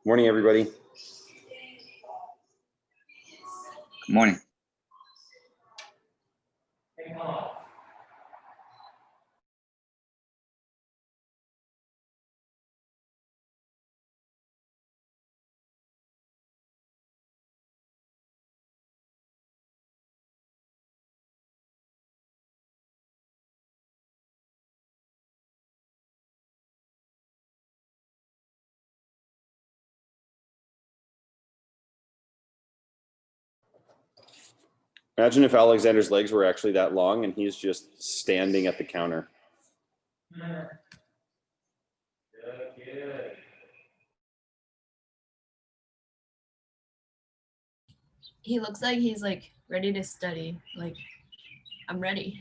Morning, everybody. Good morning. Imagine if Alexander's legs were actually that long and he's just standing at the counter. He looks like he's like ready to study. Like, I'm ready.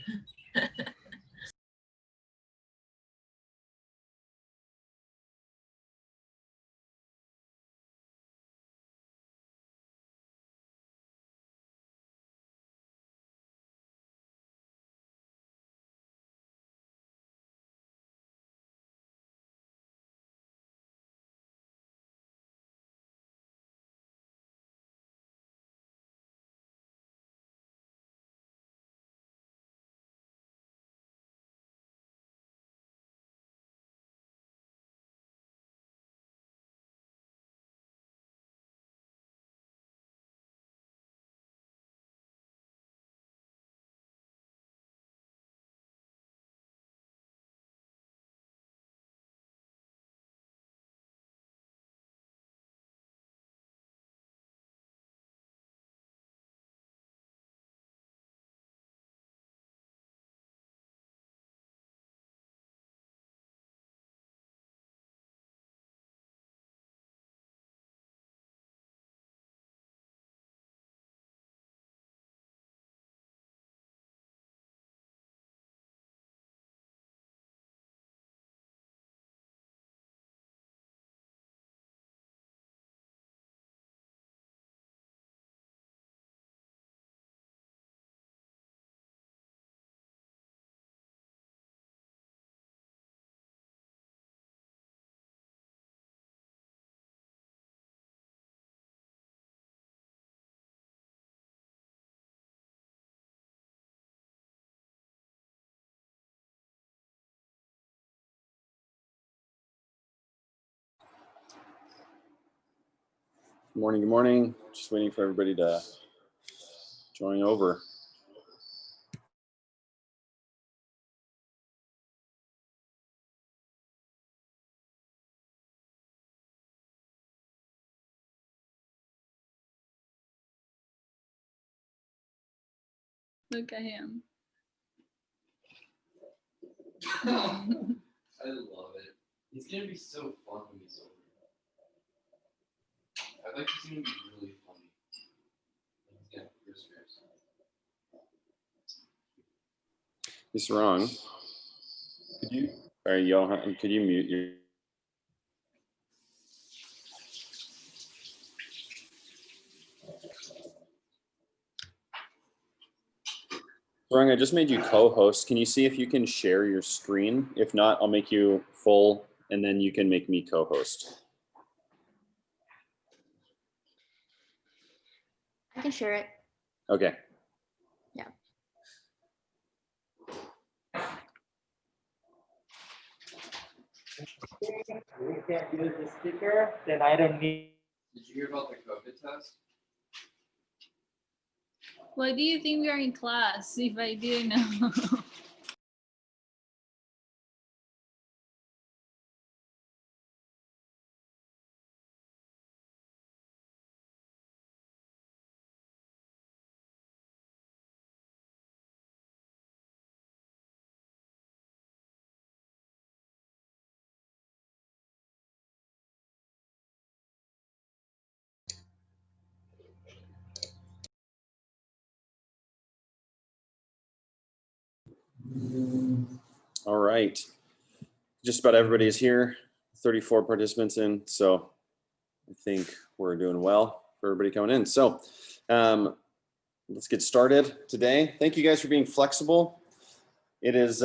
Good morning, good morning. Just waiting for everybody to join over. Look at him. I love it. He's gonna be so fun when he's over. I'd like to see him be really funny. He's gonna be serious. He's wrong. Could you, all right, Johan, could you mute your? Wrong, I just made you co-host. Can you see if you can share your screen? If not, I'll make you full and then you can make me co-host. I can share it. Okay. Yeah. We can't use the speaker, then I don't need. Did you hear about the COVID test? Why do you think we are in class if I didn't know? All right. Just about everybody is here. 34 participants in, so I think we're doing well for everybody coming in. So let's get started today. Thank you guys for being flexible. It is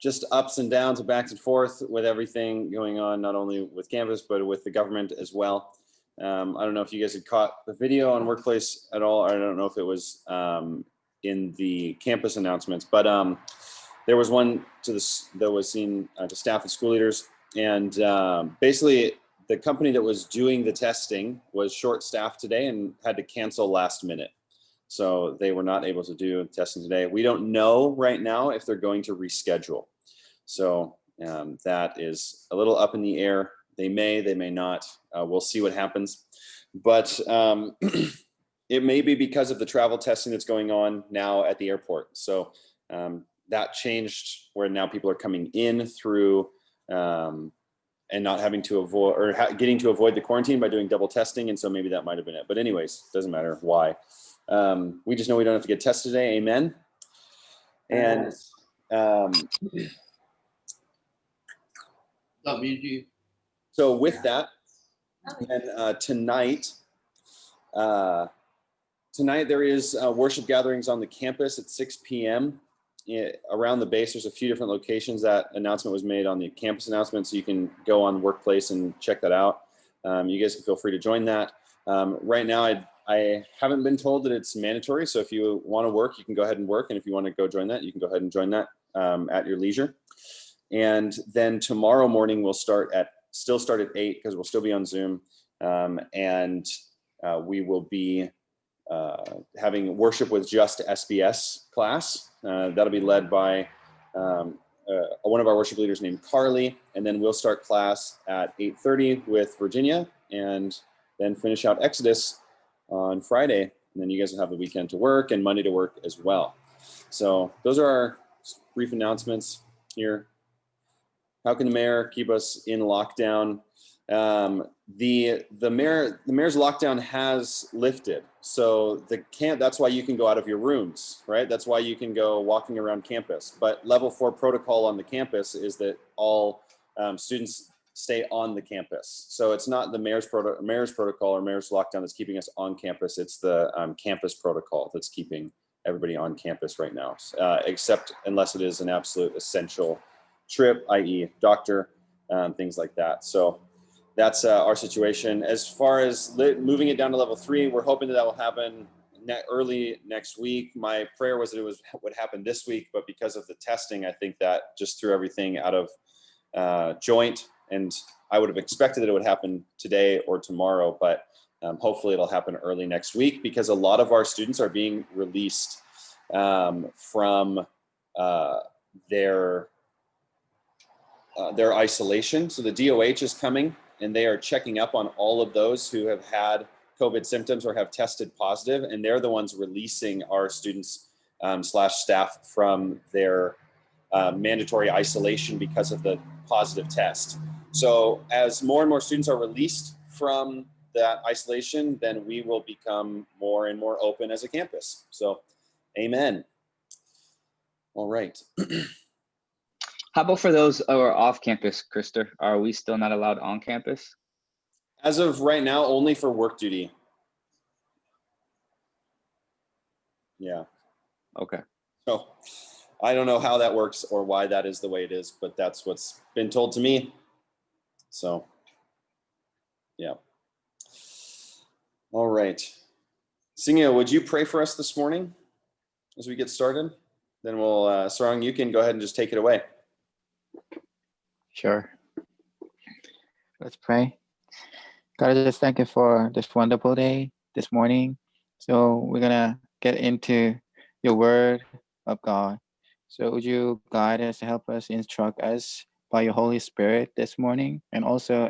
just ups and downs and backs and forth with everything going on, not only with campus, but with the government as well. I don't know if you guys had caught the video on Workplace at all. I don't know if it was in the campus announcements, but there was one that was seen to staff and school leaders. And basically, the company that was doing the testing was short-staffed today and had to cancel last minute. So they were not able to do testing today. We don't know right now if they're going to reschedule. So that is a little up in the air. They may not. We'll see what happens. But it may be because of the travel testing that's going on now at the airport. So that changed where now people are coming in through and not having to avoid or getting to avoid the quarantine by doing double testing. And so maybe that might have been it. But anyways, doesn't matter why. We just know we don't have to get tested today. Amen. And Love you, G. so with that, and tonight there is worship gatherings on the campus at 6 p.m. Around the base. There's a few different locations. That announcement was made on the campus announcement, so you can go on Workplace and check that out. You guys can feel free to join that. Right now, I haven't been told that it's mandatory, so if you want to work, you can go ahead and work, and if you want to go join that, you can go ahead and join that at your leisure. And then tomorrow morning we'll still start at 8 because we'll still be on Zoom, and we will be having worship with just SBS class. That'll be led by one of our worship leaders named Carly, and then we'll start class at 8:30 with Virginia, and then finish out Exodus on Friday. And then you guys will have the weekend to work and Monday to work as well. So those are our brief announcements here. How can the mayor keep us in lockdown? The mayor's lockdown has lifted. So that's why you can go out of your rooms, right? That's why you can go walking around campus. But level 4 protocol on the campus is that all students stay on the campus. So it's not the mayor's protocol or mayor's lockdown that's keeping us on campus. It's the campus protocol that's keeping everybody on campus right now, except unless it is an absolute essential trip, i.e. doctor, things like that. So that's our situation. As far as moving it down to level 3, we're hoping that will happen early next week. My prayer was that it would happen this week, but because of the testing, I think that just threw everything out of joint. And I would have expected that it would happen today or tomorrow, but hopefully it'll happen early next week, because a lot of our students are being released from their isolation. So the DOH is coming, and they are checking up on all of those who have had COVID symptoms or have tested positive, and they're the ones releasing our students slash staff from their mandatory isolation because of the positive test. So as more and more students are released from that isolation, then we will become more and more open as a campus. So amen. All right. How about for those who are off campus, Krister? Are we still not allowed on campus? As of right now, only for work duty. Yeah. Okay. So I don't know how that works or why that is the way it is, but that's what's been told to me. So, yeah. All right. Singya, would you pray for us this morning as we get started? Then we'll, Sarang, you can go ahead and just take it away. Sure. Let's pray. God, I just thank you for this wonderful day this morning. So we're going to get into your word of God. So would you guide us, help us, instruct us by your Holy Spirit this morning? And also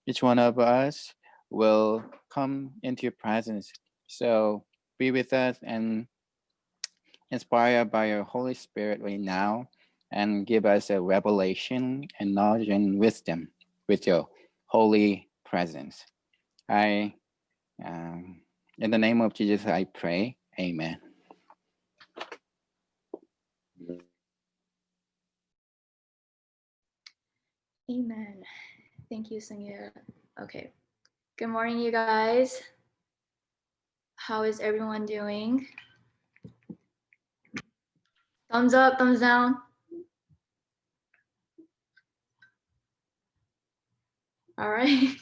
each one of us will come into your presence. So be with us and inspire by your Holy Spirit right now, and give us a revelation and knowledge and wisdom with your holy presence. In the name of Jesus, I pray. Amen. Amen. Thank you, Sangya. Okay. Good morning, you guys. How is everyone doing? Thumbs up, thumbs down. All right.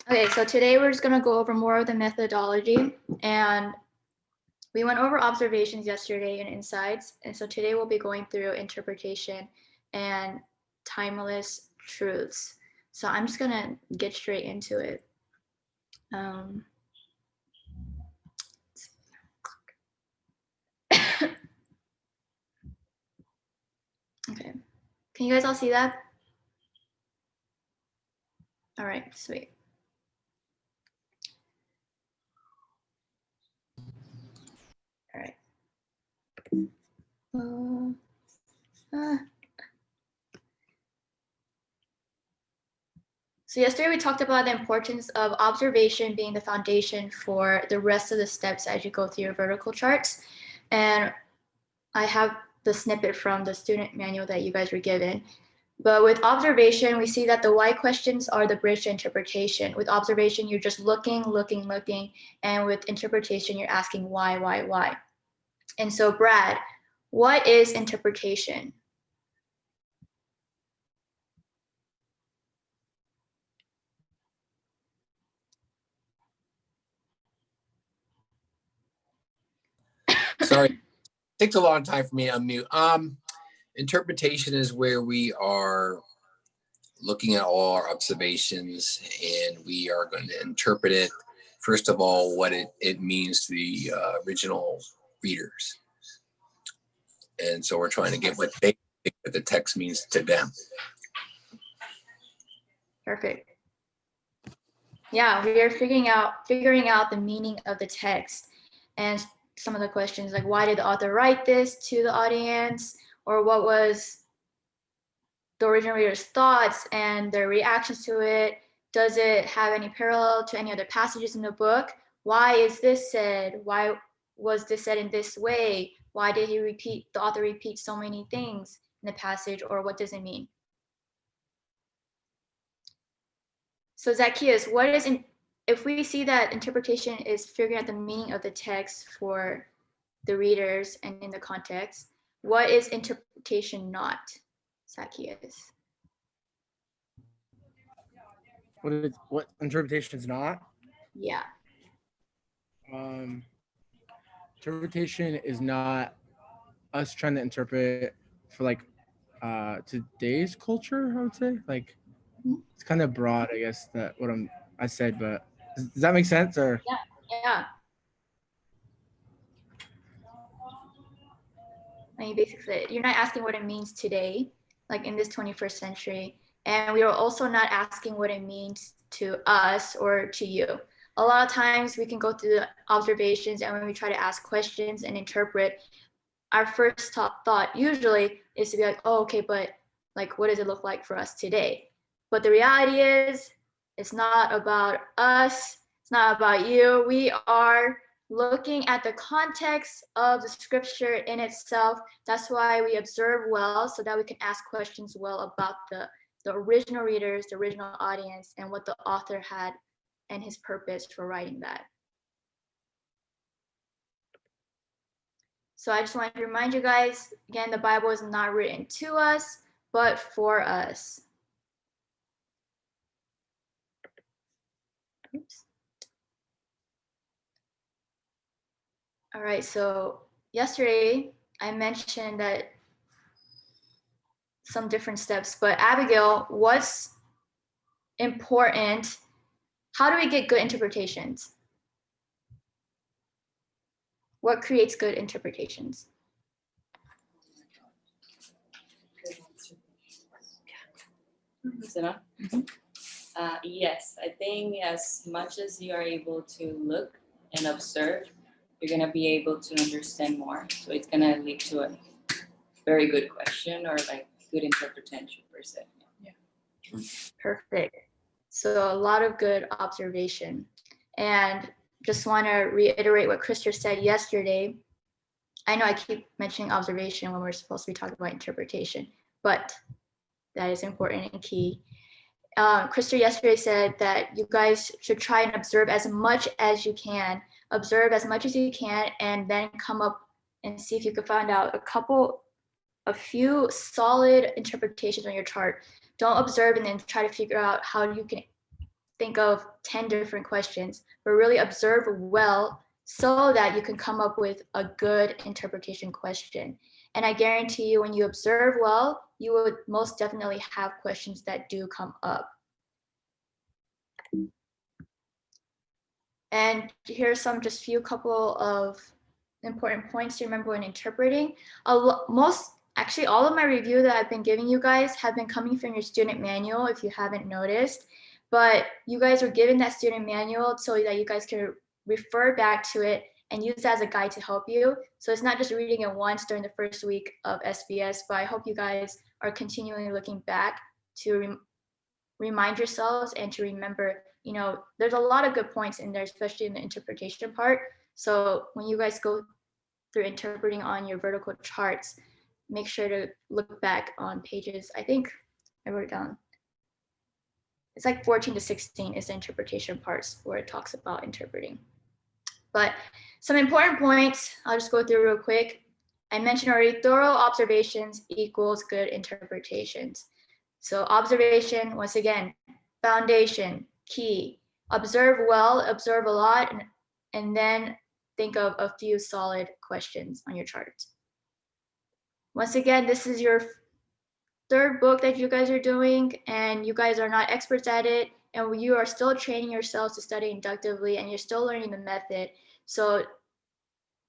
Okay, so today we're just gonna go over more of the methodology, and we went over observations yesterday and insights, and so today we'll be going through interpretation and timeless truths. So I'm just gonna get straight into it. Okay, can you guys all see that? All right, sweet. All right. So yesterday we talked about the importance of observation being the foundation for the rest of the steps as you go through your vertical charts. And I have the snippet from the student manual that you guys were given. But with observation, we see that the why questions are the bridge to interpretation. With observation, you're just looking. And with interpretation, you're asking why? And so Brad, what is interpretation? Sorry, takes a long time for me to unmute. Interpretation is where we are looking at all our observations and we are going to interpret it. First of all, what it means to the original readers. And so we're trying to get what they think that the text means to them. Perfect. Yeah, we are figuring out the meaning of the text and some of the questions like why did the author write this to the audience, or what was the original reader's thoughts and their reactions to it? Does it have any parallel to any other passages in the book? Why is this said? Why was this said in this way? Why did the author repeat so many things in the passage, or what does it mean? So Zacchaeus, if we see that interpretation is figuring out the meaning of the text for the readers and in the context, what is interpretation not, Zacchaeus? What interpretation is not? Yeah. Interpretation is not us trying to interpret for like today's culture, I would say. Like it's kind of broad, I guess, that what I said, but does that make sense? Or Yeah. I mean, basically, you're not asking what it means today, like in this 21st century. And we are also not asking what it means to us or to you. A lot of times we can go through the observations, and when we try to ask questions and interpret, our first thought usually is to be like, oh, okay, but like, what does it look like for us today? But the reality is, it's not about us. It's not about you. We are looking at the context of the scripture in itself. That's why we observe well, so that we can ask questions well about the original readers, the original audience, and what the author had and his purpose for writing that. So I just wanted to remind you guys, again, the Bible is not written to us, but for us. Oops. All right, so yesterday I mentioned that some different steps, but Abigail, what's important? How do we get good interpretations? What creates good interpretations? Yes, I think as much as you are able to look and observe, you're going to be able to understand more. So it's going to lead to a very good question, or like good interpretation per se. Yeah. Perfect. So a lot of good observation. And just want to reiterate what Krister said yesterday. I know I keep mentioning observation when we're supposed to be talking about interpretation, but that is important and key. Krister yesterday said that you guys should try and observe as much as you can. Observe as much as you can, and then come up and see if you can find out a few solid interpretations on your chart. don't observe and then try to figure out how you can think of 10 different questions, but really observe well so that you can come up with a good interpretation question. And I guarantee you, when you observe well, you would most definitely have questions that do come up. And here's some just few couple of important points to remember when interpreting. Actually, all of my review that I've been giving you guys have been coming from your student manual, if you haven't noticed. But you guys are given that student manual so that you guys can refer back to it and use that as a guide to help you. So it's not just reading it once during the first week of SBS, but I hope you guys are continually looking back to remind yourselves and to remember, you know, there's a lot of good points in there, especially in the interpretation part. So when you guys go through interpreting on your vertical charts, make sure to look back on pages, I think I wrote it down. It's like 14 to 16 is the interpretation parts where it talks about interpreting. But some important points, I'll just go through real quick. I mentioned already, thorough observations equals good interpretations. So observation, once again, foundation, key. Observe well, observe a lot, and then think of a few solid questions on your chart. Once again, this is your third book that you guys are doing, and you guys are not experts at it, and you are still training yourselves to study inductively, and you're still learning the method. So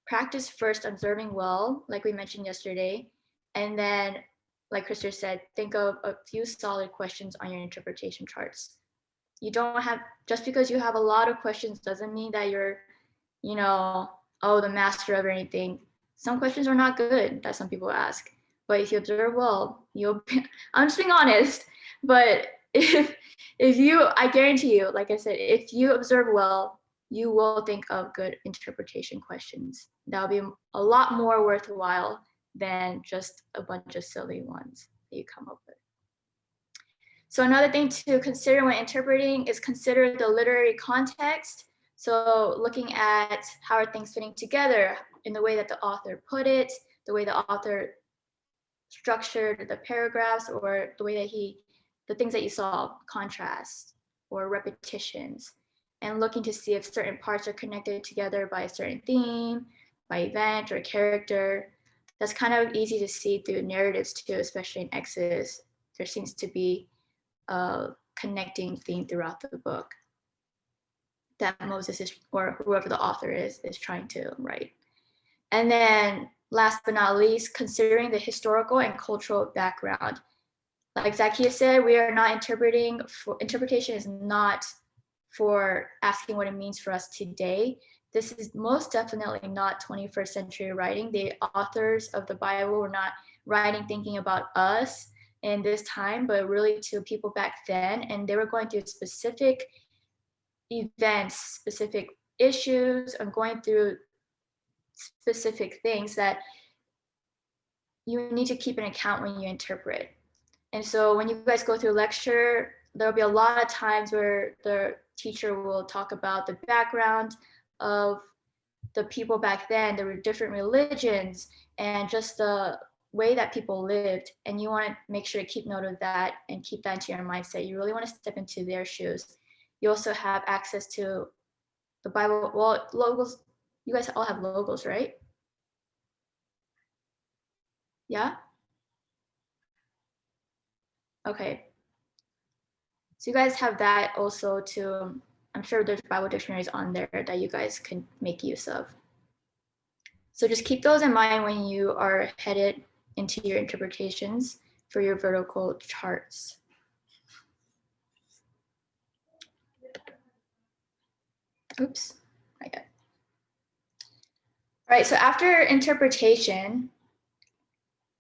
practice first observing well, like we mentioned yesterday, and then, like Krista said, think of a few solid questions on your interpretation charts. You don't have, just because you have a lot of questions doesn't mean that you're, you know, oh, the master of anything. Some questions are not good that some people ask, but if you observe well, you'll, I'm just being honest, but if you, I guarantee you, like I said, if you observe well, you will think of good interpretation questions. That'll be a lot more worthwhile than just a bunch of silly ones that you come up with. So another thing to consider when interpreting is consider the literary context. So looking at how are things fitting together in the way that the author put it, the way the author structured the paragraphs, or the way that the things that you saw, contrast or repetitions, and looking to see if certain parts are connected together by a certain theme, by event or character. That's kind of easy to see through narratives too, especially in Exodus. There seems to be a connecting theme throughout the book that Moses is, or whoever the author is trying to write. And then last but not least, considering the historical and cultural background. Like Zacchaeus said, we are not interpreting, interpretation is not for asking what it means for us today. This is most definitely not 21st century writing. The authors of the Bible were not writing thinking about us in this time, but really to people back then. And they were going through specific events, specific issues, and going through specific things that you need to keep in account when you interpret. And so when you guys go through lecture, there'll be a lot of times where the teacher will talk about the background of the people back then. There were different religions and just the way that people lived. And you want to make sure to keep note of that and keep that into your mindset. You really want to step into their shoes. You also have access to the Bible, well, logos. You guys all have logos, right? Yeah? Okay. So you guys have that also too. I'm sure there's Bible dictionaries on there that you guys can make use of. So just keep those in mind when you are headed into your interpretations for your vertical charts. Oops, I got it. All right, so after interpretation,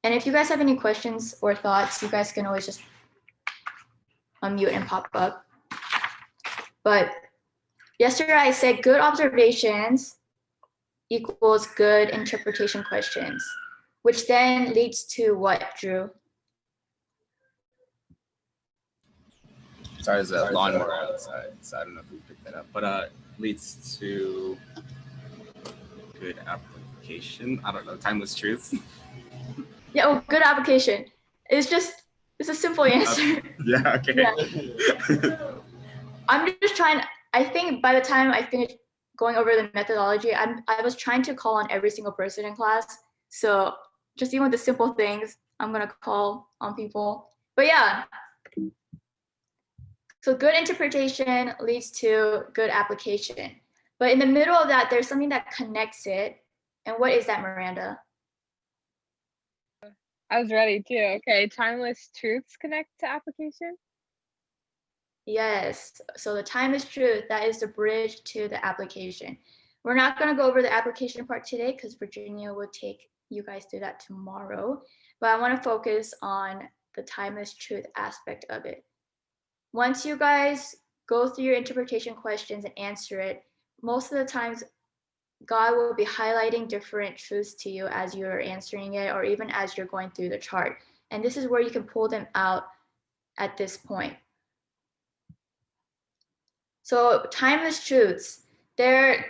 and if you guys have any questions or thoughts, you guys can always just unmute and pop up. But yesterday I said good observations equals good interpretation questions, which then leads to what, Drew? Sorry, there's a lawnmower outside, so I don't know if we picked that up, but leads to good application. I don't know, timeless truth. Yeah, oh, good application. It's a simple answer. Yeah, okay. Yeah. I'm just trying, I think by the time I finished going over the methodology, I was trying to call on every single person in class. So just even with the simple things, I'm gonna call on people. But yeah, so good interpretation leads to good application. But in the middle of that, there's something that connects it. And what is that, Miranda? I was ready too. Okay, timeless truths connect to application. Yes, so the timeless truth, that is the bridge to the application. We're not gonna go over the application part today because Virginia will take you guys through that tomorrow, but I wanna focus on the timeless truth aspect of it. Once you guys go through your interpretation questions and answer it, most of the times God will be highlighting different truths to you as you're answering it or even as you're going through the chart. And this is where you can pull them out at this point. So timeless truths, they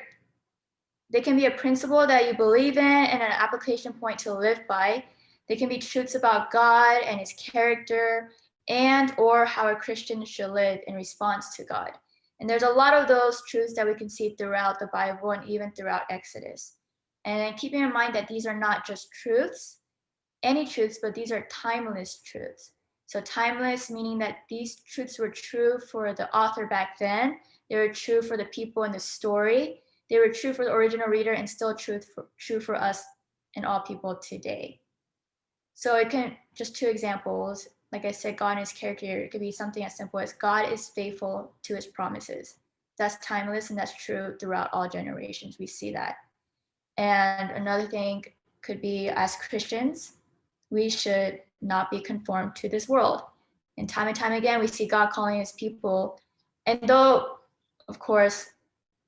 can be a principle that you believe in and an application point to live by. They can be truths about God and his character and or how a Christian should live in response to God. And there's a lot of those truths that we can see throughout the Bible and even throughout Exodus. And keeping in mind that these are not just truths, any truths, but these are timeless truths. So timeless meaning that these truths were true for the author back then, they were true for the people in the story, they were true for the original reader and still true for us and all people today. So it can, just two examples, like I said, God and his character, it could be something as simple as God is faithful to his promises. That's timeless and that's true throughout all generations. We see that. And another thing could be as Christians, we should not be conformed to this world. And time again, we see God calling his people. And though, of course,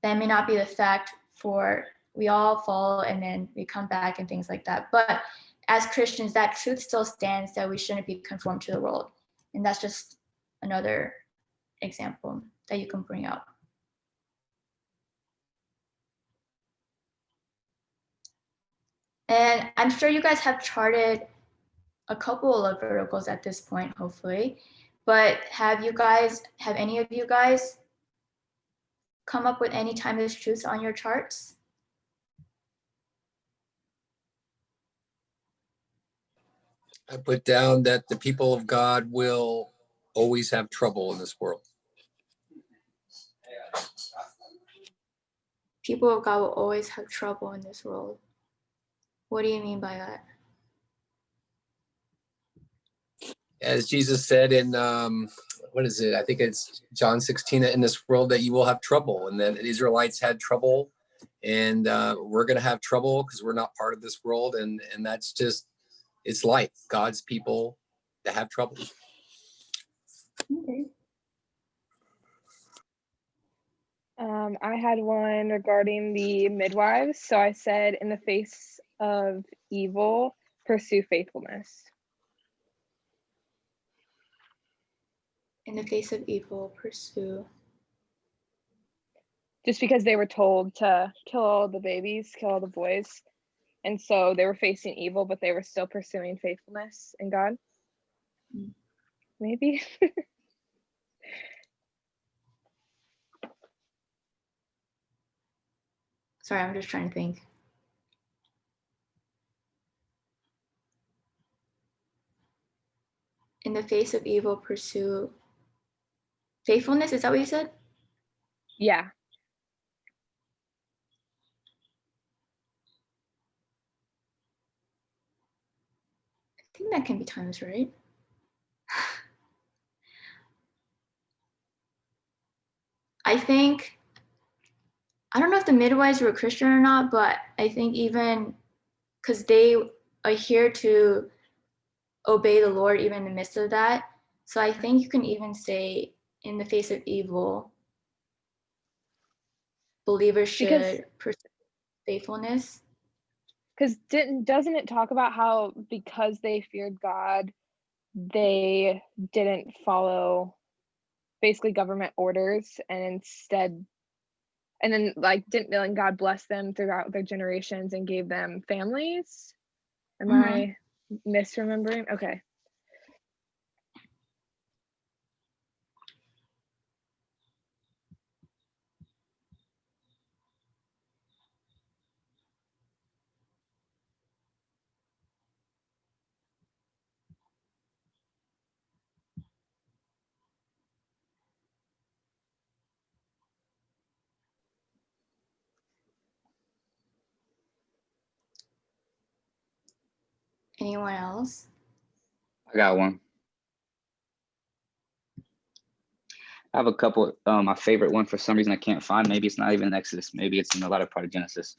that may not be the fact for we all fall and then we come back and things like that. But as Christians, that truth still stands that we shouldn't be conformed to the world. And that's just another example that you can bring up. And I'm sure you guys have charted a couple of verticals at this point, hopefully. But have any of you guys come up with any timeless truths on your charts? I put down that the people of God will always have trouble in this world. People of God will always have trouble in this world. What do you mean by that? As Jesus said in, what is it? I think it's John 16, in this world that you will have trouble. And then the Israelites had trouble. And we're going to have trouble because we're not part of this world. And that's just, it's life. God's people that have trouble. Okay. I had one regarding the midwives. So I said, in the face of evil, pursue faithfulness. In the face of evil, pursue. Just because they were told to kill all the babies, kill all the boys. And so they were facing evil, but they were still pursuing faithfulness in God. Maybe. Sorry, I'm just trying to think. In the face of evil, pursue faithfulness. Is that what you said? Yeah. I think that can be timeless, right? I don't know if the midwives were Christian or not, but I think even because they are here to obey the Lord even in the midst of that. So I think you can even say in the face of evil, believers should pursue faithfulness. Because doesn't it talk about how because they feared God, they didn't follow basically government orders and instead, and then like didn't let God bless them throughout their generations and gave them families? Am I misremembering? Okay. Anyone else? I got one. I have a couple. My favorite one, for some reason, I can't find. Maybe it's not even in Exodus. Maybe it's in the latter part of Genesis.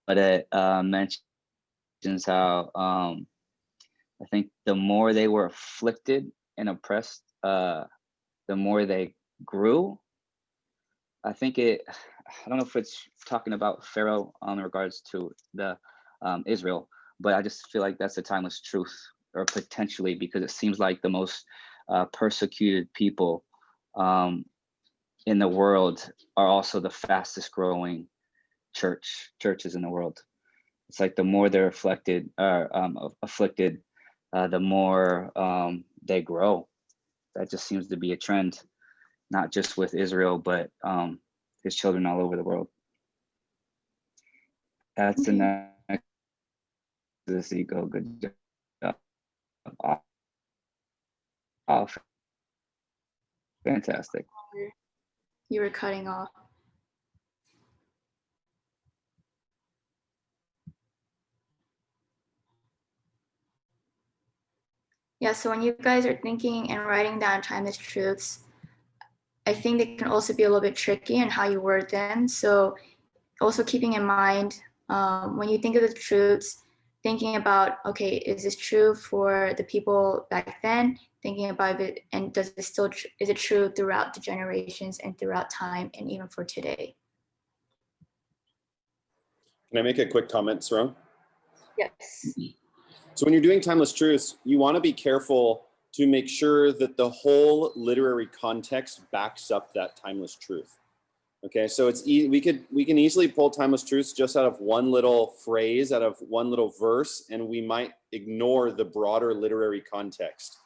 But it mentions how I think the more they were afflicted and oppressed, the more they grew. I think I don't know if it's talking about Pharaoh in regards to the Israel, but I just feel like that's a timeless truth, or potentially, because it seems like the most persecuted people in the world are also the fastest growing churches in the world. It's like the more they're afflicted, the more they grow. That just seems to be a trend, not just with Israel, but his children all over the world. That's the next. This ego, good job. Oh, fantastic. You were cutting off. Yeah, so when you guys are thinking and writing down timeless truths, I think they can also be a little bit tricky in how you word them. So also keeping in mind, when you think of the truths, thinking about, okay, is this true for the people back then? Thinking about it, and is it true throughout the generations and throughout time, and even for today? Can I make a quick comment, Sarong? Yes. So when you're doing timeless truths, you want to be careful to make sure that the whole literary context backs up that timeless truth. Okay, so we can easily pull timeless truths just out of one little phrase, out of one little verse, and we might ignore the broader literary context.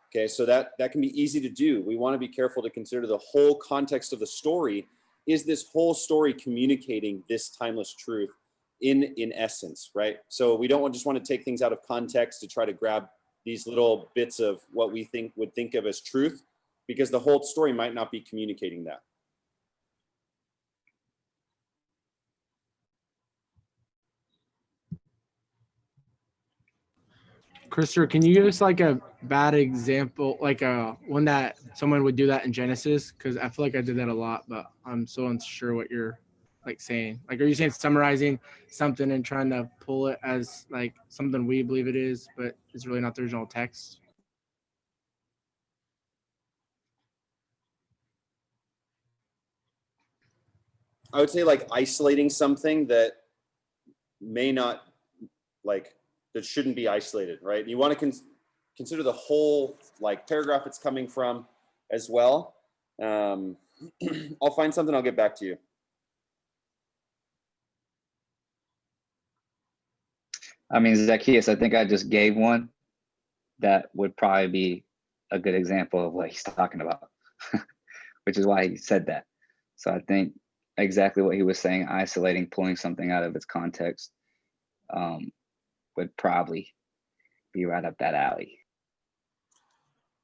Okay, so that can be easy to do. We want to be careful to consider the whole context of the story. Is this whole story communicating this timeless truth in essence, right? So we don't just want to take things out of context to try to grab these little bits of what we would think of as truth, because the whole story might not be communicating that. Krister, can you give us like a bad example, like one that someone would do that in Genesis? Because I feel like I did that a lot, but I'm so unsure what you're like saying. Like, are you saying summarizing something and trying to pull it as like something we believe it is, but it's really not the original text? I would say like isolating something that may not, like, that shouldn't be isolated, right? You want to consider the whole like paragraph it's coming from as well. I'll find something, I'll get back to you. I mean, Zacchaeus, I think I just gave one that would probably be a good example of what he's talking about, which is why he said that. So I think exactly what he was saying, isolating, pulling something out of its context, would probably be right up that alley.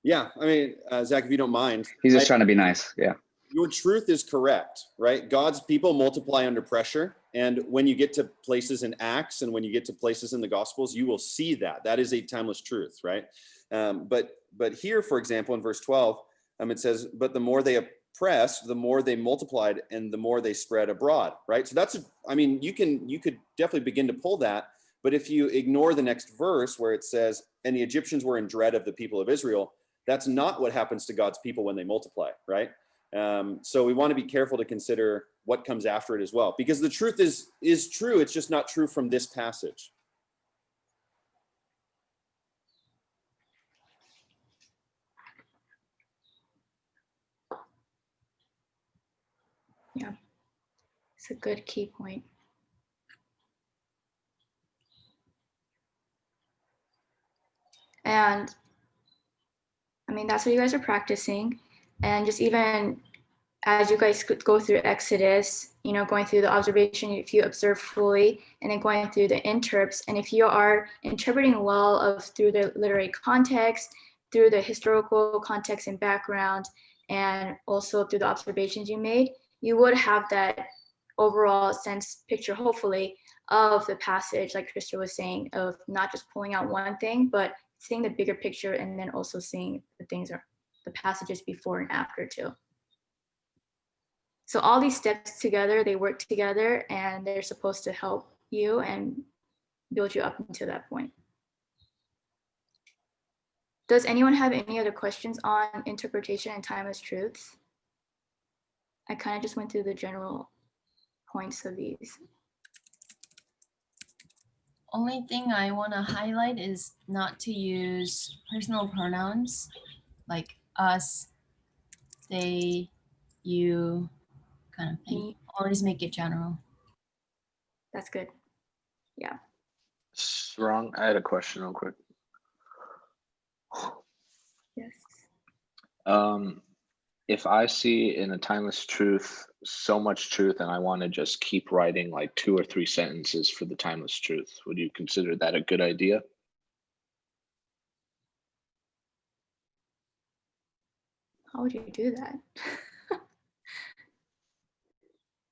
Yeah, I mean, Zach, if you don't mind. He's just trying to be nice, yeah. Your truth is correct, right? God's people multiply under pressure. And when you get to places in Acts and when you get to places in the Gospels, you will see that. That is a timeless truth, right? But here, for example, in verse 12, it says, but the more they oppressed, the more they multiplied and the more they spread abroad, right? So that's, you could definitely begin to pull that. But if you ignore the next verse where it says, and the Egyptians were in dread of the people of Israel, that's not what happens to God's people when they multiply, right? So we want to be careful to consider what comes after it as well, because the truth is true. It's just not true from this passage. Yeah, it's a good key point. And that's what you guys are practicing. And just even as you guys go through Exodus, going through the observation, if you observe fully, and then going through the interps, and if you are interpreting well through the literary context, through the historical context and background, and also through the observations you made, you would have that overall sense picture, hopefully, of the passage, like Krista was saying, of not just pulling out one thing, but seeing the bigger picture and then also seeing the passages before and after too. So all these steps together, they work together and they're supposed to help you and build you up until that point. Does anyone have any other questions on interpretation and timeless truths? I kind of just went through the general points of these. Only thing I want to highlight is not to use personal pronouns like us, they, you, kind of thing. Me. Always make it general. That's good. Yeah. Wrong. I had a question real quick. Yes. If I see in a timeless truth so much truth and I want to just keep writing like 2 or 3 sentences for the timeless truth, would you consider that a good idea? How would you do that?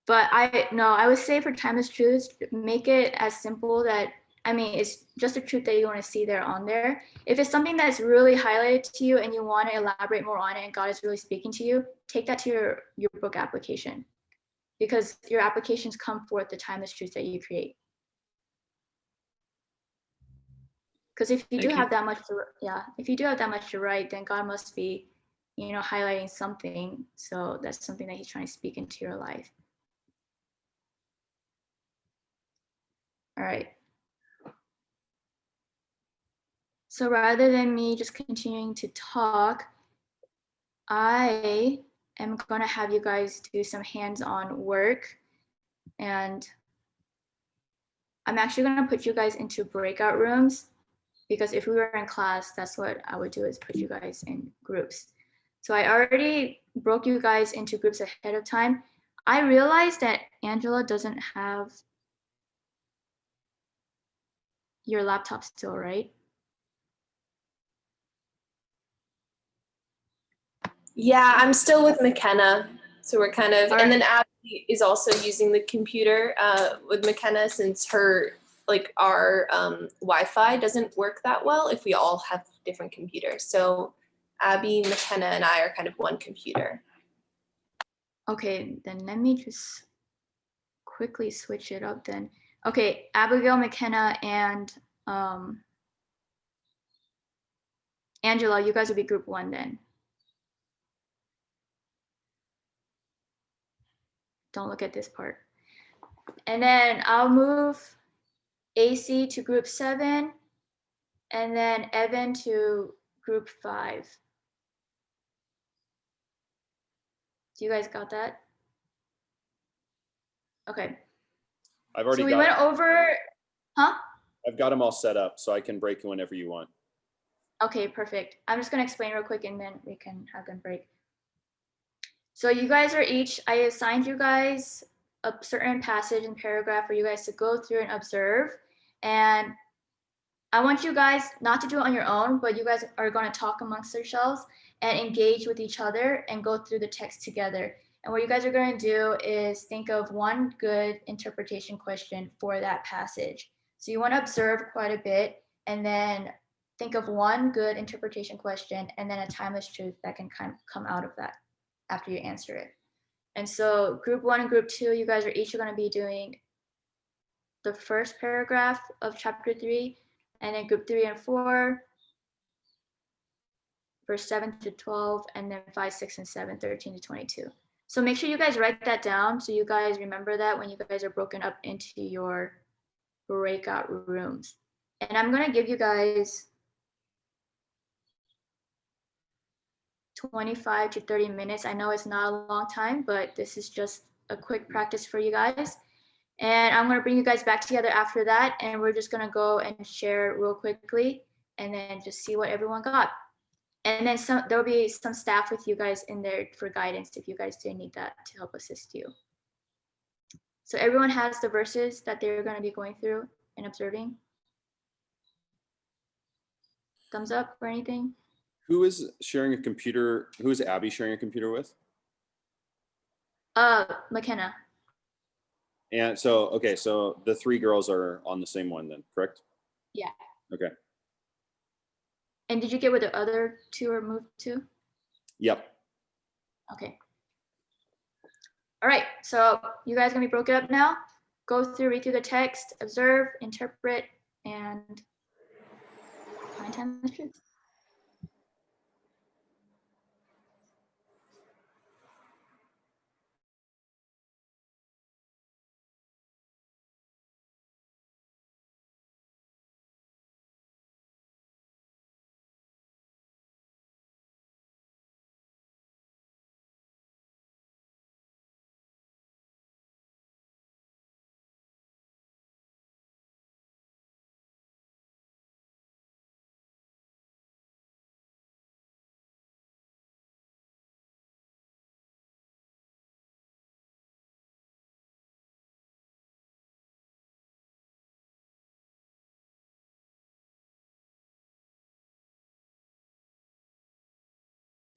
But I would say for timeless truths, make it as simple that, I mean, it's just a truth that you want to see there on there. If it's something that's really highlighted to you and you want to elaborate more on it and God is really speaking to you, take that to your book application, because your applications come forth the timeless truths that you create. Because if you do have that much to write, then God must be, highlighting something. So that's something that he's trying to speak into your life. All right. So rather than me just continuing to talk, I am going to have you guys do some hands-on work. And I'm actually going to put you guys into breakout rooms, because if we were in class, that's what I would do, is put you guys in groups. So I already broke you guys into groups ahead of time. I realized that Angela doesn't have your laptop still, right? Yeah, I'm still with McKenna. So we're kind of, All and right. then Abby is also using the computer with McKenna, since our Wi-Fi doesn't work that well if we all have different computers. So Abby, McKenna, and I are kind of one computer. Okay, then let me just quickly switch it up then. Okay, Abigail, McKenna, and Angela, you guys will be group 1 then. Don't look at this part. And then I'll move AC to group 7, and then Evan to group 5. Do you guys got that? Okay. I've already So we got went over, huh? I've got them all set up, so I can break whenever you want. Okay, perfect. I'm just gonna explain real quick and then we can have them break. So you guys are I assigned you guys a certain passage and paragraph for you guys to go through and observe. And I want you guys not to do it on your own, but you guys are gonna talk amongst yourselves and engage with each other and go through the text together. And what you guys are gonna do is think of one good interpretation question for that passage. So you wanna observe quite a bit and then think of one good interpretation question and then a timeless truth that can kind of come out of that after you answer it. And so group 1 and group 2, you guys are each going to be doing the first paragraph of chapter 3, and then group 3 and 4, verse 7 to 12, and then 5, 6, and 7, 13 to 22. So make sure you guys write that down so you guys remember that when you guys are broken up into your breakout rooms. And I'm going to give you guys 25 to 30 minutes. I know it's not a long time, but this is just a quick practice for you guys. And I'm going to bring you guys back together after that, and we're just going to go and share real quickly and then just see what everyone got. And then there'll be some staff with you guys in there for guidance if you guys do need that to help assist you. So everyone has the verses that they're going to be going through and observing. Thumbs up or anything? Who is sharing a computer? Who is Abby sharing a computer with? McKenna. And so, okay, so the 3 girls are on the same one then, correct? Yeah. Okay. And did you get where the other 2 are moved to? Yep. Okay. All right, so you guys gonna be broken up now? Go through, read through the text, observe, interpret, and find timeless truth.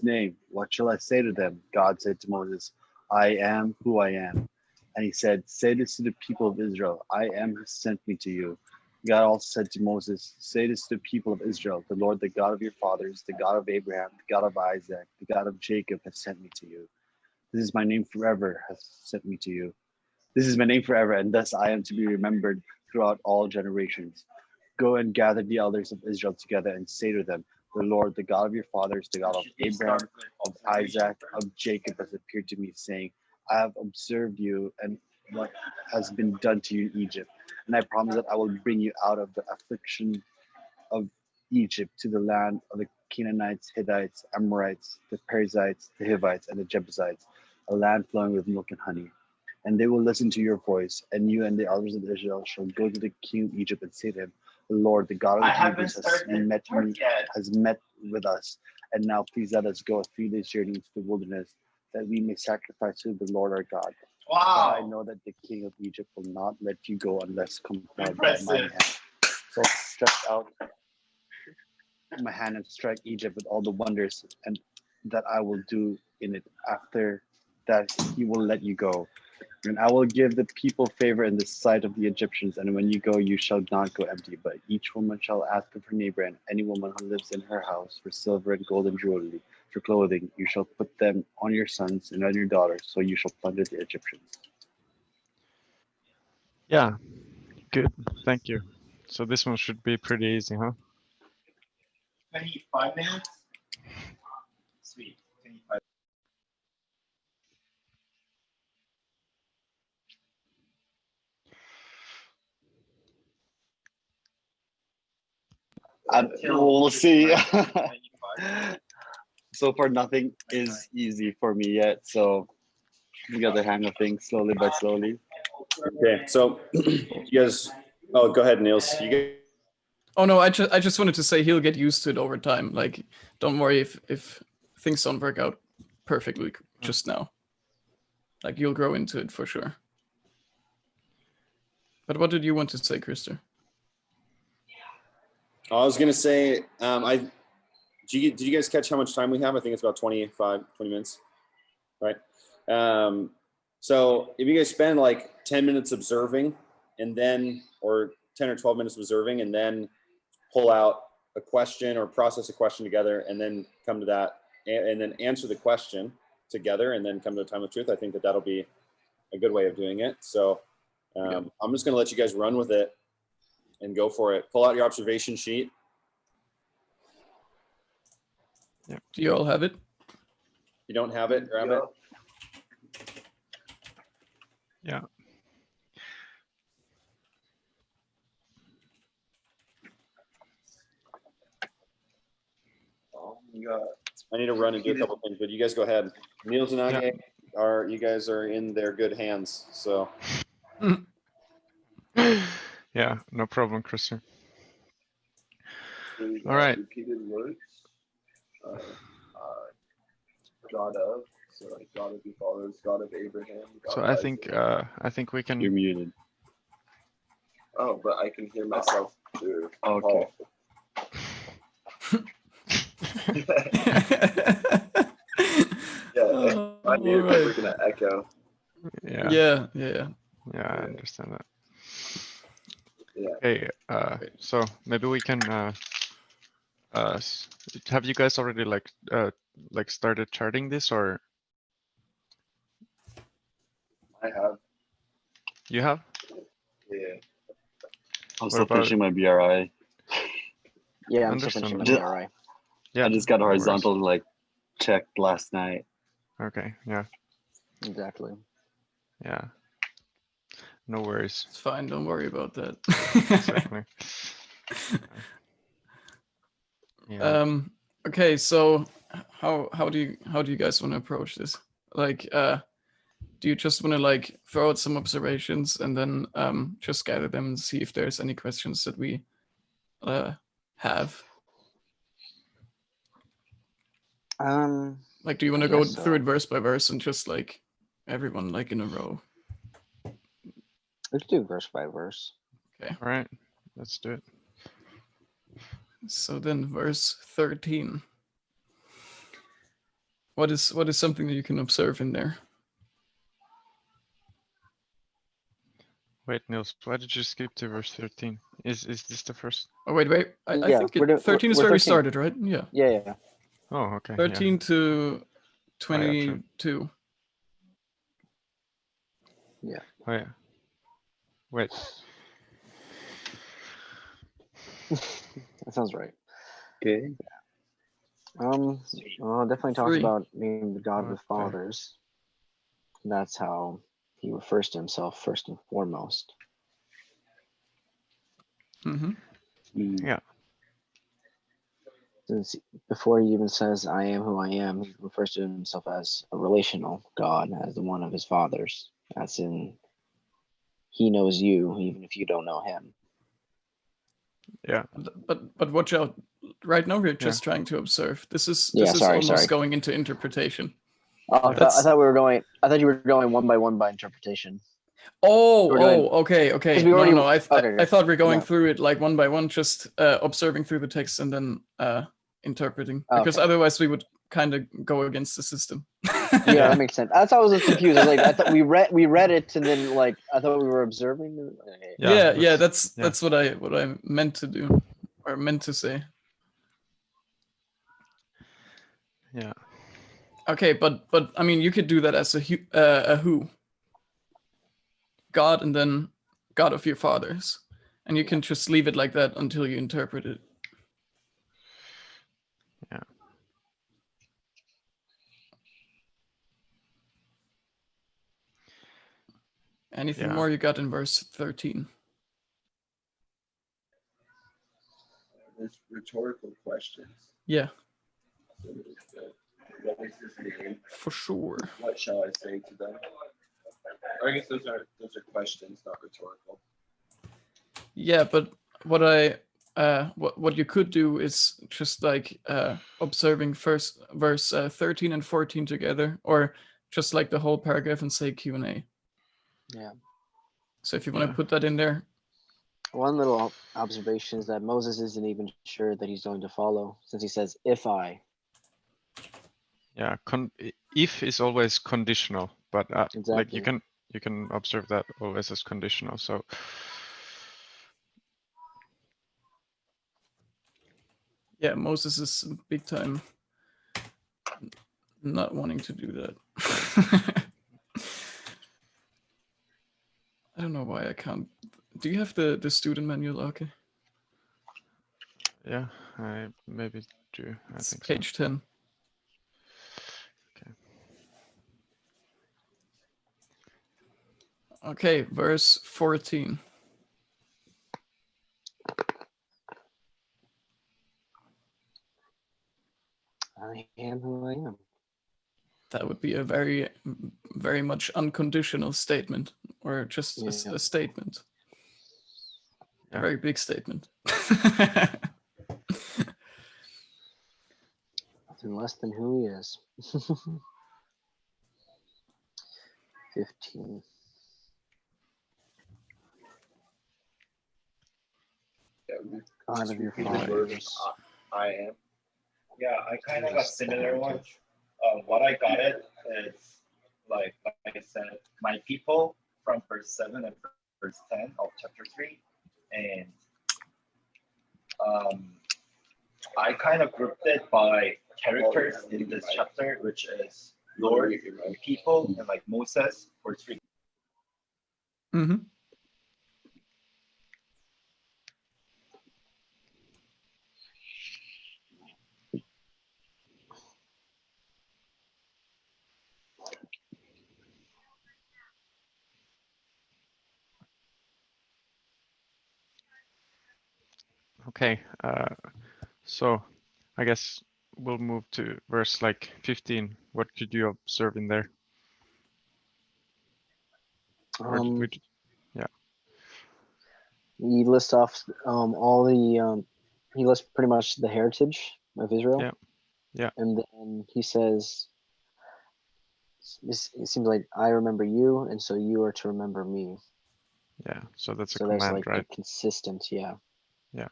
Name, what shall I say to them? God said to Moses, I am who I am. And he said, say this to the people of Israel, I am who sent me to you. God also said to Moses, say this to the people of Israel, the Lord, the God of your fathers, the God of Abraham, the God of Isaac, the God of Jacob has sent me to you. This is my name forever has sent me to you. This is my name forever, and thus I am to be remembered throughout all generations. Go and gather the elders of Israel together and say to them, the Lord, the God of your fathers, the God of Abraham, of Isaac, of Jacob has appeared to me, saying, I have observed you and what has been done to you in Egypt. And I promise that I will bring you out of the affliction of Egypt to the land of the Canaanites, Hittites, Amorites, the Perizzites, the Hivites, and the Jebusites, a land flowing with milk and honey. And they will listen to your voice, and you and the elders of Israel shall go to the king of Egypt and say to him, the Lord, the God of the Hebrews has met with us, and now please let us go a 3-day journey into the wilderness, that we may sacrifice to the Lord our God. Wow. But I know that the king of Egypt will not let you go unless compelled by my hand. So I stretched out my hand and strike Egypt with all the wonders and that I will do in it. After that, he will let you go. And I will give the people favor in the sight of the Egyptians. And when you go, you shall not go empty, but each woman shall ask of her neighbor and any woman who lives in her house for silver and gold and jewelry, for clothing. You shall put them on your sons and on your daughters, so you shall plunder the Egyptians. Yeah, good. Thank you. So this one should be pretty easy, huh? 25 minutes? Sweet. 25. We'll see. So far, nothing is easy for me yet. So we got the hang of things slowly by slowly. Okay, so you guys, oh, go ahead, Niels. You get. Oh no, I just wanted to say he'll get used to it over time. Like, don't worry if things don't work out perfectly just now. Like, you'll grow into it for sure. But what did you want to say, Krister? I was gonna say, did you guys catch how much time we have? I think it's about 20 minutes, right? So if you guys spend like 10 minutes observing and then, or 10 or 12 minutes observing and then pull out a question or process a question together and then come to that and then answer the question together and then come to a time of truth, I think that that'll be a good way of doing it. So I'm just gonna let you guys run with it and go for it. Pull out your observation sheet. Yeah. Do you all have it? You don't have it, grab it. Yeah. Oh my God. I need to run and do a couple things, but you guys go ahead. Niels and Age you guys are in their good hands. So. Yeah, no problem, Krister. All right. Repeated words. God of, so like God of your fathers, God of Abraham. God So of I think we can. You're muted. Oh, but I can hear myself through. Okay. Yeah, I knew we're gonna echo. Yeah. Yeah. Yeah, I understand that. Yeah. Okay, so maybe we can have you guys already like started charting this, or I have. you have? Yeah. I'm What still about finishing my BRI. Yeah, I'm still finishing my Understandable. BRI. Yeah, I just got no worries. horizontal like checked last night. Okay, yeah, Exactly. yeah. No worries. It's fine. Don't worry about that. Exactly. Yeah. Okay, so how do you guys want to approach this? Like, do you just want to like throw out some observations and then just gather them and see if there's any questions that we have? Like, do you want to I go guess through it so. verse by verse and just like everyone like in a row? We could do verse by verse. Okay. All right, let's do it. So then verse 13. What is something that you can observe in there? Wait, Niels, why did you skip to verse 13? Is this the first? Oh wait. I Yeah, think we're 13 is we're where we 13. started, right? Yeah. Yeah. Oh, okay. 13 to Oh, yeah, true. 22. Yeah. Oh yeah. Wait. That sounds right. Okay. Well, it definitely talks 3. about being the God of the Okay. fathers. That's how he refers to himself first and foremost. Mm-hmm. Yeah. Since before he even says I am who I am, he refers to himself as a relational God, as the one of his fathers. As in, he knows you even if you don't know him. Yeah. But watch out. Right now we're just trying to observe. This is Sorry. almost going into interpretation. Oh, I thought we were going. I thought you were going one by interpretation. Okay. 'Cause we already- No. I okay, thought we're going no. through it like one by one, just observing through the text and then interpreting. Because Okay. otherwise we would kind of go against the system. Yeah, that makes sense. That's why I was confused. I was like, I thought we read it, and then like I thought we were observing. Okay. Yeah. That's what I meant to do, or meant to say. Yeah. Okay, but I mean, you could do that as a who. God and then God of your fathers, and you can just leave it like that until you interpret it. Yeah. Anything Yeah. more you got in verse 13? There's rhetorical questions. Yeah, What is his name? for sure. What shall I say to them? Or I guess those are questions, not rhetorical. Yeah, but what you could do is just like observing first verse 13 and 14 together, or just like the whole paragraph and say Q&A. Yeah. So if you want to put that in there. One little observation is that Moses isn't even sure that he's going to follow, since he says, "If I." Yeah. If is always conditional, but like Exactly. you can observe that always as conditional. So Yeah, Moses is big time not wanting to do that. I don't know why I can't. Do you have the student manual, okay? yeah, I maybe do. I It's think page 10. Okay. Okay, verse 14. I am who I am. That would be a very, very much unconditional statement, or just a statement. A very big statement. Nothing less than who he is. 15. God of your fathers. I am. Yeah, I kind of have a similar one. What I got it is like I said, my people. from verse 7 and verse 10 of chapter 3. And I kind of grouped it by characters in this chapter, which is Lord, and people, and like Moses for 3. Mm-hmm. Okay, so I guess we'll move to verse like 15. What could you observe in there? Or did we? Yeah. He lists off all the he lists pretty much the heritage of Israel. Yeah. Yeah. And then he says, it seems like I remember you, and so you are to remember me. Yeah. So that's a So there's command, like right? a consistent, yeah. Yeah.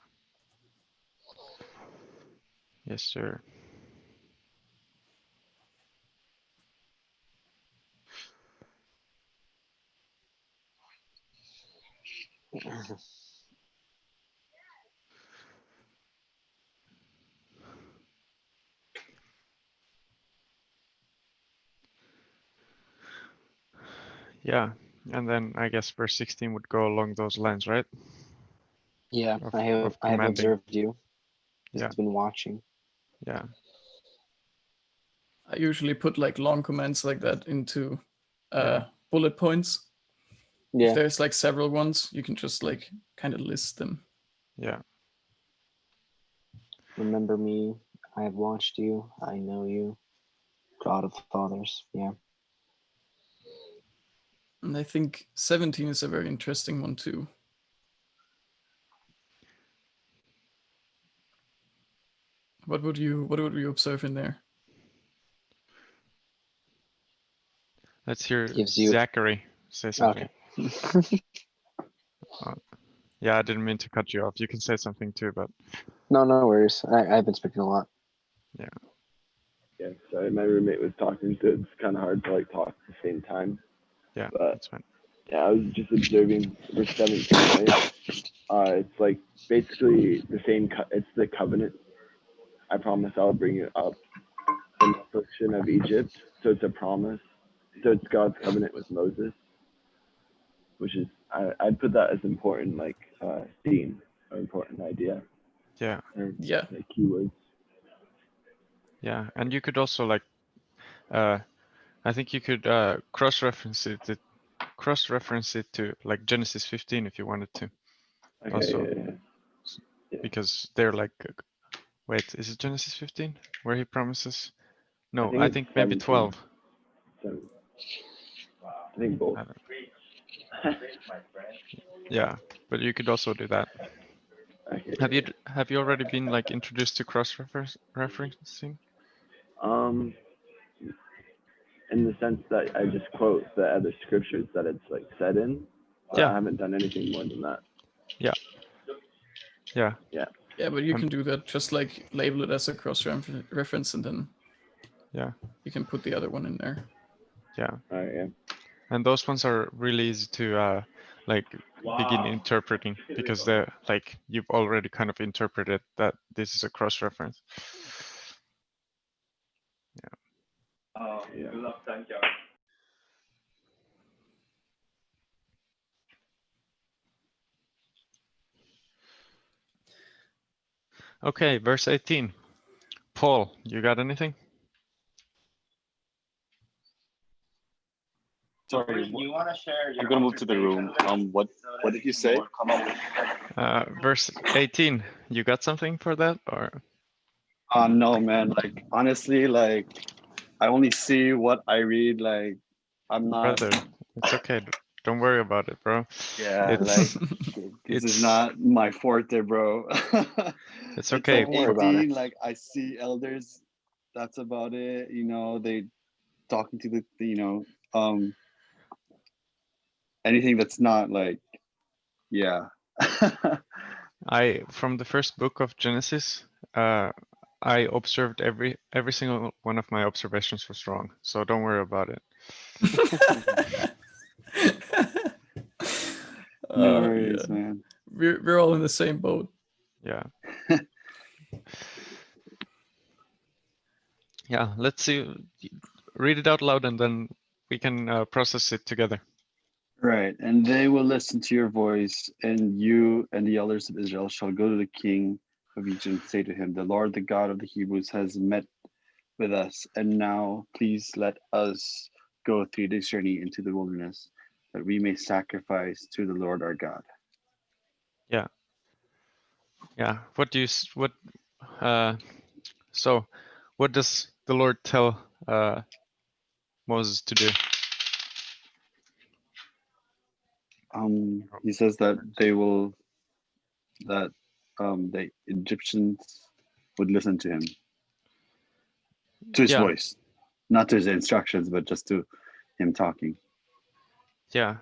Yes, sir. Yeah, and then I guess verse 16 would go along those lines, right? Yeah, Of I have commanding. observed you. Yeah. Just been watching. Yeah. I usually put like long comments like that into Yeah. bullet points. Yeah. If there's like several ones, you can just like kind of list them. Yeah. Remember me. I have watched you. I know you. God of the fathers. Yeah. And I think 17 is a very interesting one too. What would you observe in there? Let's hear Gives you- Zachary say something. Okay. Yeah, I didn't mean to cut you off. You can say something too, but No worries. I've been speaking a lot. yeah. Yeah, sorry, my roommate was talking, so it's kind of hard to like talk at the same time. Yeah, but that's fine. Yeah, I was just observing verse 17. Right? It's like basically the same. It's the covenant. I promise I'll bring it up. The affliction of Egypt. So it's a promise. So it's God's covenant with Moses, which is I'd put that as important, like theme or important idea. Yeah. Or, yeah. Like keywords. Yeah, and you could also like, I think you could cross-reference it to like Genesis 15 if you wanted to. Okay, Also, yeah. because they're like, wait, is it Genesis 15 where he promises? No, think I it's think maybe 17. 12. I think both. Yeah, but you could also do that. Okay. Have you already been like introduced to cross-referencing? In the sense that I just quote the other scriptures that it's like said in, but Yeah. I haven't done anything more than that. Yeah. Yeah. Yeah. Yeah, but you can do that. Just like label it as a cross-reference, and then you can put the other one in there. Yeah. Yeah. And those ones are really easy to like begin interpreting because they're like you've already kind of interpreted that this is a cross-reference. Yeah. Okay, verse 18. Paul, you got anything? Sorry, you want to share? I'm gonna move to the room. What did you say? Verse 18. You got something for that or? No, man. Like honestly, like I only see what I read. Like I'm not. Brother, it's okay. Don't worry about it, bro. Yeah, It's, like this is not my forte, bro. It's okay. Like 18, like I see elders. That's about it. You know, they talking to the anything that's not like, yeah. From the first book of Genesis, I observed every single one of my observations was wrong. So don't worry about it. No worries, man. We're all in the same boat. Yeah. Yeah, let's see. Read it out loud and then we can process it together. Right. And they will listen to your voice, and you and the elders of Israel shall go to the king of Egypt and say to him, the Lord, the God of the Hebrews, has met with us. And now please let us go 3 days journey into the wilderness, that we may sacrifice to the Lord our God. Yeah. Yeah. So what does the Lord tell Moses to do? He says that the Egyptians would listen to him, to his voice, not to his instructions, but just to him talking. Yeah.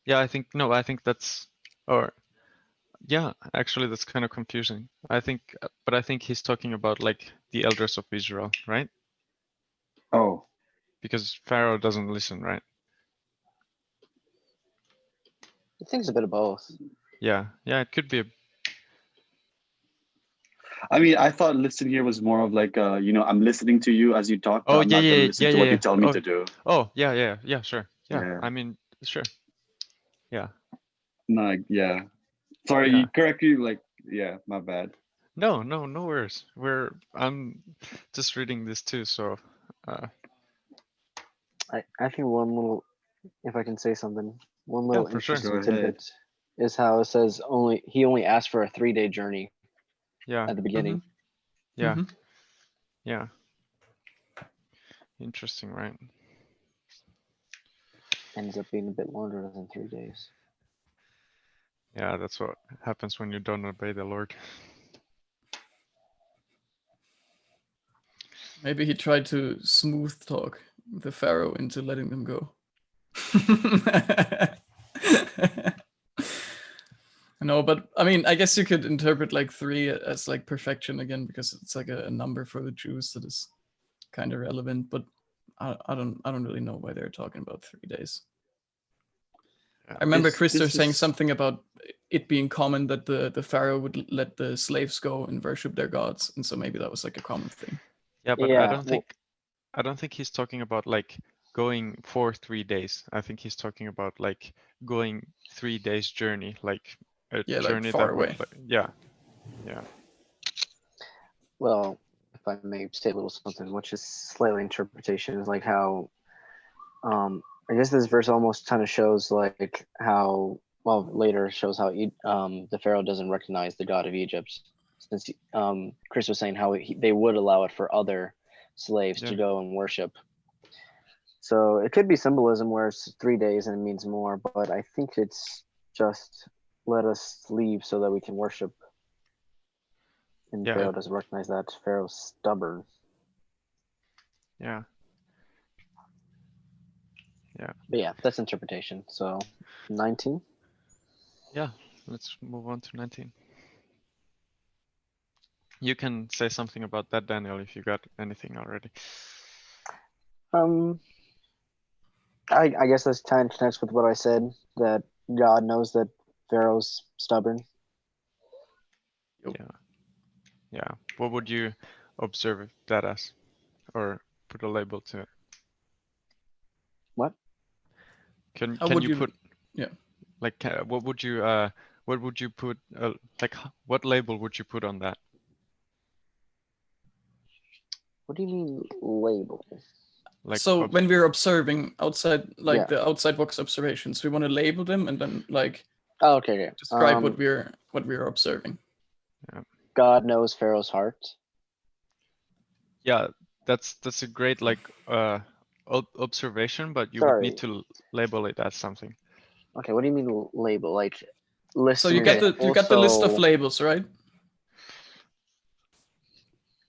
Yeah, I think that's, or yeah, actually that's kind of confusing. I think he's talking about like the elders of Israel, right? Oh. Because Pharaoh doesn't listen, right? I think it's a bit of both. Yeah, it could be. I mean, I thought listen here was more of like, I'm listening to you as you talk, but I'm not going to listen to what you tell me to do. Oh, yeah, sure. Yeah, I mean, sure. Yeah. No, yeah. Sorry, you correct you, like, yeah, my bad. No worries. I'm just reading this too, so. I think one little, if I can say something, one little for sure. interesting tidbit is how it says he only asked for a 3-day journey. Yeah. At the beginning. Yeah. Yeah. Interesting, right? Ends up being a bit longer than 3 days. Yeah, that's what happens when you don't obey the Lord. Maybe he tried to smooth talk the Pharaoh into letting them go. No, but I mean, I guess you could interpret like 3 as like perfection again, because it's like a number for the Jews that is kind of relevant. But I don't really know why they're talking about 3 days. I remember Christopher saying something about it being common that the Pharaoh would let the slaves go and worship their gods, and so maybe that was like a common thing. Yeah, but I don't think he's talking about like going for 3 days. I think he's talking about like going 3 days journey, like a journey like far that away. would, yeah. Well, if I may say a little something, which is slightly interpretation, is like how, I guess this verse almost kind of shows like how, well, later shows how the Pharaoh doesn't recognize the God of Egypt, since Chris was saying how they would allow it for other slaves to go and worship. So it could be symbolism where it's 3 days and it means more, but I think it's just let us leave so that we can worship. And Pharaoh doesn't recognize that. Pharaoh's stubborn. Yeah. Yeah. But yeah, that's interpretation. So 19. Yeah, let's move on to 19. You can say something about that, Daniel, if you got anything already. I guess this kind of connects with what I said, that God knows that Pharaoh's stubborn. Yeah. What would you observe that as, or put a label to it? What? Can would you put? Yeah. Like, what would you put? Like, what label would you put on that? What do you mean label? Like, so when we're observing outside, like Yeah. the outside box observations, we want to label them and then like okay. describe what we're observing. Yeah. God knows Pharaoh's heart. Yeah, that's a great like observation, but you would need to label it as something. Okay, what do you mean label? Like list. So you got the list of labels, right?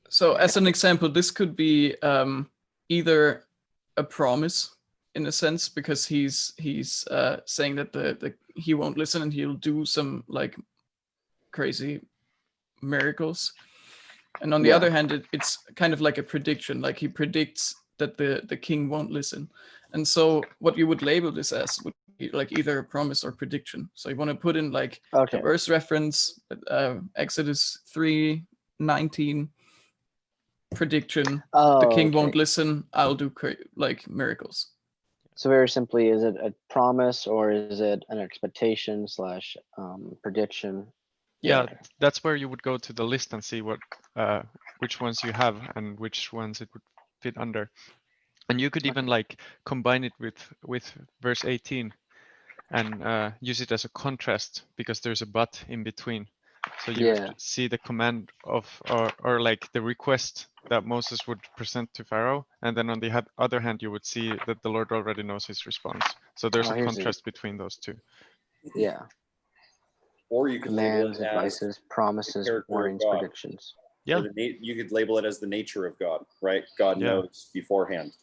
So as an example, this could be either a promise in a sense, because he's saying that he won't listen and he'll do some like crazy miracles. And on the other hand, it's kind of like a prediction, like he predicts that the king won't listen. And so what you would label this as would be like either a promise or prediction. So you want to put in like Okay. the verse reference, Exodus 3:19, prediction, the Oh, king won't okay. listen, I'll do like miracles. So very simply, is it a promise or is it an expectation / prediction? Yeah, that's where you would go to the list and see what which ones you have and which ones it would fit under. And you could even like combine it with verse 18 and use it as a contrast because there's a but in between. So you Yeah. would see the command of or like the request that Moses would present to Pharaoh, and then on the other hand you would see that the Lord already knows his response. So there's Oh, a here's the- contrast between those two. Yeah. Or you could label Commands, it as advices, promises, character of warnings, God. predictions. Yeah. Or you could label it as the nature of God, right? God Yeah. knows beforehand.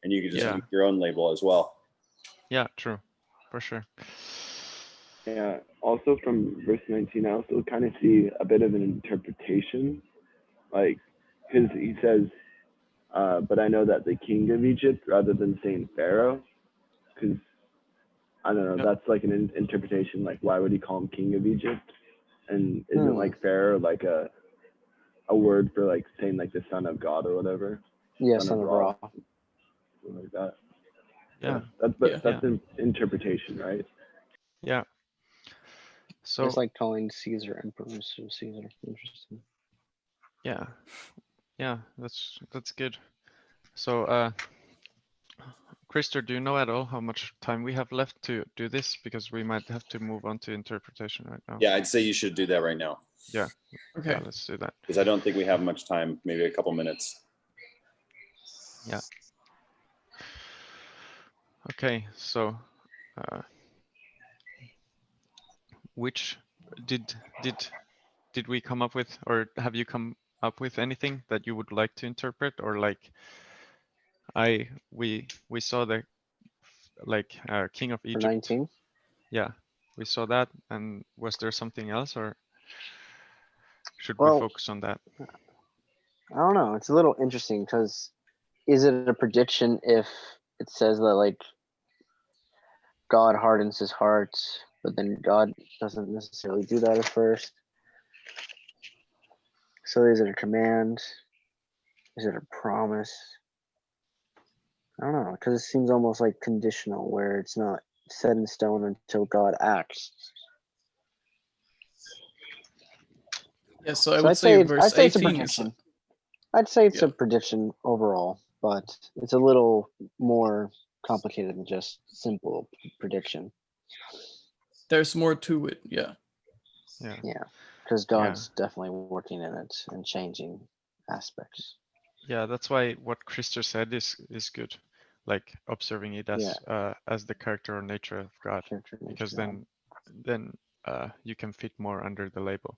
And you could just Yeah. make your own label as well. Yeah, true. For sure. Yeah. Also from verse 19, I also kind of see a bit of an interpretation, like, because he says, "But I know that the king of Egypt," rather than saying Pharaoh, because I don't know. Yep. That's like an interpretation. Like, why would he call him king of Egypt? And isn't like Pharaoh like a word for like saying like the son of God or whatever? Yeah, son of Ra. Something like that. Yeah. That's an interpretation, right? Yeah. So It's like calling Caesar Emperor Caesar. Interesting. yeah. Yeah, that's good. So Krister, do you know at all how much time we have left to do this? Because we might have to move on to interpretation right now. Yeah, I'd say you should do that right now. Yeah. Okay. Yeah, let's do that. Because I don't think we have much time, maybe a couple minutes. Yeah. Okay, so which did we come up with, or have you come up with anything that you would like to interpret, or like we saw the like king of For Egypt. 19? Yeah, we saw that, and was there something else, or should we Well, focus on that? I don't know. It's a little interesting because is it a prediction if it says that like God hardens his heart, but then God doesn't necessarily do that at first? So is it a command? Is it a promise? I don't know, because it seems almost like conditional, where it's not set in stone until God acts. Yeah, so I would say verse I'd say it's a 18 is prediction. I'd say it's a prediction overall, but it's a little more complicated than just simple prediction. there's more to it. Yeah. Yeah. Yeah, because God's definitely working in it and changing aspects. Yeah, that's why what Krister said is good, like observing it as the character or nature of God, because then you can fit more under the label.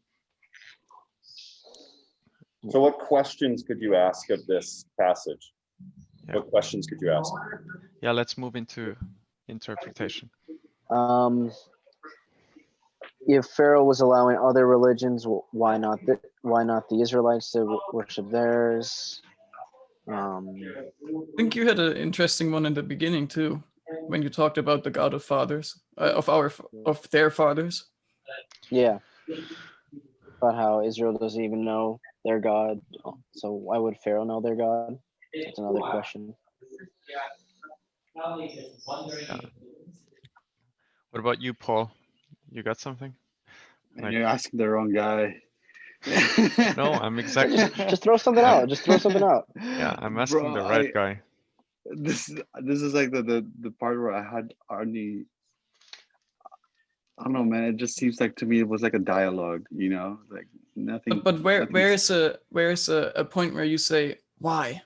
So what questions could you ask of this passage? Yeah. What questions could you ask? Yeah, let's move into interpretation. If Pharaoh was allowing other religions, why not the Israelites to worship theirs? I think you had an interesting one in the beginning too, when you talked about the God of fathers, of their fathers. Yeah, about how Israel doesn't even know their God, so why would Pharaoh know their God? That's another question. Yeah. What about you, Paul? You got something? Man, you're asking the wrong guy. No, I'm exactly. Just throw something out. Just throw something out. Yeah, I'm asking Bro, the right guy. This is like the part where I had already. I don't know, man. It just seems like to me it was like a dialogue, you know, like nothing. But where is a point where you say why?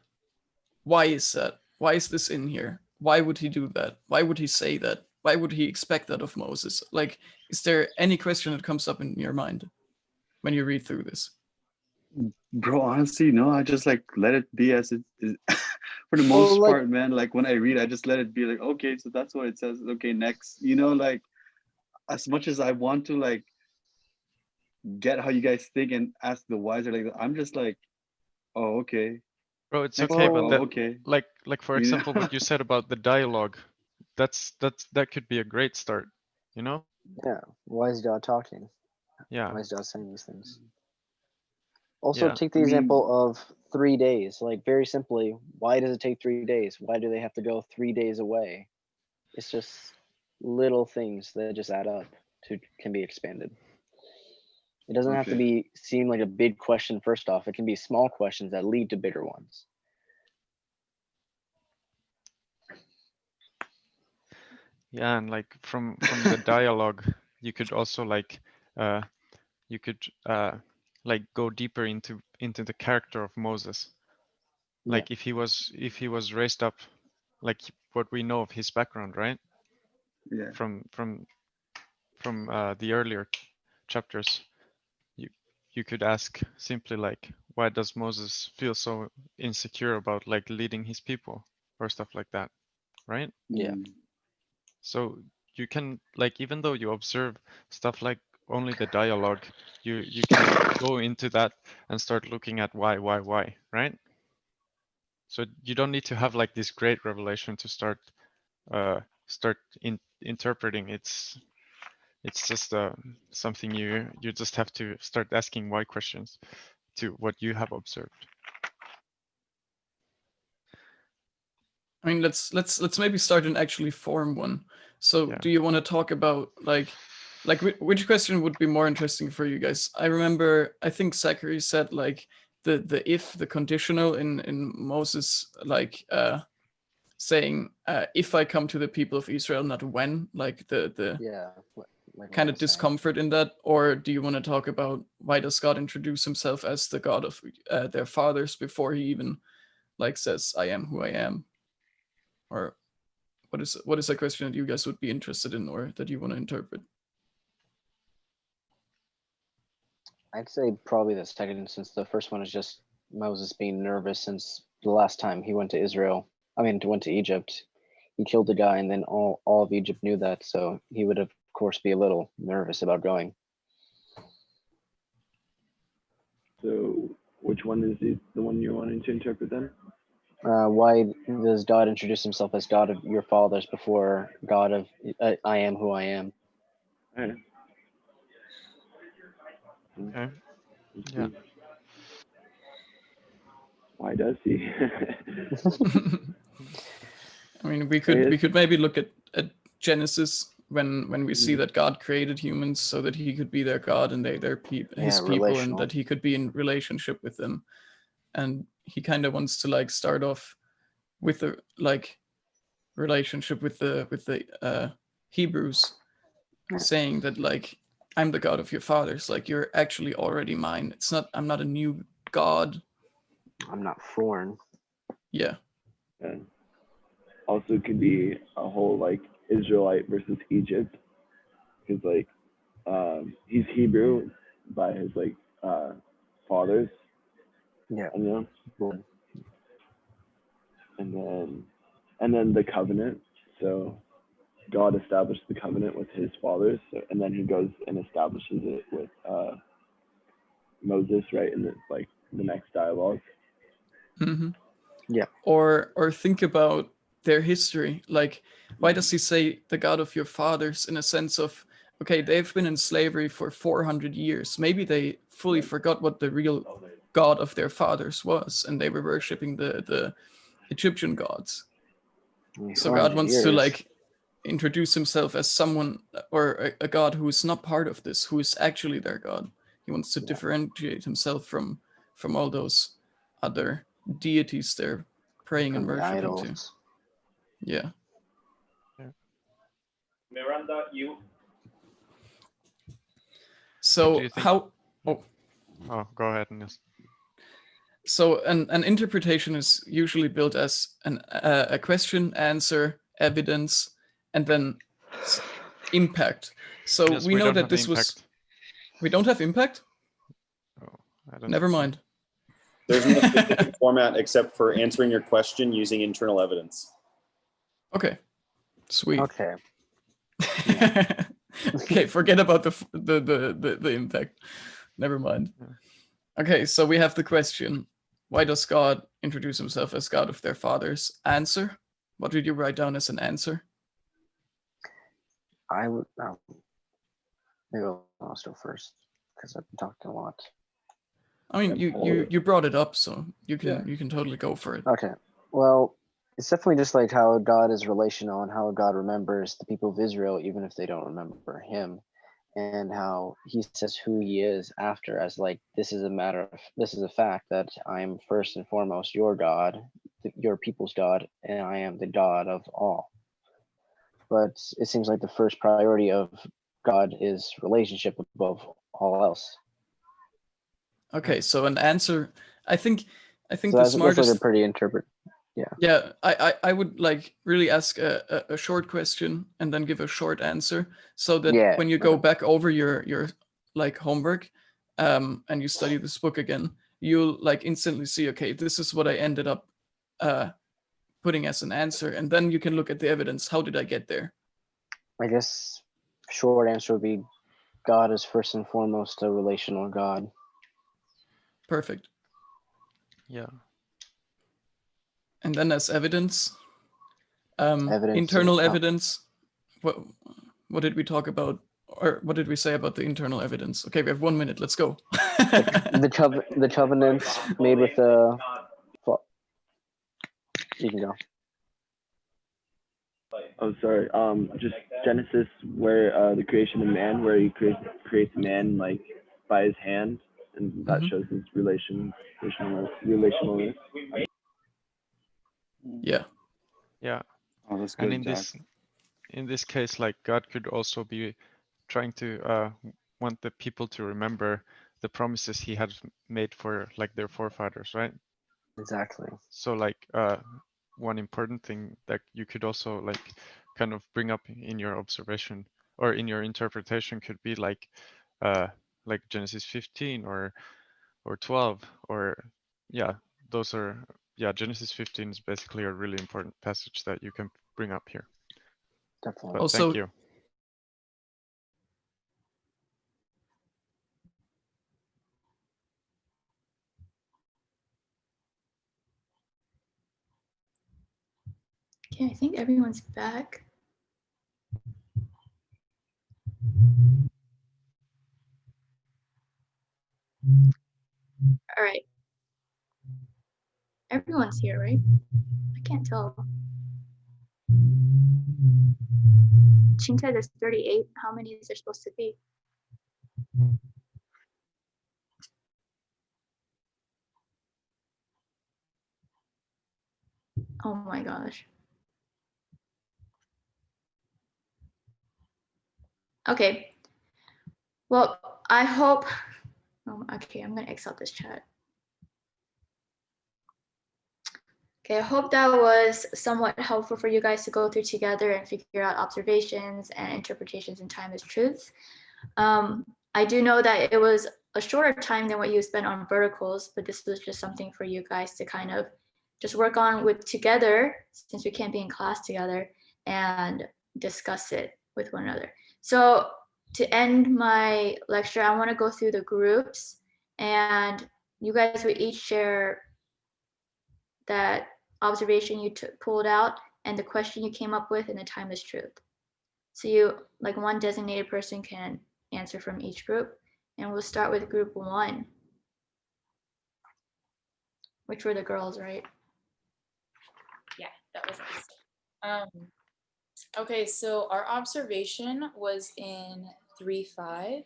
Why is that? Why is this in here? Why would he do that? Why would he say that? Why would he expect that of Moses? Like, is there any question that comes up in your mind when you read through this? Bro, honestly, no. I just like let it be as it is. For the most like- part, man. Like when I read, I just let it be. Like, okay, so that's what it says. Okay, next. You know, like as much as I want to like get how you guys think and ask the wiser, like I'm just like, oh, okay. Bro, it's okay, but that, okay. like for You- example, what you said about the dialogue, that could be a great start, you know? Yeah. Why is God talking? Yeah. Why is God saying these things? Also, Yeah. take the example of 3 days. Like, very simply, why does it take 3 days? Why do they have to go 3 days away? It's just little things that just add up to can be expanded. It doesn't have to Okay. seem like a big question first off. It can be small questions that lead to bigger ones. Yeah, and like from the dialogue, you could also like you could like go deeper into the character of Moses. Like if he was raised up, like what we know of his background, right? Yeah. From the earlier chapters, you could ask simply like, why does Moses feel so insecure about like leading his people or stuff like that, right? Yeah. So you can like, even though you observe stuff like only the dialogue, you can go into that and start looking at why, right? So you don't need to have like this great revelation to start interpreting. It's just something you just have to start asking why questions to what you have observed. I mean, let's maybe start and actually form one. So, do you want to talk about like which question would be more interesting for you guys? I remember, I think Zachary said like the conditional in Moses, like saying if I come to the people of Israel, not when, like the like kind of discomfort in that. Or do you want to talk about why does God introduce himself as the God of their fathers before he even like says I am who I am? Or what is a question that you guys would be interested in or that you want to interpret? I'd say probably the second, since the first one is just Moses being nervous since the last time he went to Israel. I mean, went to Egypt. He killed the guy, and then all of Egypt knew that, so he would of course be a little nervous about going. So, which one is the one you're wanting to interpret then? Why does God introduce himself as God of your fathers before God of I am who I am? Okay. Okay. Yeah. Why does he? I mean, we could maybe look at Genesis when we see that God created humans so that he could be their God and his people, and that he could be in relationship with them. And he kind of wants to like start off with the like relationship with the Hebrews, saying that like I'm the God of your fathers, like you're actually already mine. I'm not a new God. I'm not foreign. Yeah. Also could be a whole like Israelite versus Egypt, because like he's Hebrew by his like fathers. Yeah. You know? And then the covenant. So God established the covenant with his fathers, and then he goes and establishes it with Moses, right? In the next dialogue. Mm-hmm. Yeah. Or think about their history. Like, why does he say the God of your fathers, in a sense of, okay, they've been in slavery for 400 years. Maybe they fully forgot what the real God of their fathers was, and they were worshipping the Egyptian gods. So God wants to like introduce himself as someone or a God who is not part of this, who is actually their God. He wants to differentiate himself from all those other deities they're praying and worshiping to. Yeah. Miranda, you. So how? Oh, go ahead, Niels. So an interpretation is usually built as a question, answer, evidence, and then impact. So Yes, we know don't that have this was. impact. We don't have impact? I don't Never think so. mind. There's no specific format except for answering your question using internal evidence. Okay. Sweet. Okay. Okay, forget about the impact. Never mind. Okay, so we have the question. why does God introduce himself as God of their fathers? Answer. What did you write down as an answer? I would maybe I'll go first because I've been talking a lot. I mean, you brought it up, so you can totally go for it. Okay. Well, it's definitely just like how God is relational and how God remembers the people of Israel, even if they don't remember him, and how he says who he is after as like, this is a fact that I am first and foremost your God, your people's God, and I am the God of all. But it seems like the first priority of God is relationship above all else. Okay, so an answer. I think So the that's smartest. like a pretty interpret. Yeah. Yeah, I would like really ask a short question and then give a short answer, so that Yeah, when you go back over your like homework, and you study this book again, you'll like instantly see, okay, this is what I ended up putting as an answer, and then you can look at the evidence. How did I get there? I guess short answer would be God is first and foremost a relational God. Perfect. Yeah. And then as evidence, Evidence internal is- oh. evidence. What did we talk about, or what did we say about the internal evidence? Okay, we have 1 minute. Let's go. the covenants made with the. You can go. Oh, sorry. Just Genesis, where the creation of man, where he creates man like by his hand, and that shows his relationalness. Yeah. Yeah. Oh, that's And good, in this case, like God could also be trying to want the people to remember the promises he had made for like their forefathers, right? Exactly. So like one important thing that you could also like kind of bring up in your observation or in your interpretation could be like Genesis 15 or 12 or yeah, those are Genesis 15 is basically a really important passage that you can bring up here. Definitely. But Also, thank you. Okay, I think everyone's back. All right. Everyone's here, right? I can't tell. Chinta, there's 38. How many is there supposed to be? Oh my gosh. Okay. Well, I hope. Okay, I'm gonna X out this chat. Okay, I hope that was somewhat helpful for you guys to go through together and figure out observations and interpretations in timeless truths. I do know that it was a shorter time than what you spent on verticals, but this was just something for you guys to kind of just work on with together, since we can't be in class together, and discuss it with one another. So to end my lecture, I want to go through the groups, and you guys would each share that observation you pulled out and the question you came up with and the timeless truth. So you, like, one designated person can answer from each group, and we'll start with group 1, which were the girls, right? Yeah, that was us. Okay, so our observation was in 3:5,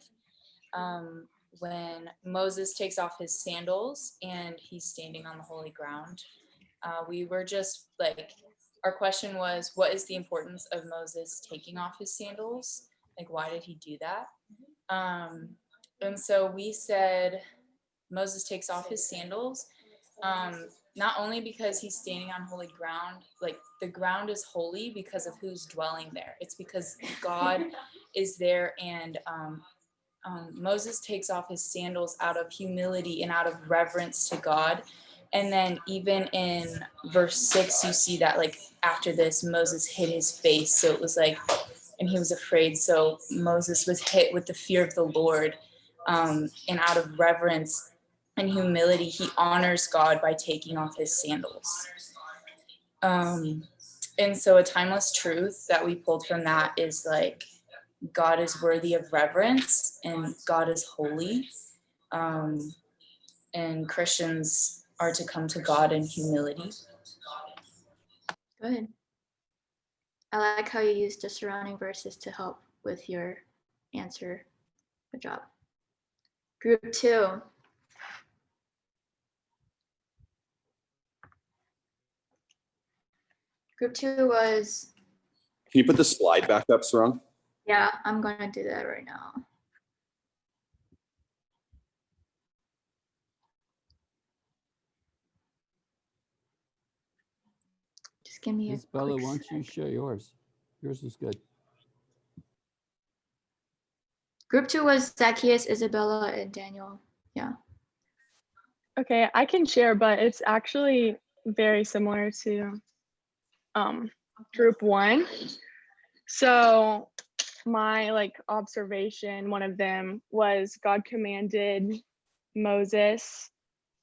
when Moses takes off his sandals and he's standing on the holy ground. We were just like, our question was, what is the importance of Moses taking off his sandals? Like, why did he do that? And so we said Moses takes off his sandals, not only because he's standing on holy ground, like the ground is holy because of who's dwelling there. It's because God is there, and Moses takes off his sandals out of humility and out of reverence to God. And then even in verse 6, you see that like after this, Moses hid his face. So it was like, and he was afraid. So Moses was hit with the fear of the Lord, and out of reverence, and humility, he honors God by taking off his sandals. And so a timeless truth that we pulled from that is like, God is worthy of reverence and God is holy. And Christians are to come to God in humility. Good. I like how you used the surrounding verses to help with your answer. Good job. Group 2. Group 2 was, Can you put the slide back up, Sarang? yeah, I'm gonna do that right now. Just give me a Miss Bella, quick why don't you share yours? Yours is good. Group 2 was Zacchaeus, Isabella, and Daniel. Yeah. Okay, I can share, but it's actually very similar to group 1. So my observation, one of them was God commanded Moses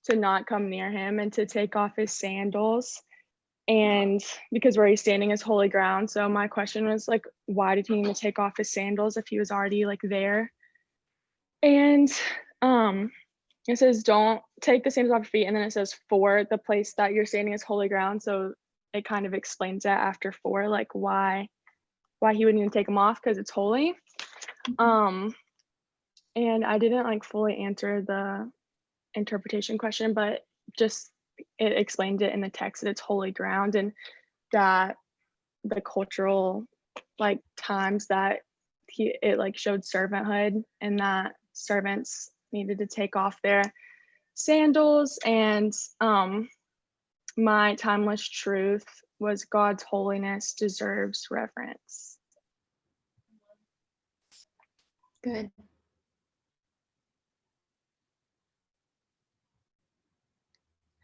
to not come near him and to take off his sandals, and because where he's standing is holy ground. So my question was why did he need to take off his sandals if he was already there? And it says don't take the sandals off your feet, and then it says for the place that you're standing is holy ground. So it kind of explains that after 4, why he would need to take them off, because it's holy. And I didn't fully answer the interpretation question, but just it explained it in the text that it's holy ground, and that the cultural times that it showed servanthood, and that servants needed to take off their sandals. And my timeless truth was God's holiness deserves reverence. Good.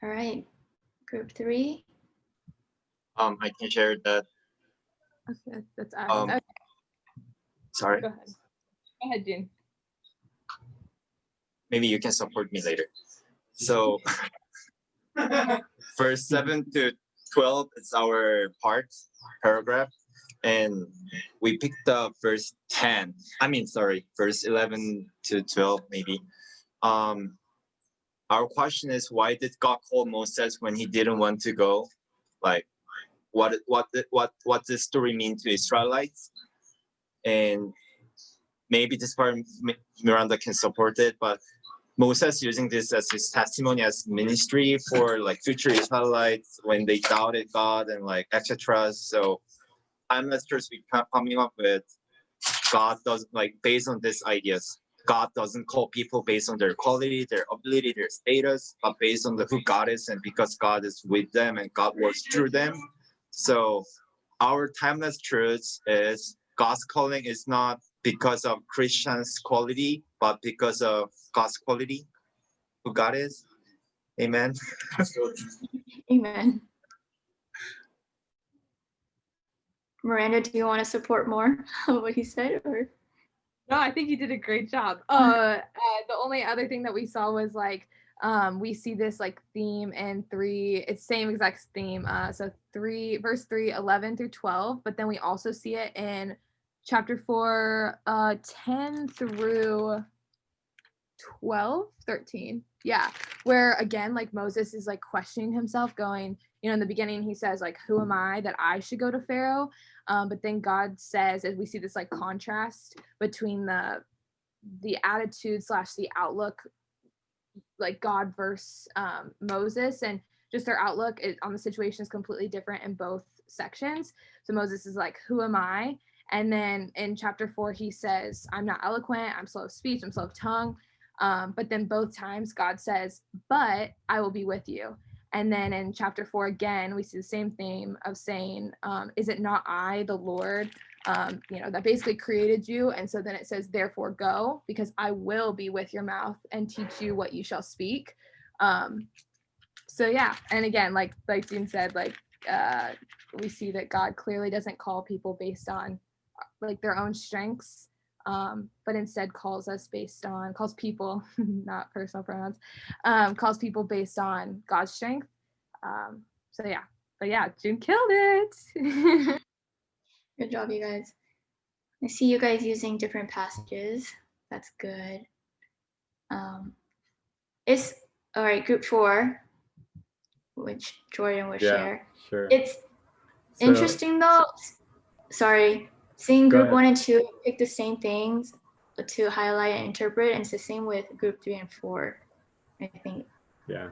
All right, group 3. I can share that. Okay, that's us. Okay. Sorry. Go ahead. Go ahead, June. Maybe you can support me later. So verse 7 to 12 is our paragraph, and we picked up verse 11 to 12 maybe. Our question is, why did God call Moses when he didn't want to go? What does this story mean to Israelites? And maybe this part Miranda can support it, but Moses using this as his testimony, as ministry for future Israelites when they doubted God and etc. So I'm not sure we coming up with God doesn't based on these ideas. God doesn't call people based on their quality, their ability, their status, but based on who God is, and because God is with them and God works through them. So our timeless truth is God's calling is not because of Christians' quality, but because of God's quality, who God is. Amen. Amen. Miranda, do you want to support more of what he said, or? No, I think you did a great job. The only other thing that we saw was we see this theme in 3. It's same exact theme. So 3 verse 3, 11 through 12. But then we also see it in chapter 4, 10 through 12, 13. Yeah, where again, Moses is questioning himself, going, in the beginning he says who am I that I should go to Pharaoh? But then God says, as we see this contrast between the attitude / the outlook, God versus Moses, and just their outlook on the situation is completely different in both sections. So Moses is who am I? And then in chapter 4, he says, I'm not eloquent, I'm slow of speech, I'm slow of tongue. But then both times God says, but I will be with you. And then in chapter 4, again, we see the same theme of saying, is it not I, the Lord, that basically created you? And so then it says, therefore go, because I will be with your mouth and teach you what you shall speak. So yeah, and again, like Dean said, we see that God clearly doesn't call people based on their own strengths, but instead calls people, not personal pronouns, calls people based on God's strength. So yeah, but yeah, June killed it. Good job, you guys. I see you guys using different passages. That's good. It's all right, group 4, which Jordan will share. Sure. It's So- interesting though. Sorry, seeing Go group ahead. 1 and 2 pick the same things to highlight and interpret, and it's the same with group 3 and 4, I think. Yeah,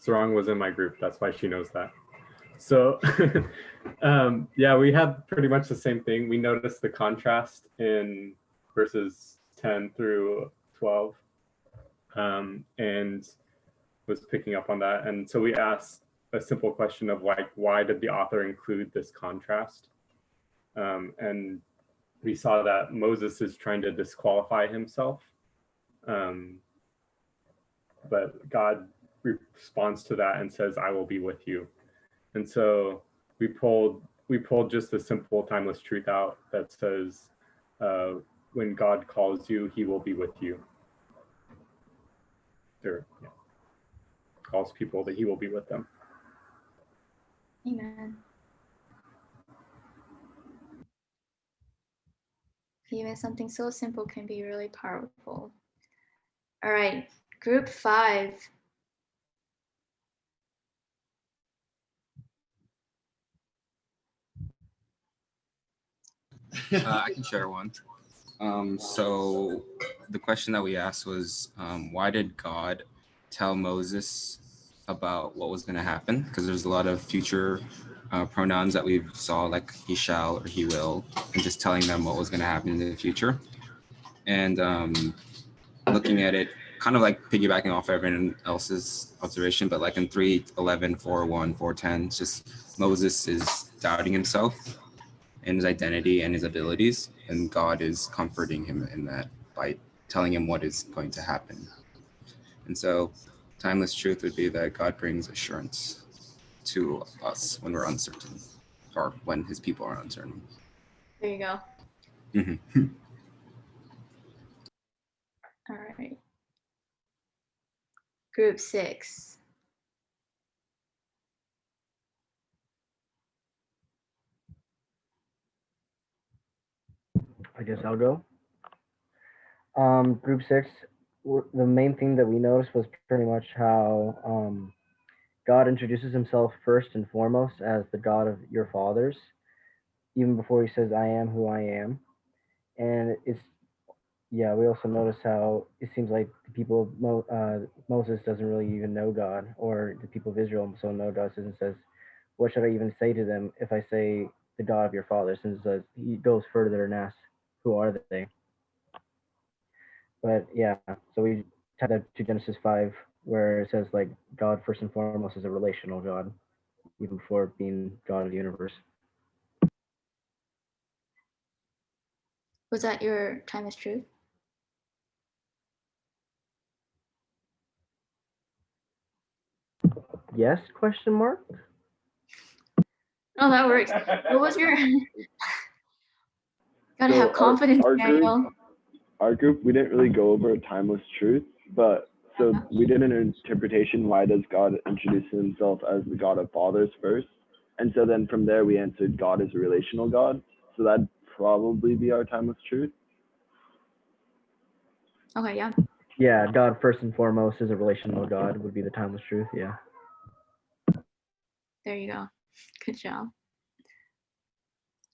Sarang was in my group. That's why she knows that. So yeah, we had pretty much the same thing. We noticed the contrast in verses 10 through 12 and was picking up on that. And so we asked a simple question of like, why did the author include this contrast? And we saw that Moses is trying to disqualify himself. But God responds to that and says, I will be with you. And so we pulled just a simple timeless truth out that says, when God calls you, he will be with you. Or yeah, calls people that he will be with them. Amen. Even something so simple can be really powerful. All right, group 5. I can share one. So the question that we asked was, why did God tell Moses about what was going to happen? Because there's a lot of future pronouns that we saw, like he shall or he will, and just telling them what was going to happen in the future. And looking at it, kind of like piggybacking off everyone else's observation, but like in 3:11, 4:1, 4:10, it's just Moses is doubting himself and his identity and his abilities, and God is comforting him in that by telling him what is going to happen. And so timeless truth would be that God brings assurance to us when we're uncertain, or when his people are uncertain. There you go. Mm-hmm. All right. Group 6. I guess I'll go. Group 6, the main thing that we noticed was pretty much how God introduces himself first and foremost as the God of your fathers, even before he says, I am who I am. And yeah, we also noticed how it seems like the people of Moses doesn't really even know God, or the people of Israel so know God, and says, what should I even say to them if I say the God of your fathers? And says, he goes further and asks, who are they? But yeah, so we tied that to Genesis 5, where it says like God first and foremost is a relational God, even before being God of the universe. Was that your timeless truth? Yes, question mark? Oh, that works. What was your gotta So have confidence, our Daniel. Our group, we didn't really go over a timeless truth, but so we did an interpretation. Why does God introduce himself as the God of fathers first? And so then from there we answered God is a relational God. So that'd probably be our timeless truth. Okay, yeah. Yeah, God first and foremost is a relational God would be the timeless truth, yeah. There you go. Good job.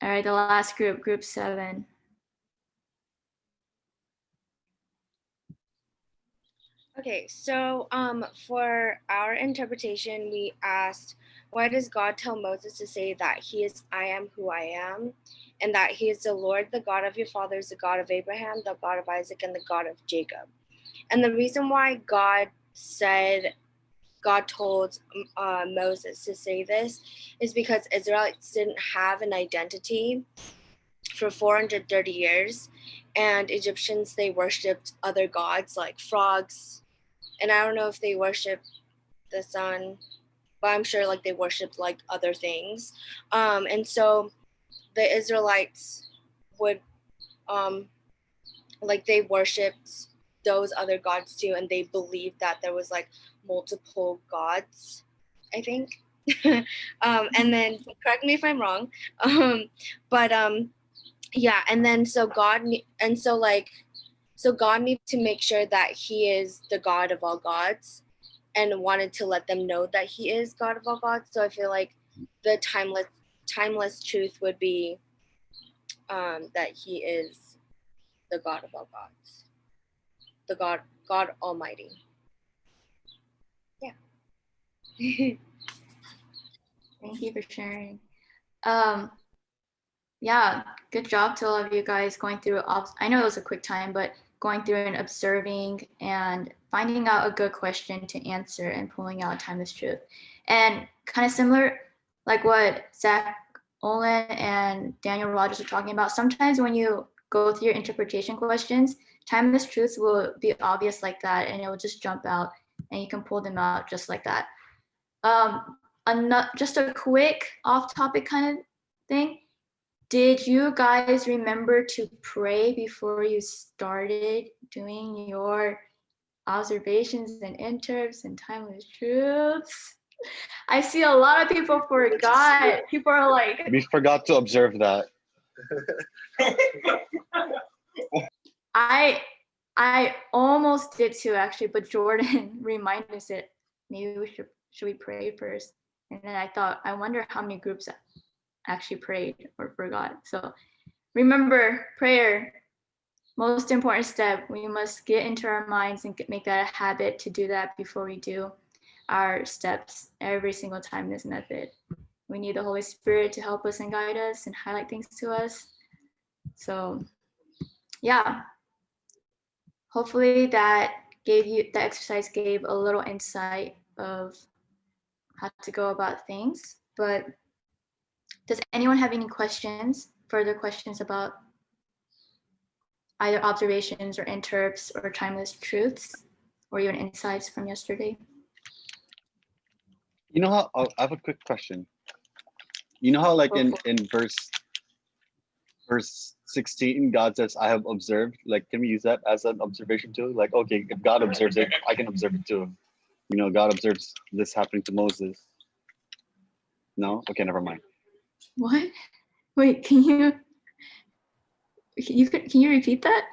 All right, the last group, group 7. Okay, so for our interpretation, we asked, why does God tell Moses to say that he is I am who I am, and that he is the Lord, the God of your fathers, the God of Abraham, the God of Isaac, and the God of Jacob? And the reason why God told Moses to say this is because Israelites didn't have an identity for 430 years, and Egyptians, they worshipped other gods like frogs, and I don't know if they worship the sun, but I'm sure like they worshiped like other things. And so the Israelites would like they worshipped those other gods too, and they believed that there was like multiple gods, I think. And then correct me if I'm wrong. But yeah, and then so God needed to make sure that he is the God of all gods, and wanted to let them know that he is God of all gods. So I feel like the timeless truth would be that he is the God of all gods, the God Almighty. Yeah. Thank you for sharing. Yeah, good job to all of you guys going through. I know it was a quick time, but going through and observing and finding out a good question to answer and pulling out timeless truth. And kind of similar, like what Zach Olin and Daniel Rogers are talking about. Sometimes when you go through your interpretation questions, timeless truths will be obvious like that, and it will just jump out, and you can pull them out just like that. Just a quick off-topic kind of thing. Did you guys remember to pray before you started doing your observations and interps and timeless truths? I see a lot of people forgot. People are like, We forgot to observe that. I almost did too, actually, but Jordan reminded us that maybe should we pray first? And then I thought, I wonder how many groups actually prayed or forgot. So remember, prayer, most important step. We must get into our minds and make that a habit to do that before we do our steps every single time in this method. We need the Holy Spirit to help us and guide us and highlight things to us. So yeah, hopefully the exercise gave a little insight of how to go about things. But does anyone have any further questions about either observations or interps or timeless truths or even insights from yesterday? You know how, I have a quick question. You know how like in verse 16, God says, I have observed, like, can we use that as an observation too? Like, okay, if God observes it, I can observe it too. You know, God observes this happening to Moses. No? Okay, never mind. What? Wait, can you repeat that?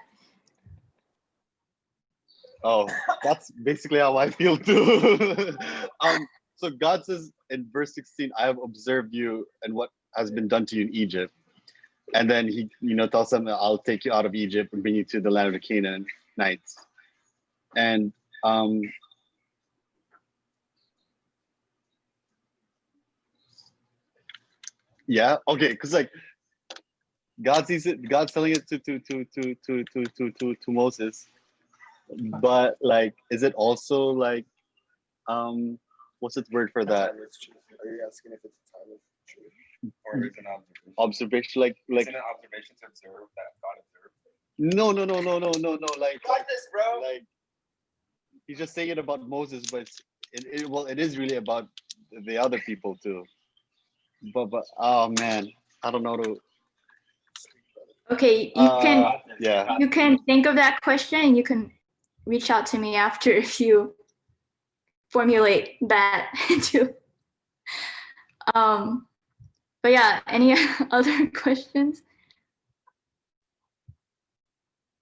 Oh, that's basically how I feel too. So God says in verse 16, I have observed you and what has been done to you in Egypt. And then he, tells them, I'll take you out of Egypt and bring you to the land of the Canaanites. And yeah, okay, because like God sees it, God's telling it to Moses. But like, is it also like what's the word for that? Are you asking if it's a timeless truth or is it an observation? Observation, like Is it an observation to observe that God observed? No. Like, Got this, bro. Like, he's just saying it about Moses, but it is really about the other people too. But oh man, I don't know to. Okay, you can think of that question and you can reach out to me after if you formulate that too. But yeah, any other questions?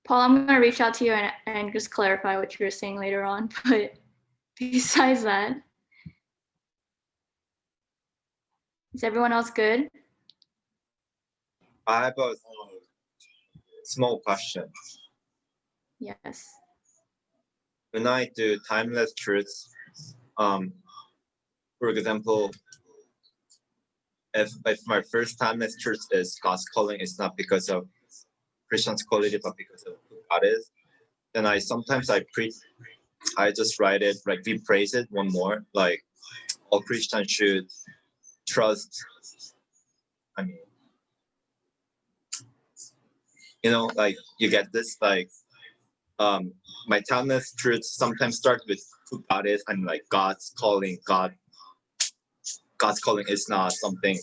Paul, I'm gonna reach out to you and just clarify what you were saying later on. But besides that, is everyone else good? I have a small question. Yes. When I do timeless truths, for example, if my first timeless truth is God's calling is not because of Christian's quality, but because of who God is, then I just write it, like rephrase it one more, like all Christians should trust. I mean, like you get this, like my timeless truths sometimes start with who God is and like God's calling. God's calling is not something,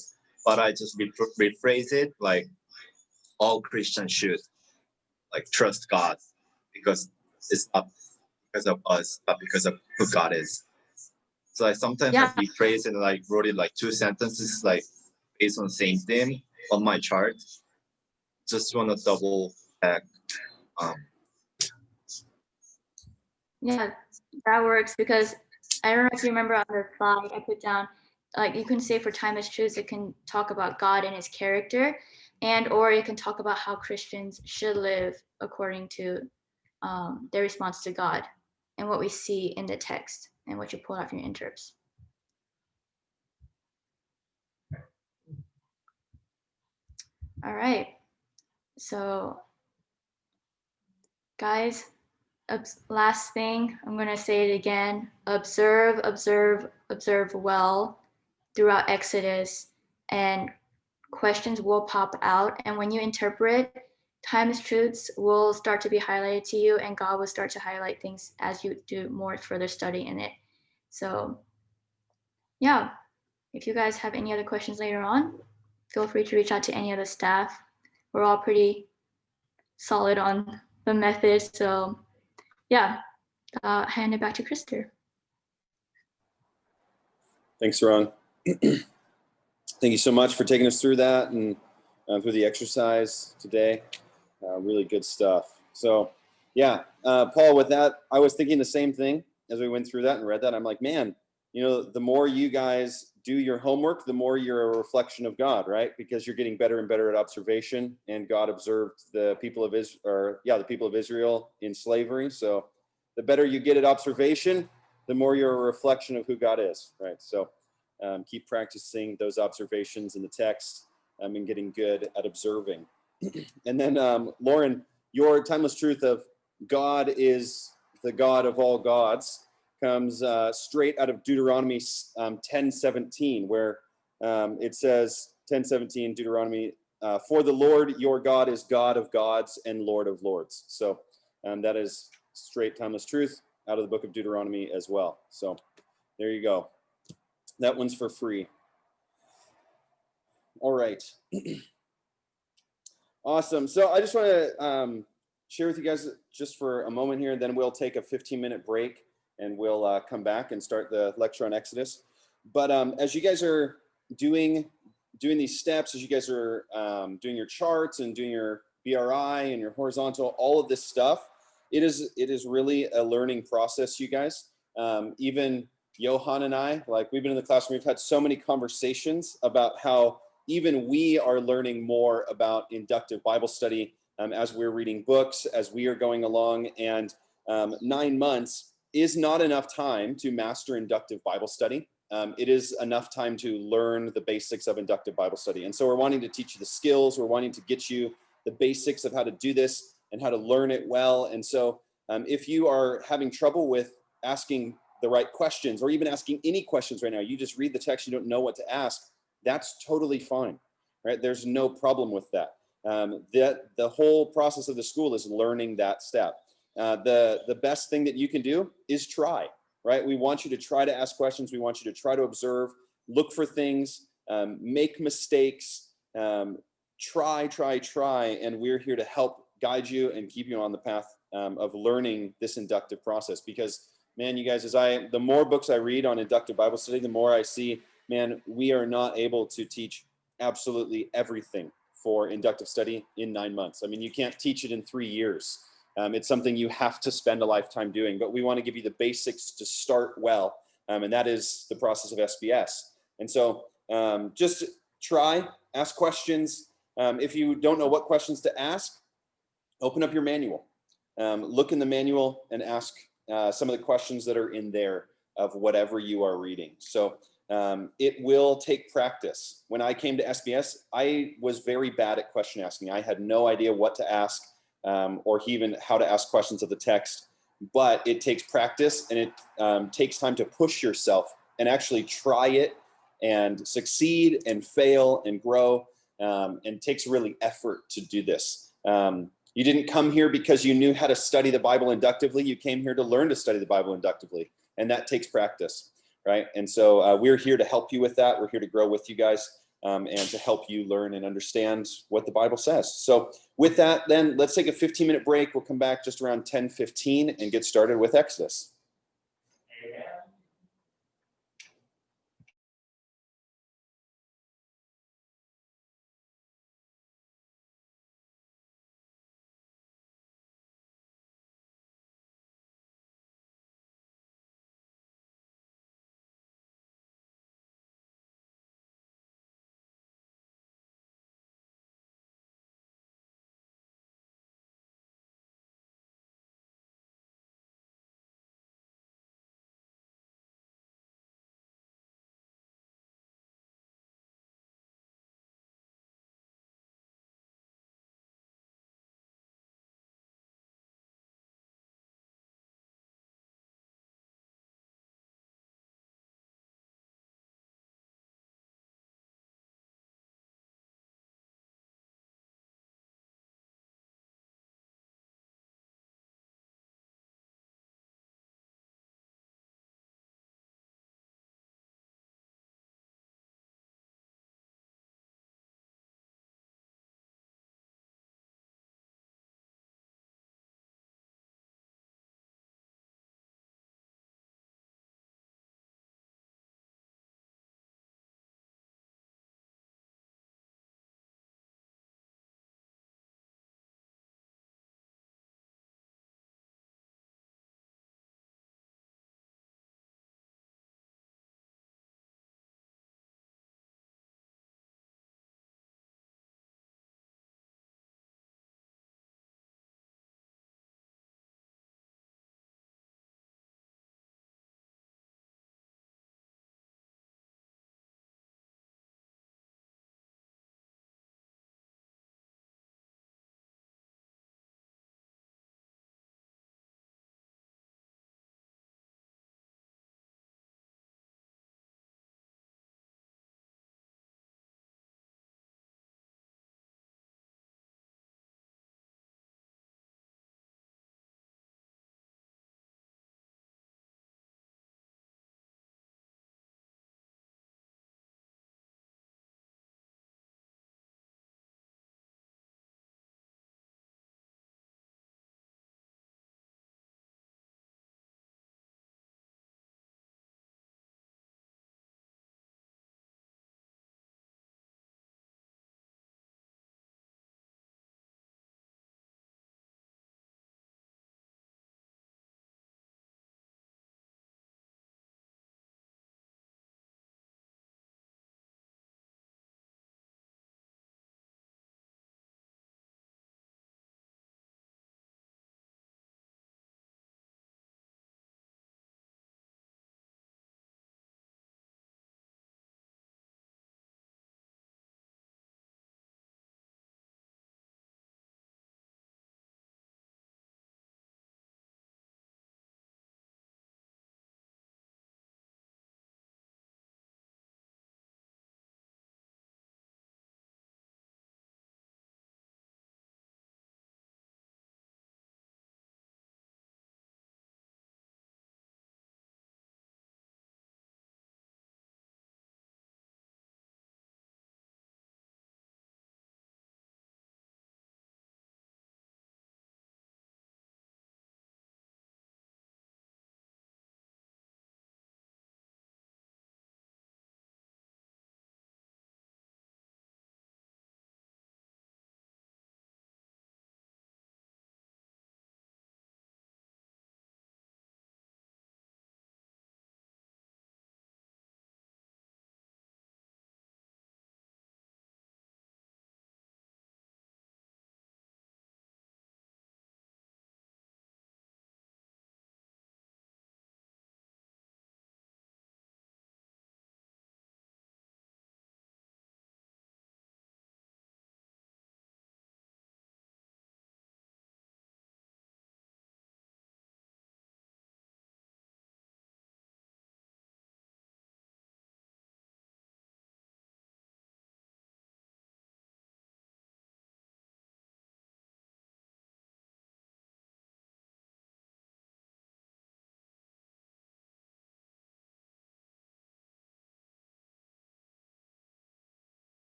but I just rephrase it like all Christians should. like trust God because it's not because of us, but because of who God is. So like sometimes Yeah. I rephrase and like wrote it like 2 sentences like based on the same theme on my chart. Just want to double check. Yeah, that works because I don't know if you remember on the slide I put down, like you can say for timeless truths, it can talk about God and his character, and or it can talk about how Christians should live according to their response to God and what we see in the text and what you pull out from your interps. All right, so guys, last thing, I'm going to say it again. Observe, observe, observe well throughout Exodus, and questions will pop out. And when you interpret, timeless truths will start to be highlighted to you, and God will start to highlight things as you do more further study in it. So yeah, if you guys have any other questions later on, feel free to reach out to any of the staff. We're all pretty solid on the method. So yeah, hand it back to Krister. Thanks, Ron. Thank you so much for taking us through that and through the exercise today. Really good stuff. So yeah, Paul, with that, I was thinking the same thing as we went through that and read that. I'm like, man, you know, the more you guys do your homework, the more you're a reflection of God, right? Because you're getting better and better at observation, and God observed the people of Israel in slavery. So the better you get at observation, the more you're a reflection of who God is, right? So keep practicing those observations in the text and getting good at observing. And then Lauren, your timeless truth of God is the God of all gods comes straight out of Deuteronomy 10:17, where it says, 10:17, Deuteronomy, for the Lord your God is God of gods and Lord of lords. So that is straight timeless truth out of the book of Deuteronomy as well. So there you go. That one's for free. All right. Awesome. So I just want to share with you guys just for a moment here, and then we'll take a 15-minute break and we'll come back and start the lecture on Exodus. But as you guys are doing these steps, as you guys are doing your charts and doing your BRI and your horizontal, all of this stuff, it is really a learning process, you guys. Even Johan and I, like we've been in the classroom, we've had so many conversations about how even we are learning more about inductive Bible study as we're reading books, as we are going along, and 9 months is not enough time to master inductive Bible study. It is enough time to learn the basics of inductive Bible study. And so we're wanting to teach you the skills, we're wanting to get you the basics of how to do this and how to learn it well. And so if you are having trouble with asking the right questions, or even asking any questions right now, you just read the text, you don't know what to ask, that's totally fine, right? There's no problem with that. The whole process of the school is learning that step. The best thing that you can do is try, right? We want you to try to ask questions. We want you to try to observe, look for things, make mistakes, try, and we're here to help guide you and keep you on the path of learning this inductive process. Because, man, you guys, the more books I read on inductive Bible study, the more I see, man, we are not able to teach absolutely everything for inductive study in 9 months. I mean, you can't teach it in 3 years. It's something you have to spend a lifetime doing, but we want to give you the basics to start well, and that is the process of SBS. And so just try, ask questions. If you don't know what questions to ask, open up your manual. Look in the manual and ask some of the questions that are in there of whatever you are reading. So it will take practice. When I came to SBS, I was very bad at question asking. I had no idea what to ask or even how to ask questions of the text, but it takes practice, and it takes time to push yourself and actually try it and succeed and fail and grow, and takes really effort to do this. You didn't come here because you knew how to study the Bible inductively. You came here to learn to study the Bible inductively, and that takes practice, right? And so we're here to help you with that. We're here to grow with you guys. and to help you learn and understand what the Bible says. So with that, then let's take a 15-minute break. We'll come back just around 10:15 and get started with Exodus.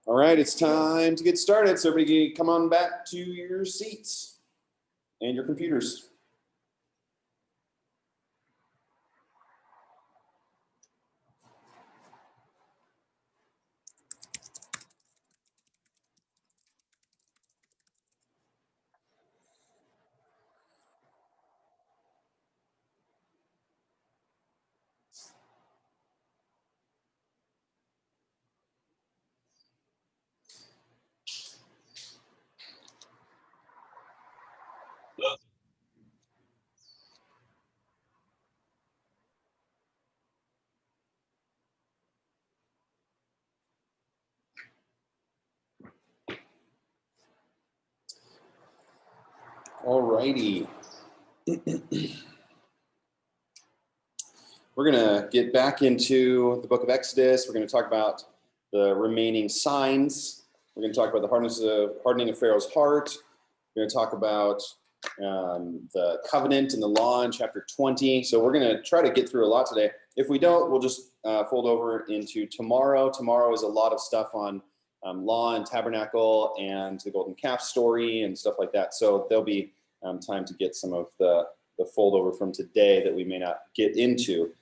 All right, it's time to get started. So everybody come on back to your seats and your computers. All righty. We're going to get back into the book of Exodus. We're going to talk about the remaining signs. We're going to talk about the hardening of Pharaoh's heart. We're going to talk about the covenant and the law in chapter 20. So we're going to try to get through a lot today. If we don't, we'll just fold over into tomorrow. Tomorrow is a lot of stuff on law and tabernacle and the golden calf story and stuff like that. So there'll be time to get some of the fold over from today that we may not get into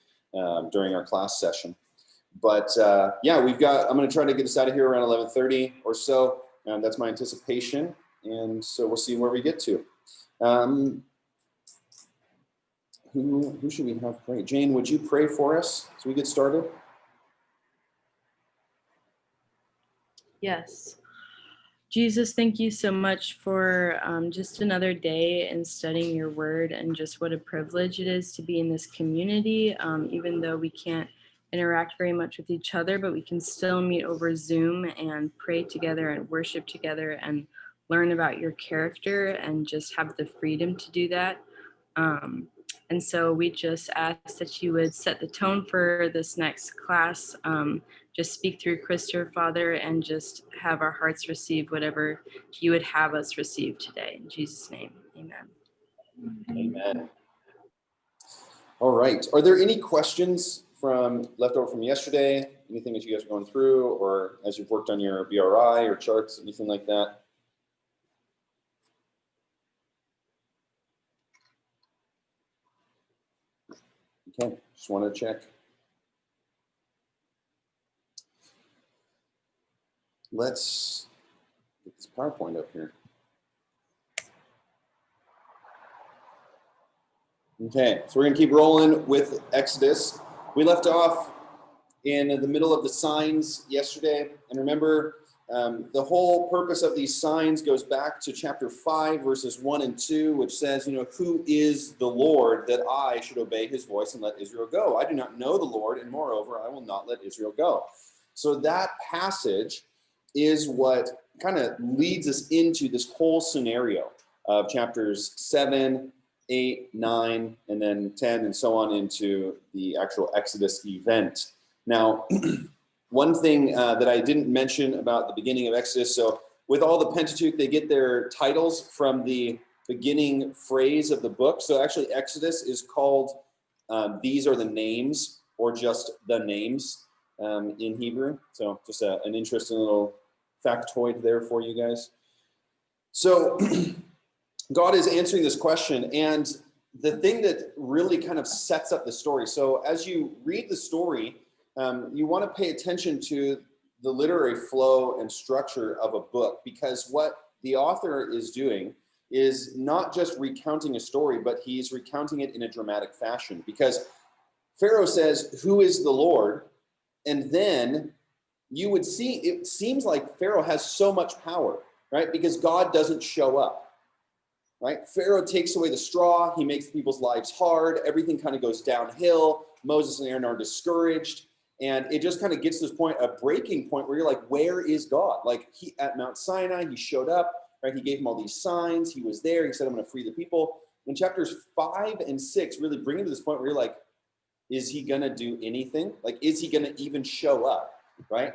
during our class session. But yeah, I'm going to try to get us out of here around 11:30 or so. That's my anticipation. And so we'll see where we get to. Who should we have pray? Jane, would you pray for us as we get started? Yes. Jesus, thank you so much for just another day and studying your word, and just what a privilege it is to be in this community, even though we can't interact very much with each other, but we can still meet over Zoom and pray together and worship together and learn about your character and just have the freedom to do that. And so we just ask that you would set the tone for this next class. Just speak through Christopher, Father, and just have our hearts receive whatever you would have us receive today. In Jesus' name, amen. Amen. All right. Are there any questions left over from yesterday? Anything that you guys are going through, or as you've worked on your BRI or charts, anything like that? Okay, just wanted to check. Let's get this PowerPoint up here. Okay, so we're going to keep rolling with Exodus. We left off in the middle of the signs yesterday. And remember, the whole purpose of these signs goes back to chapter 5, verses 1 and 2, which says, who is the Lord that I should obey his voice and let Israel go? I do not know the Lord, and moreover, I will not let Israel go. So that passage is what kind of leads us into this whole scenario of chapters 7, 8, 9, and then 10, and so on into the actual Exodus event. Now, one thing that I didn't mention about the beginning of Exodus, so with all the Pentateuch, they get their titles from the beginning phrase of the book. So actually Exodus is called These Are the Names, or just the names in Hebrew. So just an interesting little factoid there for you guys. So God is answering this question, and the thing that really kind of sets up the story. So as you read the story, you want to pay attention to the literary flow and structure of a book, because what the author is doing is not just recounting a story, but he's recounting it in a dramatic fashion. Because Pharaoh says, "Who is the Lord?" And then you would see, it seems like Pharaoh has so much power, right? Because God doesn't show up, right? Pharaoh takes away the straw. He makes people's lives hard. Everything kind of goes downhill. Moses and Aaron are discouraged. And it just kind of gets to this point, a breaking point, where you're like, where is God? Like, he at Mount Sinai, he showed up, right? He gave him all these signs. He was there. He said, I'm going to free the people. In chapters 5 and 6, really bring him to this point where you're like, is he going to do anything? Like, is he going to even show up, right?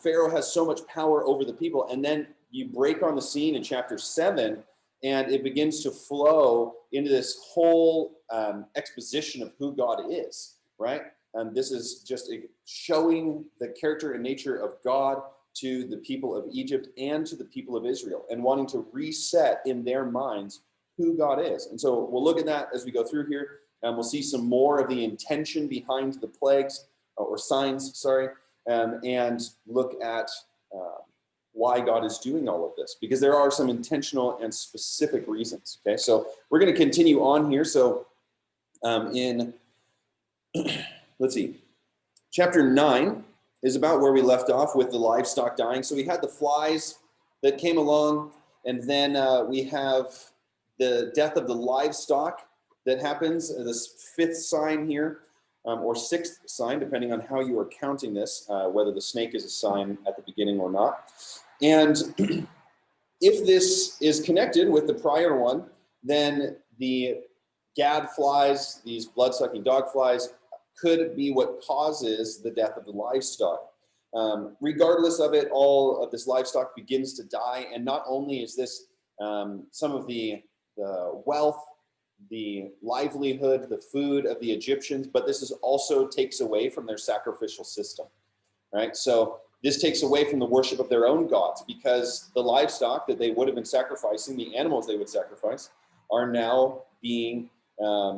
Pharaoh has so much power over the people. And then you break on the scene in chapter 7, and it begins to flow into this whole exposition of who God is, right? This is just showing the character and nature of God to the people of Egypt and to the people of Israel, and wanting to reset in their minds who God is. And so we'll look at that as we go through here, and we'll see some more of the intention behind the plagues or signs, and look at why God is doing all of this, because there are some intentional and specific reasons. Okay, so we're going to continue on here. So let's see, chapter 9 is about where we left off with the livestock dying. So we had the flies that came along, and then we have the death of the livestock that happens, this 5th sign here, or 6th sign, depending on how you are counting this, whether the snake is a sign at the beginning or not. And if this is connected with the prior one, then the gad flies, these blood-sucking dog flies, could be what causes the death of the livestock. Regardless of it, all of this livestock begins to die. And not only is this some of the wealth, the livelihood, the food of the Egyptians, but this is also takes away from their sacrificial system, right? So this takes away from the worship of their own gods, because the livestock that they would have been sacrificing, the animals they would sacrifice, are now being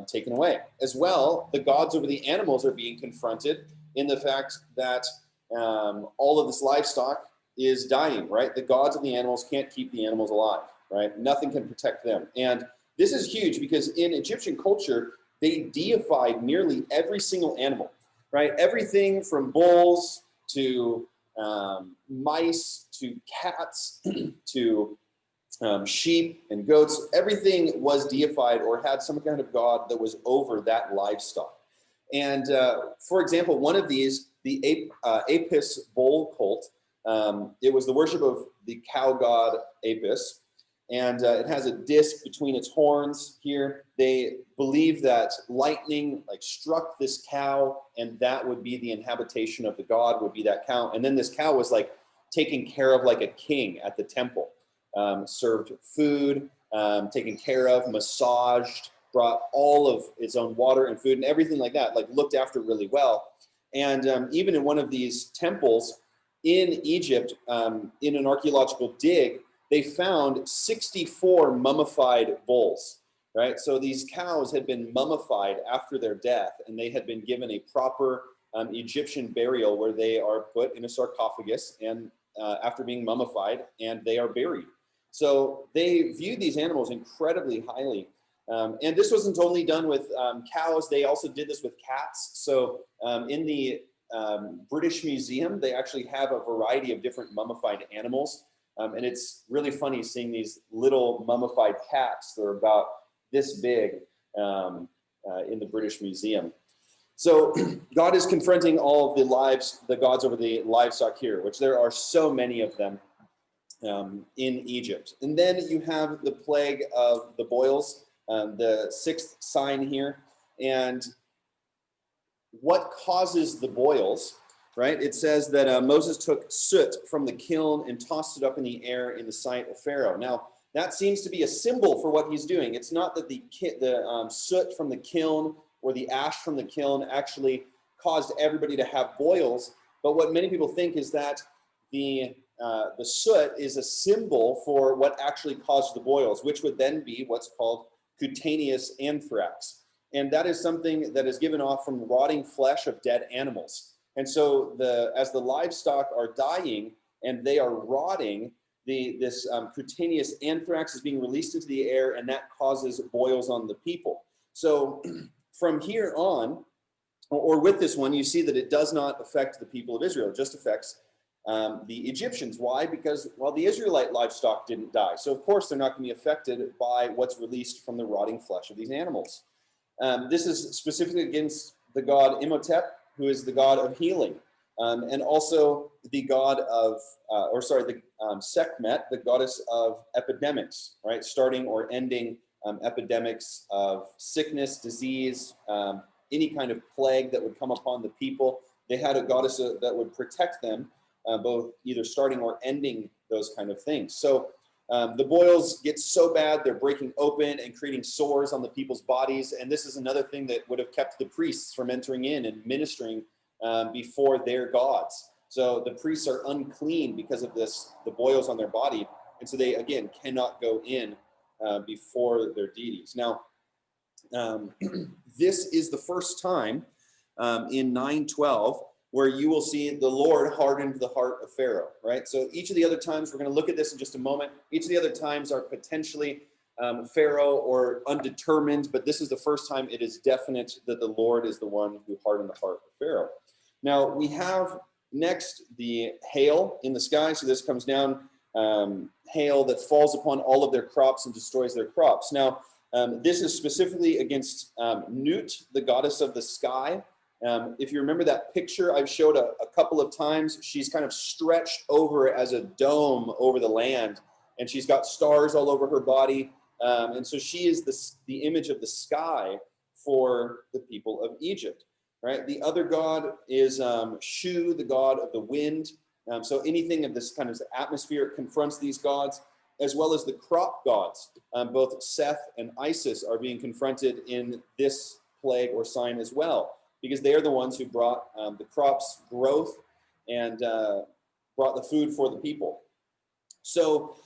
taken away. As well, the gods over the animals are being confronted in the fact that all of this livestock is dying, right? The gods of the animals can't keep the animals alive, right? Nothing can protect them. And this is huge because in Egyptian culture, they deified nearly every single animal, right? Everything from bulls to mice to cats to sheep and goats, everything was deified or had some kind of god that was over that livestock. And for example, one of these, the Apis bull cult, it was the worship of the cow god Apis, and it has a disc between its horns here. They believe that lightning struck this cow, and that would be the inhabitation of the god, would be that cow. And then this cow was taken care of like a king at the temple. Served food, taken care of, massaged, brought all of its own water and food and everything like that, looked after really well. And even in one of these temples in Egypt, in an archaeological dig, they found 64 mummified bulls, right? So these cows had been mummified after their death, and they had been given a proper Egyptian burial where they are put in a sarcophagus and after being mummified, and they are buried. So they viewed these animals incredibly highly. And this wasn't only done with cows, they also did this with cats. So in the British Museum, they actually have a variety of different mummified animals. And it's really funny seeing these little mummified cats that are about this big in the British Museum. So God is confronting all of the gods over the livestock here, which there are so many of them in Egypt. And then you have the plague of the boils, the 6th sign here. And what causes the boils, right? It says that Moses took soot from the kiln and tossed it up in the air in the sight of Pharaoh. Now, that seems to be a symbol for what he's doing. It's not that the soot from the kiln or the ash from the kiln actually caused everybody to have boils, but what many people think is that the soot is a symbol for what actually caused the boils, which would then be what's called cutaneous anthrax. And that is something that is given off from rotting flesh of dead animals. And so as the livestock are dying and they are rotting, this cutaneous anthrax is being released into the air, and that causes boils on the people. So from here on, or with this one, you see that it does not affect the people of Israel. It just affects the Egyptians. Why? Because, well, the Israelite livestock didn't die. So, of course, they're not going to be affected by what's released from the rotting flesh of these animals. This is specifically against the god Imhotep, who is the god of healing, and also the god of, Sekhmet, the goddess of epidemics, right? Starting or ending epidemics of sickness, disease, any kind of plague that would come upon the people. They had a goddess that would protect them, both either starting or ending those kind of things. So the boils get so bad, they're breaking open and creating sores on the people's bodies. And this is another thing that would have kept the priests from entering in and ministering before their gods. So the priests are unclean because of this, the boils on their body. And so they, again, cannot go in before their deities. Now, this is the first time in 9:12 where you will see the Lord hardened the heart of Pharaoh, right? So each of the other times, we're going to look at this in just a moment. Each of the other times are potentially Pharaoh or undetermined, but this is the first time it is definite that the Lord is the one who hardened the heart of Pharaoh. Now, we have next the hail in the sky. So this comes down, hail that falls upon all of their crops and destroys their crops. Now, this is specifically against Nut, the goddess of the sky. If you remember that picture I've showed a couple of times, she's kind of stretched over as a dome over the land, and she's got stars all over her body. And so she is the image of the sky for the people of Egypt, right? The other god is Shu, the god of the wind. So anything of this kind of atmosphere confronts these gods, as well as the crop gods. Both Seth and Isis are being confronted in this plague or sign as well, because they are the ones who brought the crops growth and brought the food for the people. So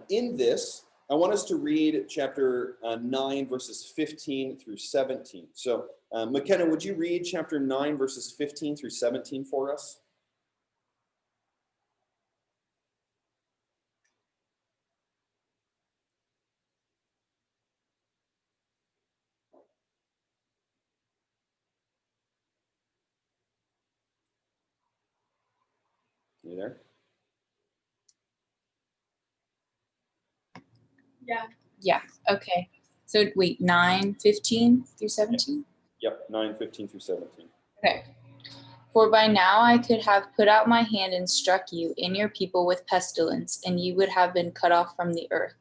in this, I want us to read chapter 9, verses 15 through 17. So McKenna, would you read chapter 9, verses 15 through 17 for us? You there? Yeah, okay. So wait, 9:15 through 17? Yep, 9:15 through 17. Okay. For by now I could have put out my hand and struck you and your people with pestilence, and you would have been cut off from the earth.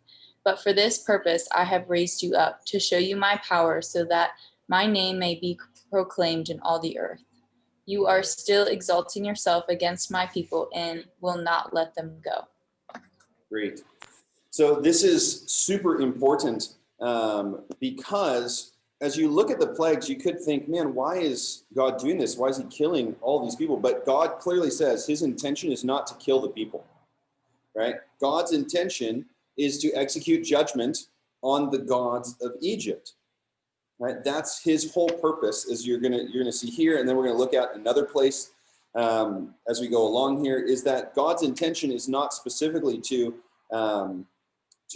But for this purpose I have raised you up, to show you my power, so that my name may be proclaimed in all the earth. You are still exalting yourself against my people and will not let them go. Great. So this is super important because as you look at the plagues, you could think, man, why is God doing this? Why is he killing all these people? But God clearly says his intention is not to kill the people, right? God's intention is to execute judgment on the gods of Egypt, right? That's his whole purpose, as you're gonna see here, and then we're gonna look at another place as we go along here, is that God's intention is not specifically to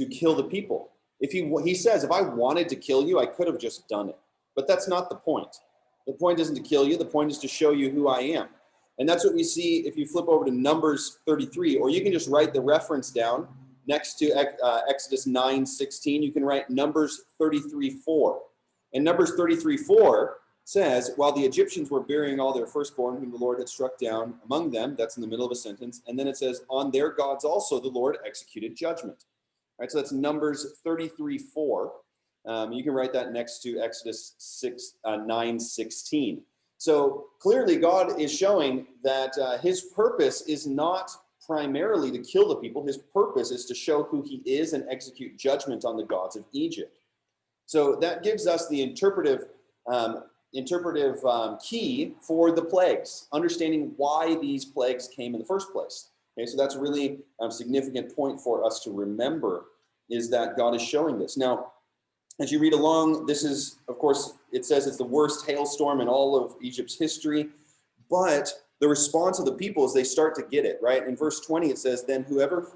kill the people. If he says, if I wanted to kill you, I could have just done it. But that's not the point. The point isn't to kill you. The point is to show you who I am. And that's what we see if you flip over to Numbers 33, or you can just write the reference down next to Exodus 9:16. You can write Numbers 33:4. And Numbers 33:4 says, while the Egyptians were burying all their firstborn whom the Lord had struck down among them, that's in the middle of a sentence. And then it says, on their gods also the Lord executed judgment. All right, so that's Numbers 33:4. You can write that next to Exodus 9:16. So clearly God is showing that his purpose is not primarily to kill the people. His purpose is to show who he is and execute judgment on the gods of Egypt. So that gives us the interpretive key for the plagues, understanding why these plagues came in the first place. Okay, so that's really a significant point for us to remember, is that God is showing this. Now, as you read along, this is, of course, it says it's the worst hailstorm in all of Egypt's history, but the response of the people is they start to get it, right? In verse 20, it says, then whoever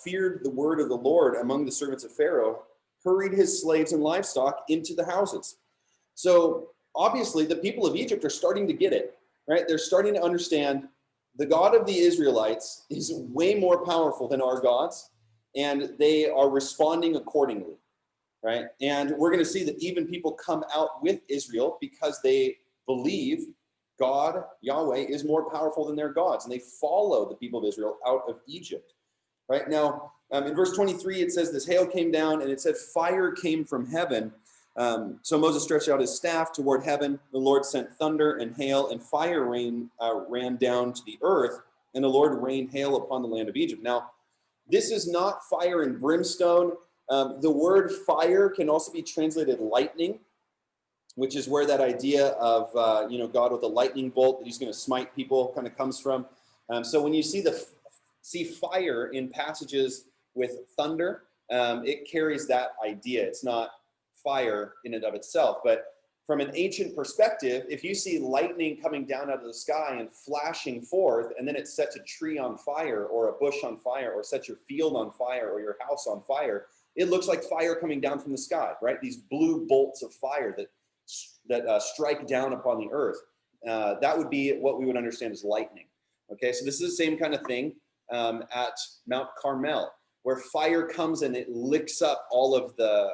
feared the word of the Lord among the servants of Pharaoh hurried his slaves and livestock into the houses. So obviously the people of Egypt are starting to get it, right? They're starting to understand the God of the Israelites is way more powerful than our gods, and they are responding accordingly, right? And we're going to see that even people come out with Israel because they believe God, Yahweh, is more powerful than their gods, and they follow the people of Israel out of Egypt, right? Now, in verse 23, it says this hail came down, and it said fire came from heaven. So Moses stretched out his staff toward heaven. The Lord sent thunder and hail, and fire ran down to the earth, and the Lord rained hail upon the land of Egypt. Now, this is not fire and brimstone. The word fire can also be translated lightning, which is where that idea of God with a lightning bolt that he's going to smite people kind of comes from. So when you see fire in passages with thunder, it carries that idea. It's not fire in and of itself, but from an ancient perspective, if you see lightning coming down out of the sky and flashing forth, and then it sets a tree on fire or a bush on fire or sets your field on fire or your house on fire, it looks like fire coming down from the sky, right? These blue bolts of fire that strike down upon the earth. That would be what we would understand as lightning. Okay, so this is the same kind of thing at Mount Carmel, where fire comes and it licks up all of the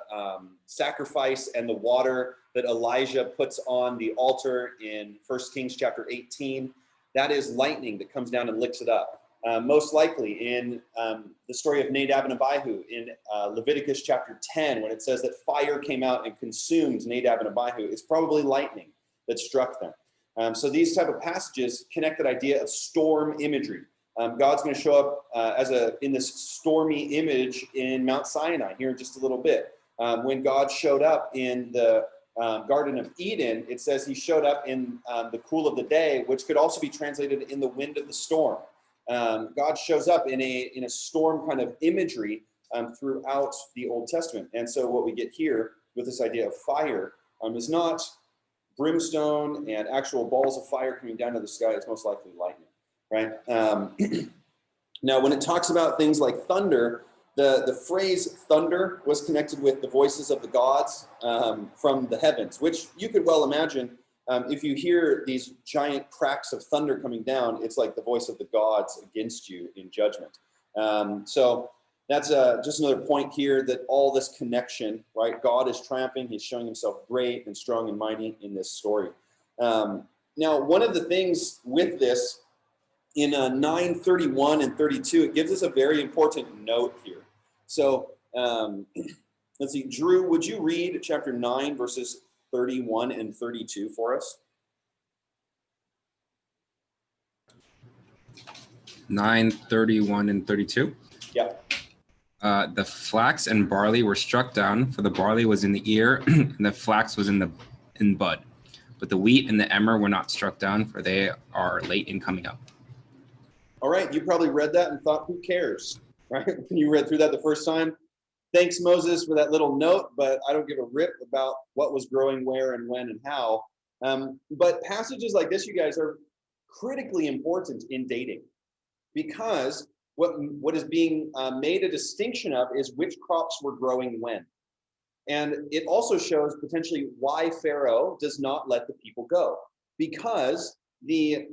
sacrifice and the water that Elijah puts on the altar in 1 Kings chapter 18. That is lightning that comes down and licks it up. Most likely in the story of Nadab and Abihu in Leviticus chapter 10, when it says that fire came out and consumed Nadab and Abihu, it's probably lightning that struck them. So these type of passages connect that idea of storm imagery. God's going to show up in this stormy image in Mount Sinai here in just a little bit. When God showed up in the Garden of Eden, it says he showed up in the cool of the day, which could also be translated in the wind of the storm. God shows up in a storm kind of imagery throughout the Old Testament. And so what we get here with this idea of fire is not brimstone and actual balls of fire coming down to the sky. It's most likely lightning, right? Now, when it talks about things like thunder, the phrase thunder was connected with the voices of the gods from the heavens, which you could well imagine. If you hear these giant cracks of thunder coming down, it's like the voice of the gods against you in judgment. So that's just another point here that all this connection, right? God is triumphing. He's showing himself great and strong and mighty in this story. Now, one of the things with this in 9:31 and 32, it gives us a very important note here. So let's see, Drew, would you read chapter 9, verses 31 and 32 for us? 9:31 and 32. Yeah. The flax and barley were struck down, for the barley was in the ear, and the flax was in bud. But the wheat and the emmer were not struck down, for they are late in coming up. All right, you probably read that and thought, who cares, right? When you read through that the first time. Thanks, Moses, for that little note, but I don't give a rip about what was growing where and when and how. But passages like this, you guys, are critically important in dating, because what is being made a distinction of is which crops were growing when. And it also shows potentially why Pharaoh does not let the people go, because the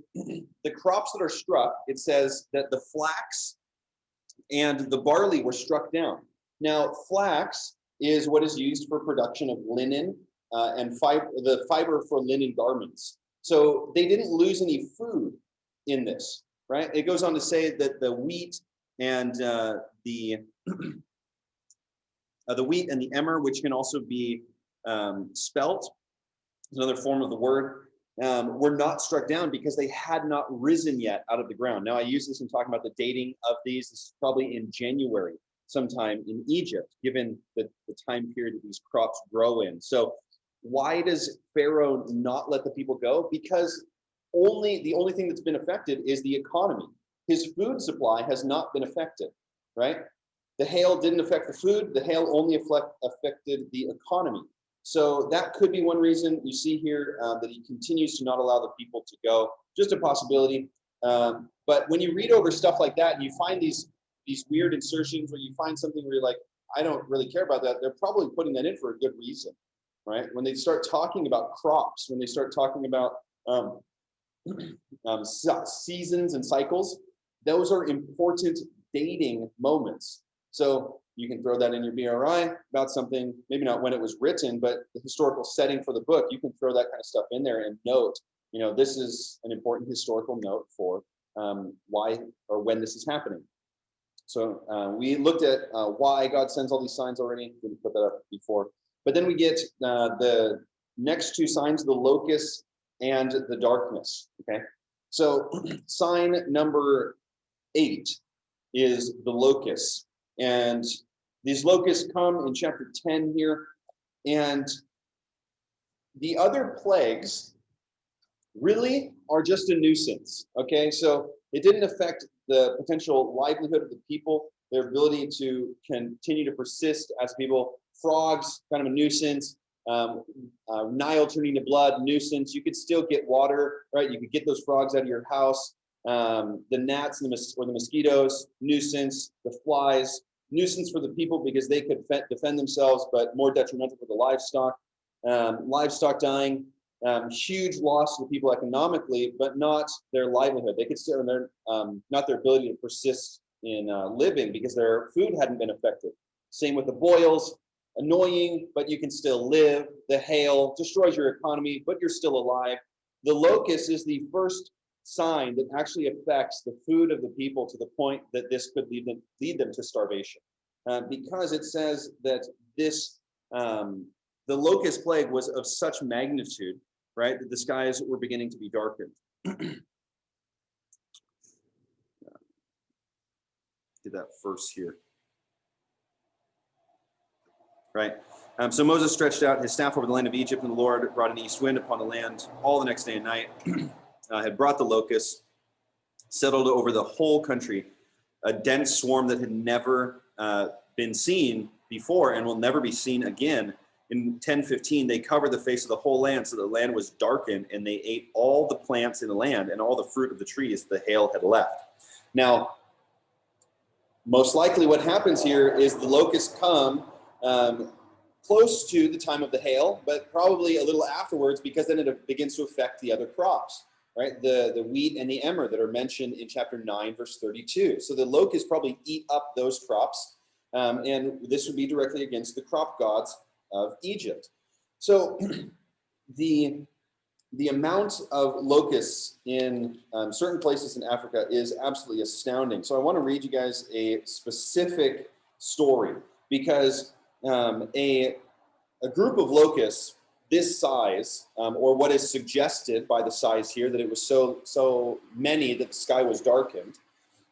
crops that are struck, it says that the flax and the barley were struck down. Now, flax is what is used for production of linen and the fiber for linen garments. So they didn't lose any food in this, right? It goes on to say that the wheat and the wheat and the emmer, which can also be spelt, another form of the word, were not struck down because they had not risen yet out of the ground. Now, I use this in talking about the dating of these. This is probably in January, sometime in Egypt, given the time period that these crops grow in. So why does Pharaoh not let the people go? Because the only thing that's been affected is the economy. His food supply has not been affected, right? The hail didn't affect the food. The hail only affected the economy. So that could be one reason you see here that he continues to not allow the people to go. Just a possibility. But when you read over stuff like that and you find these weird insertions where you find something where you're like, I don't really care about that, they're probably putting that in for a good reason, right? When they start talking about crops, when they start talking about seasons and cycles, those are important dating moments. So you can throw that in your BRI about something, maybe not when it was written, but the historical setting for the book. You can throw that kind of stuff in there and note, this is an important historical note for why or when this is happening. So we looked at why God sends all these signs already. Didn't put that up before. But then we get the next two signs, the locust and the darkness, okay? So sign number 8 is the locust. And these locusts come in chapter 10 here. And the other plagues really are just a nuisance, okay? So It didn't affect the potential livelihood of the people, their ability to continue to persist as people. Frogs, kind of a nuisance. Nile turning to blood, nuisance. You could still get water, right? You could get those frogs out of your house. The gnats and the mosquitoes, nuisance. The flies, nuisance for the people because they could defend themselves, but more detrimental for the livestock. Livestock dying, huge loss to the people economically, but not their livelihood. They could still, not their ability to persist in living because their food hadn't been affected. Same with the boils, annoying, but you can still live. The hail destroys your economy, but you're still alive. The locust is the first sign that actually affects the food of the people to the point that this could lead them to starvation. Because it says that this, the locust plague was of such magnitude, right, that the skies were beginning to be darkened. Get that verse here. Right. So Moses stretched out his staff over the land of Egypt, and the Lord brought an east wind upon the land all the next day and night. Had brought the locusts, settled over the whole country, a dense swarm that had never been seen before and will never be seen again. In 10:15, they covered the face of the whole land, so the land was darkened, and they ate all the plants in the land and all the fruit of the trees the hail had left. Now, most likely what happens here is the locusts come close to the time of the hail, but probably a little afterwards, because then it begins to affect the other crops, right? The wheat and the emmer that are mentioned in chapter 9, verse 32. So the locusts probably eat up those crops, and this would be directly against the crop gods of Egypt. So the amount of locusts in certain places in Africa is absolutely astounding. So I want to read you guys a specific story, because a group of locusts this size, or what is suggested by the size here, that it was so many that the sky was darkened,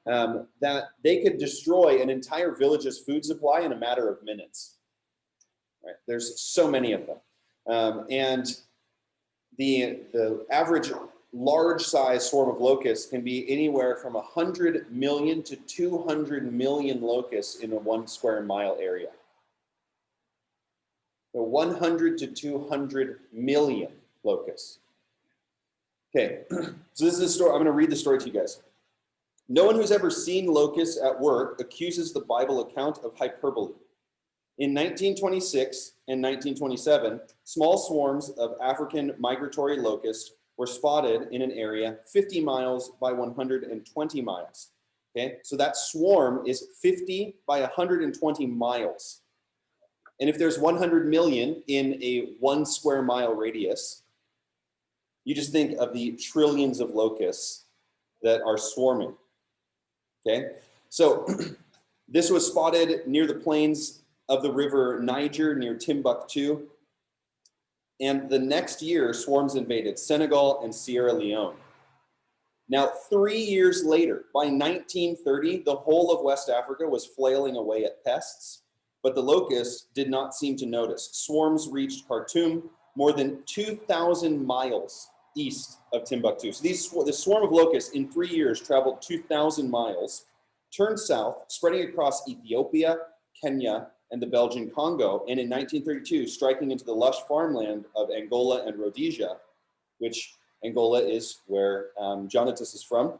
that they could destroy an entire village's food supply in a matter of minutes. Right? There's so many of them, and the average large size swarm of locusts can be anywhere from 100 million to 200 million locusts in a 1 square mile area. 100 to 200 million locusts. Okay, so this is a story. I'm going to read the story to you guys. No one who's ever seen locusts at work accuses the Bible account of hyperbole. In 1926 and 1927, small swarms of African migratory locusts were spotted in an area 50 miles by 120 miles. Okay, so that swarm is 50 by 120 miles. And if there's 100 million in a 1 square mile radius, you just think of the trillions of locusts that are swarming. Okay, so this was spotted near the plains of the river Niger near Timbuktu. And the next year, swarms invaded Senegal and Sierra Leone. Now, 3 years later, by 1930, the whole of West Africa was flailing away at pests, but the locusts did not seem to notice. Swarms reached Khartoum, more than 2,000 miles east of Timbuktu. So the swarm of locusts in 3 years traveled 2,000 miles, turned south, spreading across Ethiopia, Kenya, and the Belgian Congo, and in 1932, striking into the lush farmland of Angola and Rhodesia, which Angola is where John Titus is from,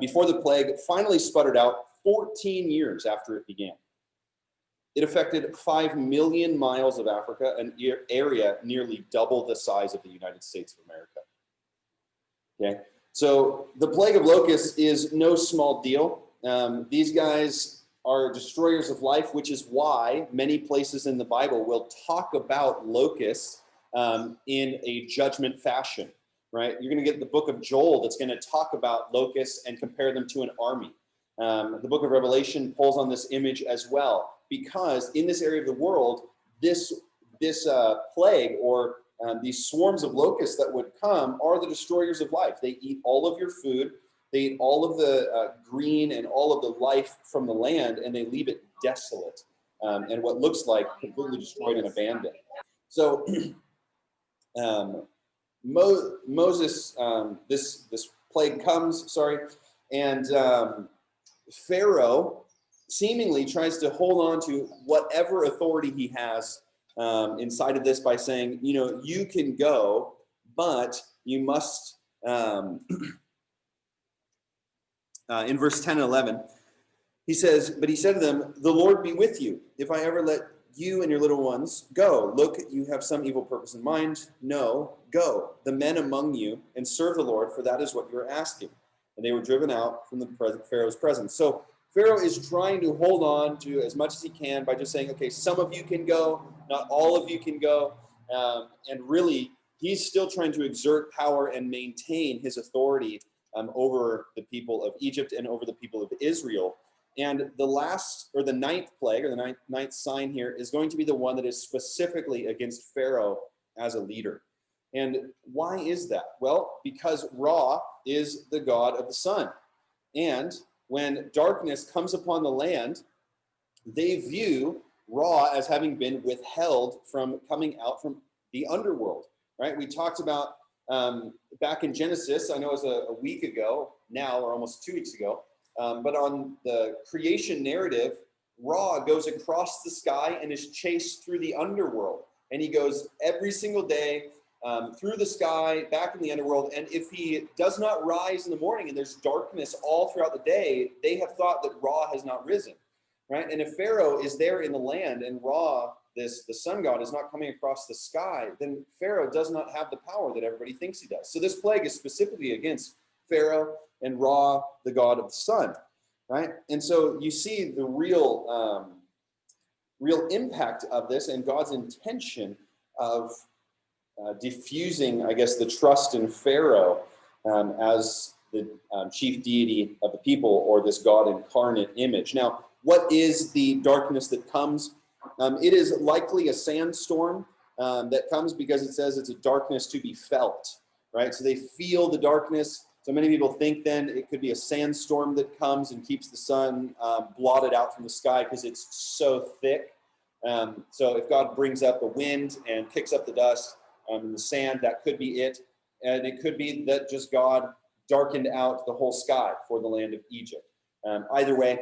before the plague finally sputtered out 14 years after it began. It affected 5 million miles of Africa, an area nearly double the size of the United States of America. Okay, so the plague of locusts is no small deal. These guys are destroyers of life, which is why many places in the Bible will talk about locusts in a judgment fashion, right? You're going to get the book of Joel that's going to talk about locusts and compare them to an army. The book of Revelation pulls on this image as well, because in this area of the world, this plague or these swarms of locusts that would come are the destroyers of life. They eat all of your food. They eat all of the green and all of the life from the land, and they leave it desolate and what looks like completely destroyed and abandoned. So Moses, this plague comes, And Pharaoh seemingly tries to hold on to whatever authority he has inside of this by saying, you know, you can go, but you must, in verse 10 and 11, he says, but he said to them, the Lord be with you, if I ever let you and your little ones go. Look, you have some evil purpose in mind. No, go, the men among you, and serve the Lord, for that is what you are asking. And they were driven out from the Pharaoh's presence. So Pharaoh is trying to hold on to as much as he can by just saying, okay, some of you can go, not all of you can go. And really, he's still trying to exert power and maintain his authority over the people of Egypt and over the people of Israel. And the last, or the ninth plague, or the ninth sign here, is going to be the one that is specifically against Pharaoh as a leader. And why is that? Well, because Ra is the god of the sun. And when darkness comes upon the land, they view Ra as having been withheld from coming out from the underworld, right? We talked about back in Genesis, I know it was a week ago now, or almost 2 weeks ago, but on the creation narrative, Ra goes across the sky and is chased through the underworld. And he goes every single day through the sky, back in the underworld. And if he does not rise in the morning and there's darkness all throughout the day, they have thought that Ra has not risen, right? And if Pharaoh is there in the land and Ra, the sun god, is not coming across the sky, then Pharaoh does not have the power that everybody thinks he does. So this plague is specifically against Pharaoh and Ra, the god of the sun, right? And so you see the real impact of this and God's intention of diffusing, I guess, the trust in Pharaoh as the chief deity of the people, or this God incarnate image. Now, what is the darkness that comes? It is likely a sandstorm that comes, because it says it's a darkness to be felt, right? So they feel the darkness. So many people think then it could be a sandstorm that comes and keeps the sun blotted out from the sky because it's so thick. So if God brings up the wind and kicks up the dust and the sand, that could be it. And it could be that just God darkened out the whole sky for the land of Egypt. Either way,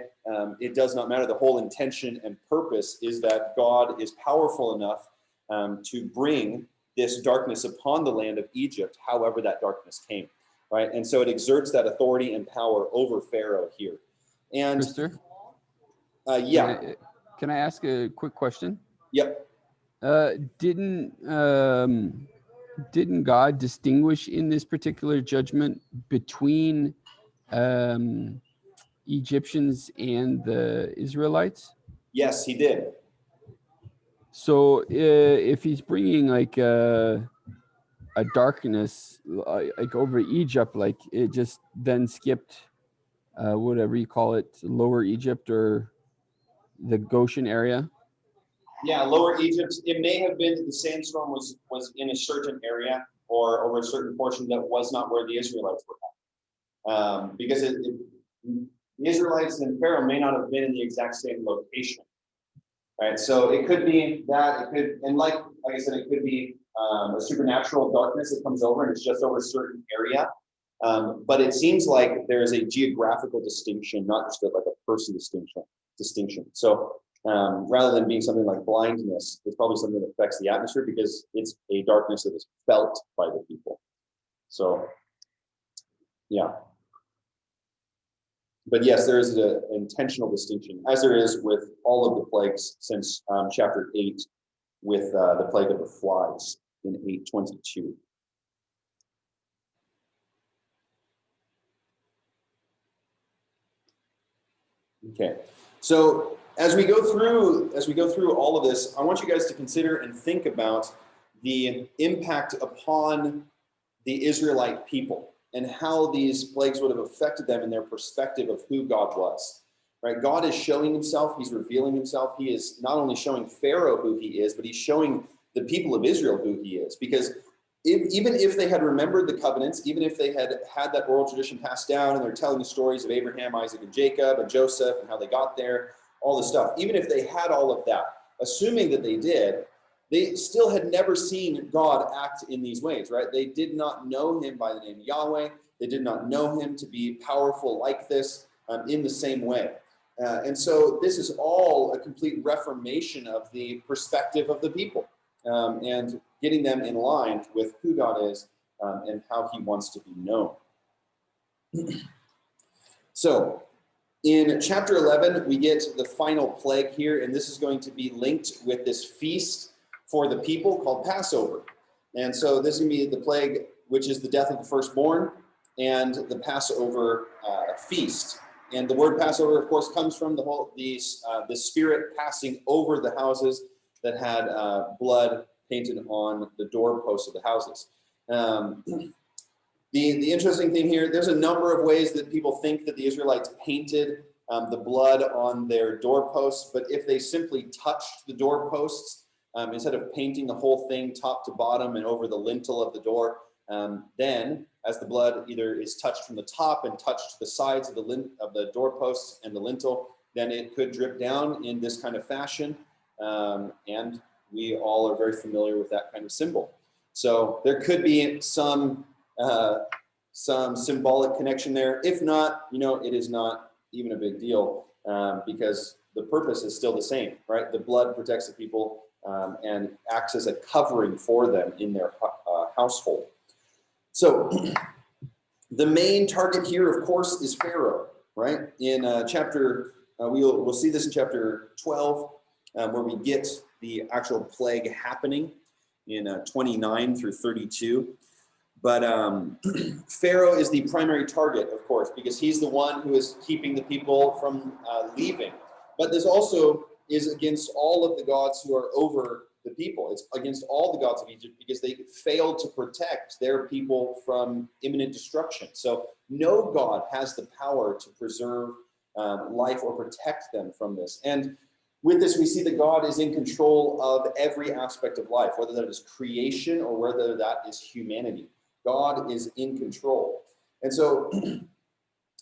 it does not matter. The whole intention and purpose is that God is powerful enough to bring this darkness upon the land of Egypt, however that darkness came. Right, and so it exerts that authority and power over Pharaoh here. And Krister? yeah. Can I ask a quick question? Yep. Didn't God distinguish in this particular judgment between Egyptians and the Israelites? Yes, he did. So if he's bringing like a darkness like over Egypt, like it just then skipped whatever you call it, Lower Egypt or the Goshen area. Yeah, Lower Egypt. It may have been that the sandstorm was in a certain area or over a certain portion that was not where the Israelites were at, because the Israelites and Pharaoh may not have been in the exact same location. Right, so it could be that, it could, and like I said, it could be a supernatural darkness that comes over and it's just over a certain area. But it seems like there is a geographical distinction, not just like a person distinction. So rather than being something like blindness, it's probably something that affects the atmosphere because it's a darkness that is felt by the people. So, yeah. But yes, there is an intentional distinction, as there is with all of the plagues since chapter 8 with the plague of the flies in 8:22. Okay, so as we go through all of this, I want you guys to consider and think about the impact upon the Israelite people and how these plagues would have affected them in their perspective of who God was. Right? God is showing himself, he's revealing himself. He is not only showing Pharaoh who he is, but he's showing the people of Israel who he is. Because even if they had remembered the covenants, even if they had had that oral tradition passed down and they're telling the stories of Abraham, Isaac, and Jacob, and Joseph, and how they got there, all this stuff, even if they had all of that, assuming that they did, they still had never seen God act in these ways, right? They did not know him by the name Yahweh. They did not know him to be powerful like this in the same way. And so this is all a complete reformation of the perspective of the people and getting them in line with who God is and how he wants to be known. So in chapter 11, we get the final plague here, and this is going to be linked with this feast for the people called Passover. And so this is going to be the plague, which is the death of the firstborn, and the Passover feast. And the word Passover, of course, comes from the Spirit passing over the houses that had blood painted on the doorposts of the houses. The interesting thing here, there's a number of ways that people think that the Israelites painted the blood on their doorposts, but if they simply touched the doorposts, instead of painting the whole thing top to bottom and over the lintel of the door, then as the blood either is touched from the top and touched the sides of the doorposts and the lintel, then it could drip down in this kind of fashion. And we all are very familiar with that kind of symbol. So there could be some symbolic connection there. If not, it is not even a big deal because the purpose is still the same, right? The blood protects the people and acts as a covering for them in their household. So the main target here, of course, is Pharaoh, right? In we'll see this in chapter 12, where we get the actual plague happening in 29 through 32. But Pharaoh is the primary target, of course, because he's the one who is keeping the people from leaving. But this also is against all of the gods who are over the people. It's against all the gods of Egypt because they failed to protect their people from imminent destruction. So no god has the power to preserve life or protect them from this. And with this, we see that God is in control of every aspect of life, whether that is creation or whether that is humanity. God is in control. And so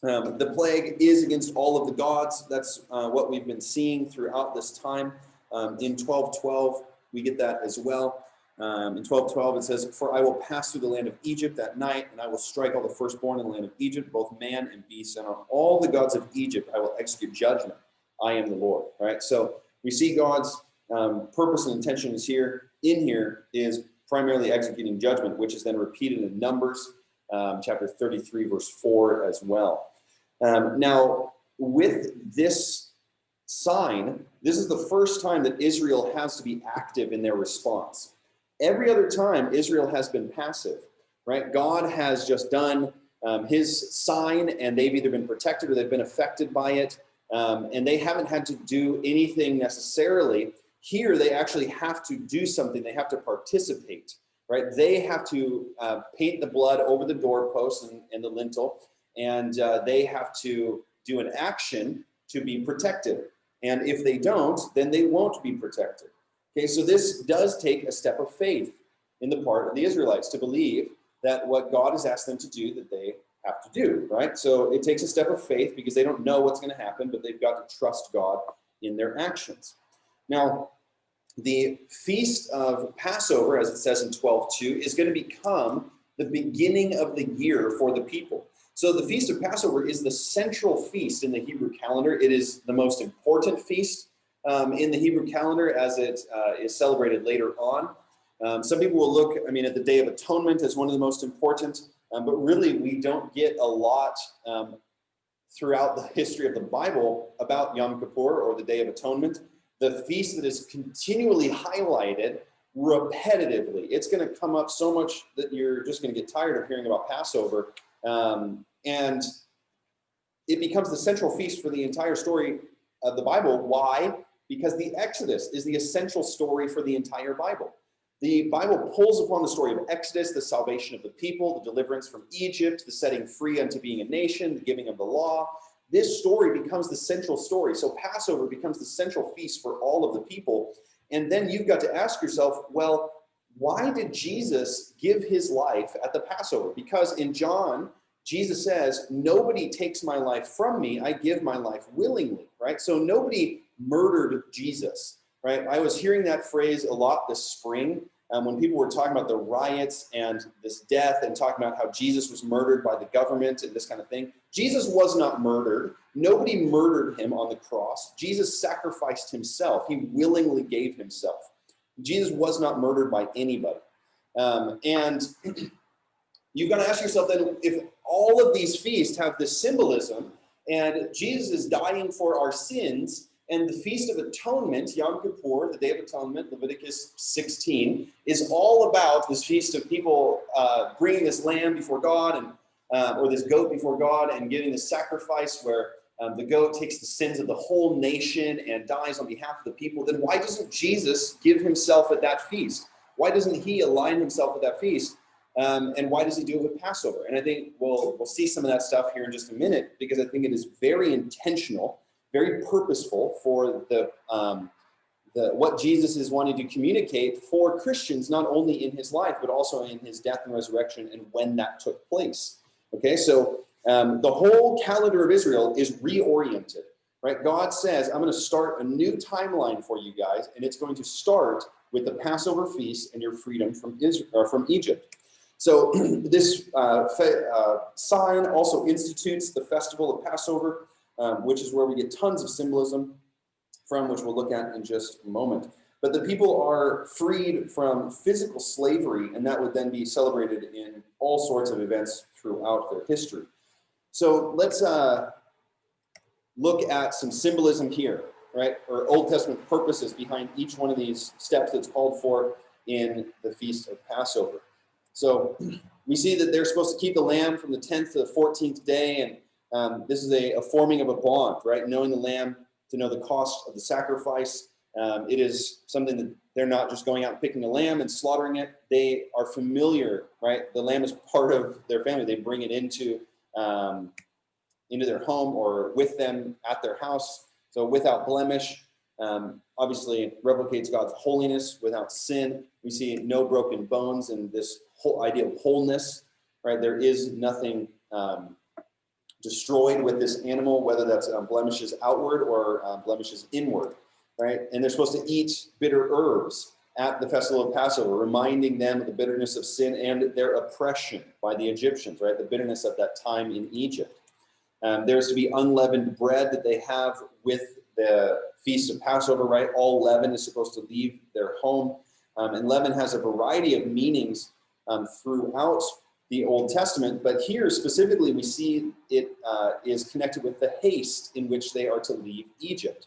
the plague is against all of the gods. That's what we've been seeing throughout this time. In 12:12, we get that as well. In 12:12, it says, "For I will pass through the land of Egypt that night, and I will strike all the firstborn in the land of Egypt, both man and beast, and on all the gods of Egypt I will execute judgment. I am the Lord." All right, so we see God's purpose and intention is here is primarily executing judgment, which is then repeated in Numbers chapter 33, verse 4 as well. Now, with this sign, this is the first time that Israel has to be active in their response. Every other time, Israel has been passive, right? God has just done his sign, and they've either been protected or they've been affected by it, and they haven't had to do anything necessarily. Here, they actually have to do something. They have to participate, right? They have to paint the blood over the doorpost and the lintel, and they have to do an action to be protected. And if they don't, then they won't be protected. Okay, so this does take a step of faith in the part of the Israelites to believe that what God has asked them to do, that they have to do, right? So it takes a step of faith because they don't know what's going to happen, but they've got to trust God in their actions. Now, the Feast of Passover, as it says in 12:2, is going to become the beginning of the year for the people. So the Feast of Passover is the central feast in the Hebrew calendar. It is the most important feast in the Hebrew calendar as it is celebrated later on. Some people will look, at the Day of Atonement as one of the most important, but really we don't get a lot throughout the history of the Bible about Yom Kippur or the Day of Atonement. The feast that is continually highlighted repetitively. It's going to come up so much that you're just going to get tired of hearing about Passover. And it becomes the central feast for the entire story of the Bible. Why? Because the Exodus is the essential story for the entire Bible. The Bible pulls upon the story of Exodus, the salvation of the people, the deliverance from Egypt, the setting free unto being a nation, the giving of the law. This story becomes the central story. So Passover becomes the central feast for all of the people. And then you've got to ask yourself, well, why did Jesus give his life at the Passover? Because in John, Jesus says, nobody takes my life from me. I give my life willingly, right? So nobody murdered Jesus, right? I was hearing that phrase a lot this spring when people were talking about the riots and this death and talking about how Jesus was murdered by the government and this kind of thing, Jesus was not murdered. Nobody murdered him on the cross. Jesus sacrificed himself. He willingly gave himself. Jesus was not murdered by anybody. And you've got to ask yourself then, if all of these feasts have this symbolism and Jesus is dying for our sins, and the Feast of Atonement, Yom Kippur, the Day of Atonement, Leviticus 16, is all about this feast of people bringing this lamb before God and or this goat before God and giving the sacrifice where the goat takes the sins of the whole nation and dies on behalf of the people. Then why doesn't Jesus give himself at that feast? Why doesn't he align himself with that feast? And why does he do it with Passover? And I think we'll see some of that stuff here in just a minute, because I think it is very intentional, very purposeful for the what Jesus is wanting to communicate for Christians, not only in his life, but also in his death and resurrection and when that took place. Okay, so the whole calendar of Israel is reoriented, right? God says, I'm going to start a new timeline for you guys, and it's going to start with the Passover feast and your freedom from Israel, or from Egypt. So this sign also institutes the festival of Passover, which is where we get tons of symbolism from, which we'll look at in just a moment. But the people are freed from physical slavery, and that would then be celebrated in all sorts of events throughout their history. So let's look at some symbolism here, right? Or Old Testament purposes behind each one of these steps that's called for in the Feast of Passover. So we see that they're supposed to keep the lamb from the 10th to the 14th day, and this is a forming of a bond, right? Knowing the lamb to know the cost of the sacrifice. It is something that they're not just going out and picking a lamb and slaughtering it. They are familiar, right? The lamb is part of their family. They bring it into their home or with them at their house. So without blemish, obviously replicates God's holiness without sin. We see no broken bones and this whole idea of wholeness, right? There is nothing destroyed with this animal, whether that's blemishes outward or blemishes inward, right? And they're supposed to eat bitter herbs at the festival of Passover, reminding them of the bitterness of sin and their oppression by the Egyptians, right? The bitterness of that time in Egypt. There's to be unleavened bread that they have with the Feast of Passover, right? All leaven is supposed to leave their home. And leaven has a variety of meanings throughout the Old Testament, but here specifically we see it is connected with the haste in which they are to leave Egypt.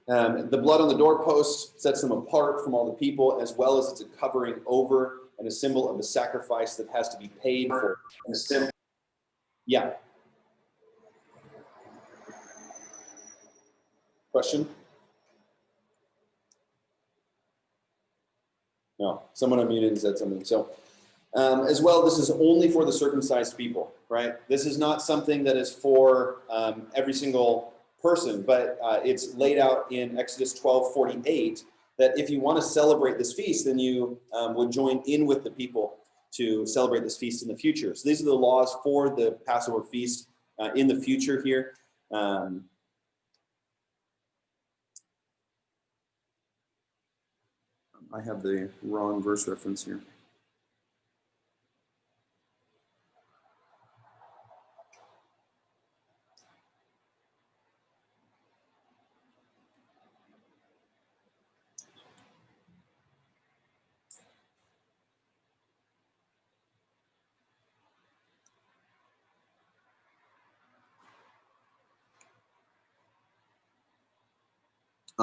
The blood on the doorpost sets them apart from all the people, as well as it's a covering over and a symbol of the sacrifice that has to be paid for. Yeah. Question? No, someone unmuted and said something. So as well, this is only for the circumcised people, right? This is not something that is for every single person, but it's laid out in Exodus 12:48 that if you want to celebrate this feast, then you would join in with the people to celebrate this feast in the future. So these are the laws for the Passover feast in the future here. I have the wrong verse reference here.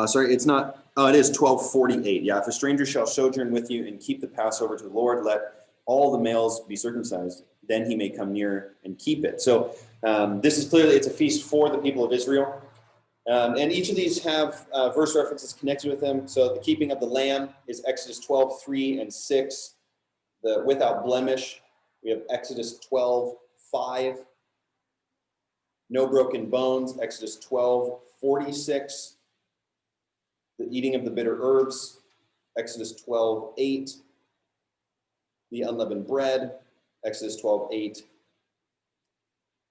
Sorry, it's not, it is 12:48. Yeah, if a stranger shall sojourn with you and keep the Passover to the Lord, let all the males be circumcised, then he may come near and keep it. So this is clearly, it's a feast for the people of Israel. And each of these have verse references connected with them. So the keeping of the lamb is Exodus 12:3 and 6. The without blemish, we have Exodus 12:5. No broken bones, Exodus 12:46. The eating of the bitter herbs, Exodus 12:8. The unleavened bread, Exodus 12:8.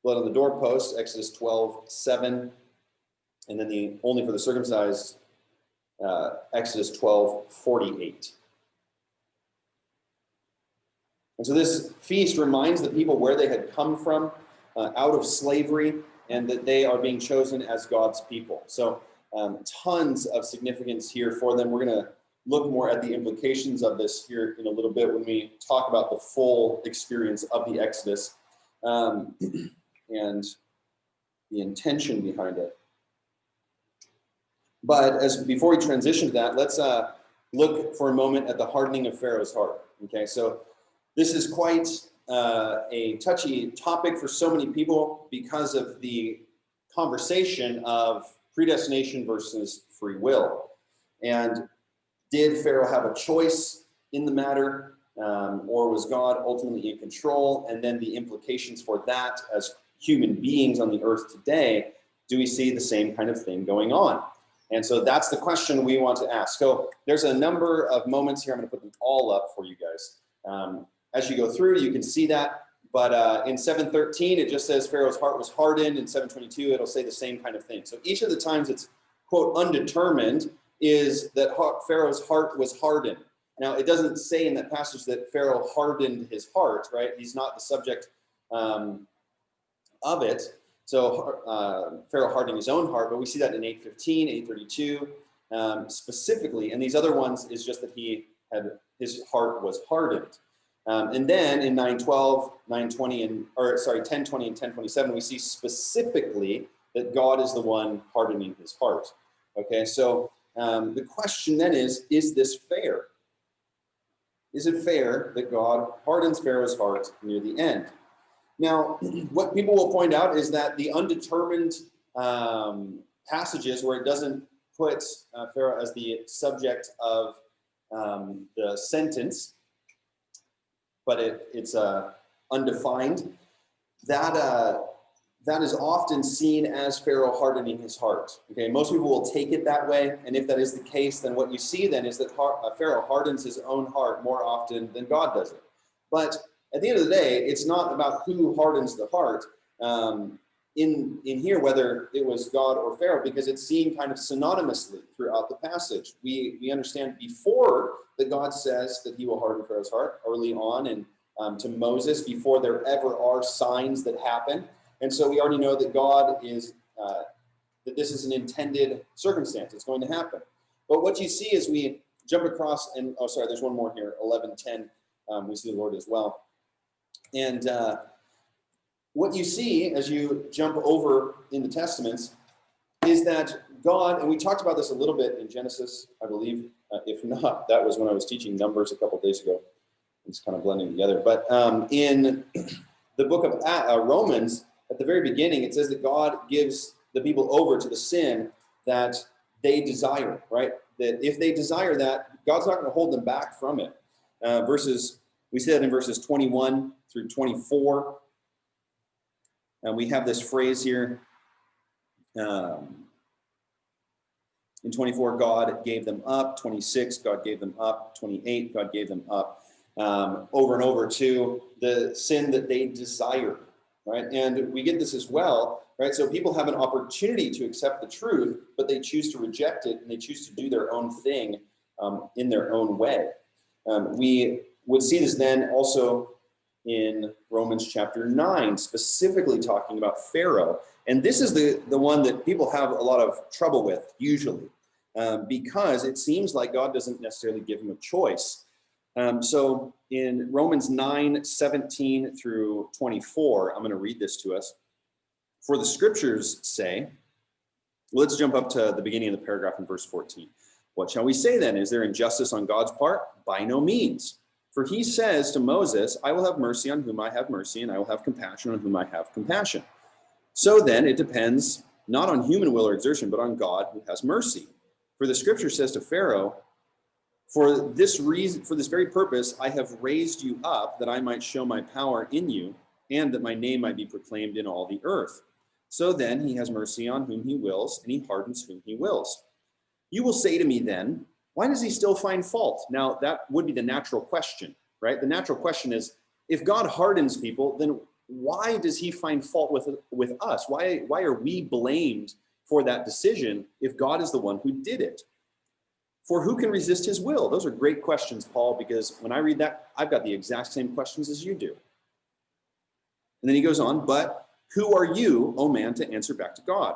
Blood on the doorpost, Exodus 12:7. And then the only for the circumcised Exodus 12:48. And so this feast reminds the people where they had come from, out of slavery, and that they are being chosen as God's people. So tons of significance here for them. We're going to look more at the implications of this here in a little bit when we talk about the full experience of the Exodus and the intention behind it. But before we transition to that, let's look for a moment at the hardening of Pharaoh's heart. Okay, so this is quite a touchy topic for so many people because of the conversation of predestination versus free will. And did Pharaoh have a choice in the matter, or was God ultimately in control? And then the implications for that as human beings on the earth today, do we see the same kind of thing going on? And so that's the question we want to ask. So there's a number of moments here. I'm going to put them all up for you guys. As you go through, you can see that. But in 7:13, it just says Pharaoh's heart was hardened. In 7:22, it'll say the same kind of thing. So each of the times it's, quote, undetermined, is that Pharaoh's heart was hardened. Now, it doesn't say in that passage that Pharaoh hardened his heart, right? He's not the subject of it. So Pharaoh hardening his own heart, but we see that in 8:15, 8:32 specifically. And these other ones is just that his heart was hardened. And then in 9:12, 9:20, 10:20 and 10:27, we see specifically that God is the one hardening his heart. Okay, so the question then is this fair? Is it fair that God hardens Pharaoh's heart near the end? Now, what people will point out is that the undetermined passages where it doesn't put Pharaoh as the subject of the sentence, but it's undefined, that is often seen as Pharaoh hardening his heart. Okay, most people will take it that way, and if that is the case, then what you see then is that Pharaoh hardens his own heart more often than God does it. But at the end of the day, it's not about who hardens the heart in here, whether it was God or Pharaoh, because it's seen kind of synonymously throughout the passage. We understand before that God says that he will harden Pharaoh's heart early on and to Moses before there ever are signs that happen. And so we already know that God is, that this is an intended circumstance. It's going to happen. But what you see as we jump across, and oh, sorry, there's one more here, 11:10. We see the Lord as well. And what you see as you jump over in the Testaments is that God, and we talked about this a little bit in Genesis, I believe. If not, that was when I was teaching Numbers a couple days ago. It's kind of blending together. But in the book of Romans, at the very beginning, it says that God gives the people over to the sin that they desire, right? That if they desire that, God's not going to hold them back from it. We see that in verses 21 through 24. And we have this phrase here. In 24, God gave them up. 26, God gave them up. 28, God gave them up. Over and over to the sin that they desired, right? And we get this as well, right? So people have an opportunity to accept the truth, but they choose to reject it, and they choose to do their own thing in their own way. We would see this then also in Romans chapter 9, specifically talking about Pharaoh. And this is the one that people have a lot of trouble with, usually, because it seems like God doesn't necessarily give him a choice. So in Romans 9:17 through 24, I'm going to read this to us. For the scriptures say, let's jump up to the beginning of the paragraph in verse 14. What shall we say then? Is there injustice on God's part? By no means. For he says to Moses, I will have mercy on whom I have mercy, and I will have compassion on whom I have compassion. So then it depends not on human will or exertion, but on God who has mercy. For the scripture says to Pharaoh, for this reason, for this very purpose, I have raised you up that I might show my power in you, and that my name might be proclaimed in all the earth. So then he has mercy on whom he wills, and he hardens whom he wills. You will say to me then, why does he still find fault? Now, that would be the natural question, right? The natural question is, if God hardens people, then why does he find fault with us? Why are we blamed for that decision if God is the one who did it? For who can resist his will? Those are great questions, Paul, because when I read that, I've got the exact same questions as you do. And then he goes on, but who are you, O man, to answer back to God?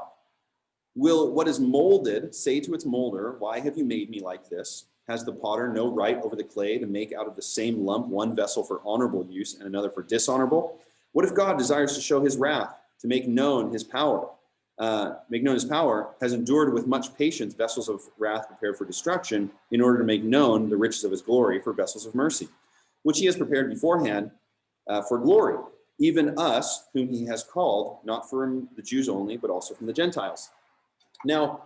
Will what is molded say to its molder, why have you made me like this? Has the potter no right over the clay to make out of the same lump one vessel for honorable use and another for dishonorable? What if God desires to show his wrath, to make known his power? Has endured with much patience vessels of wrath prepared for destruction, in order to make known the riches of his glory for vessels of mercy, which he has prepared beforehand for glory, even us whom he has called, not from the Jews only, but also from the Gentiles. Now,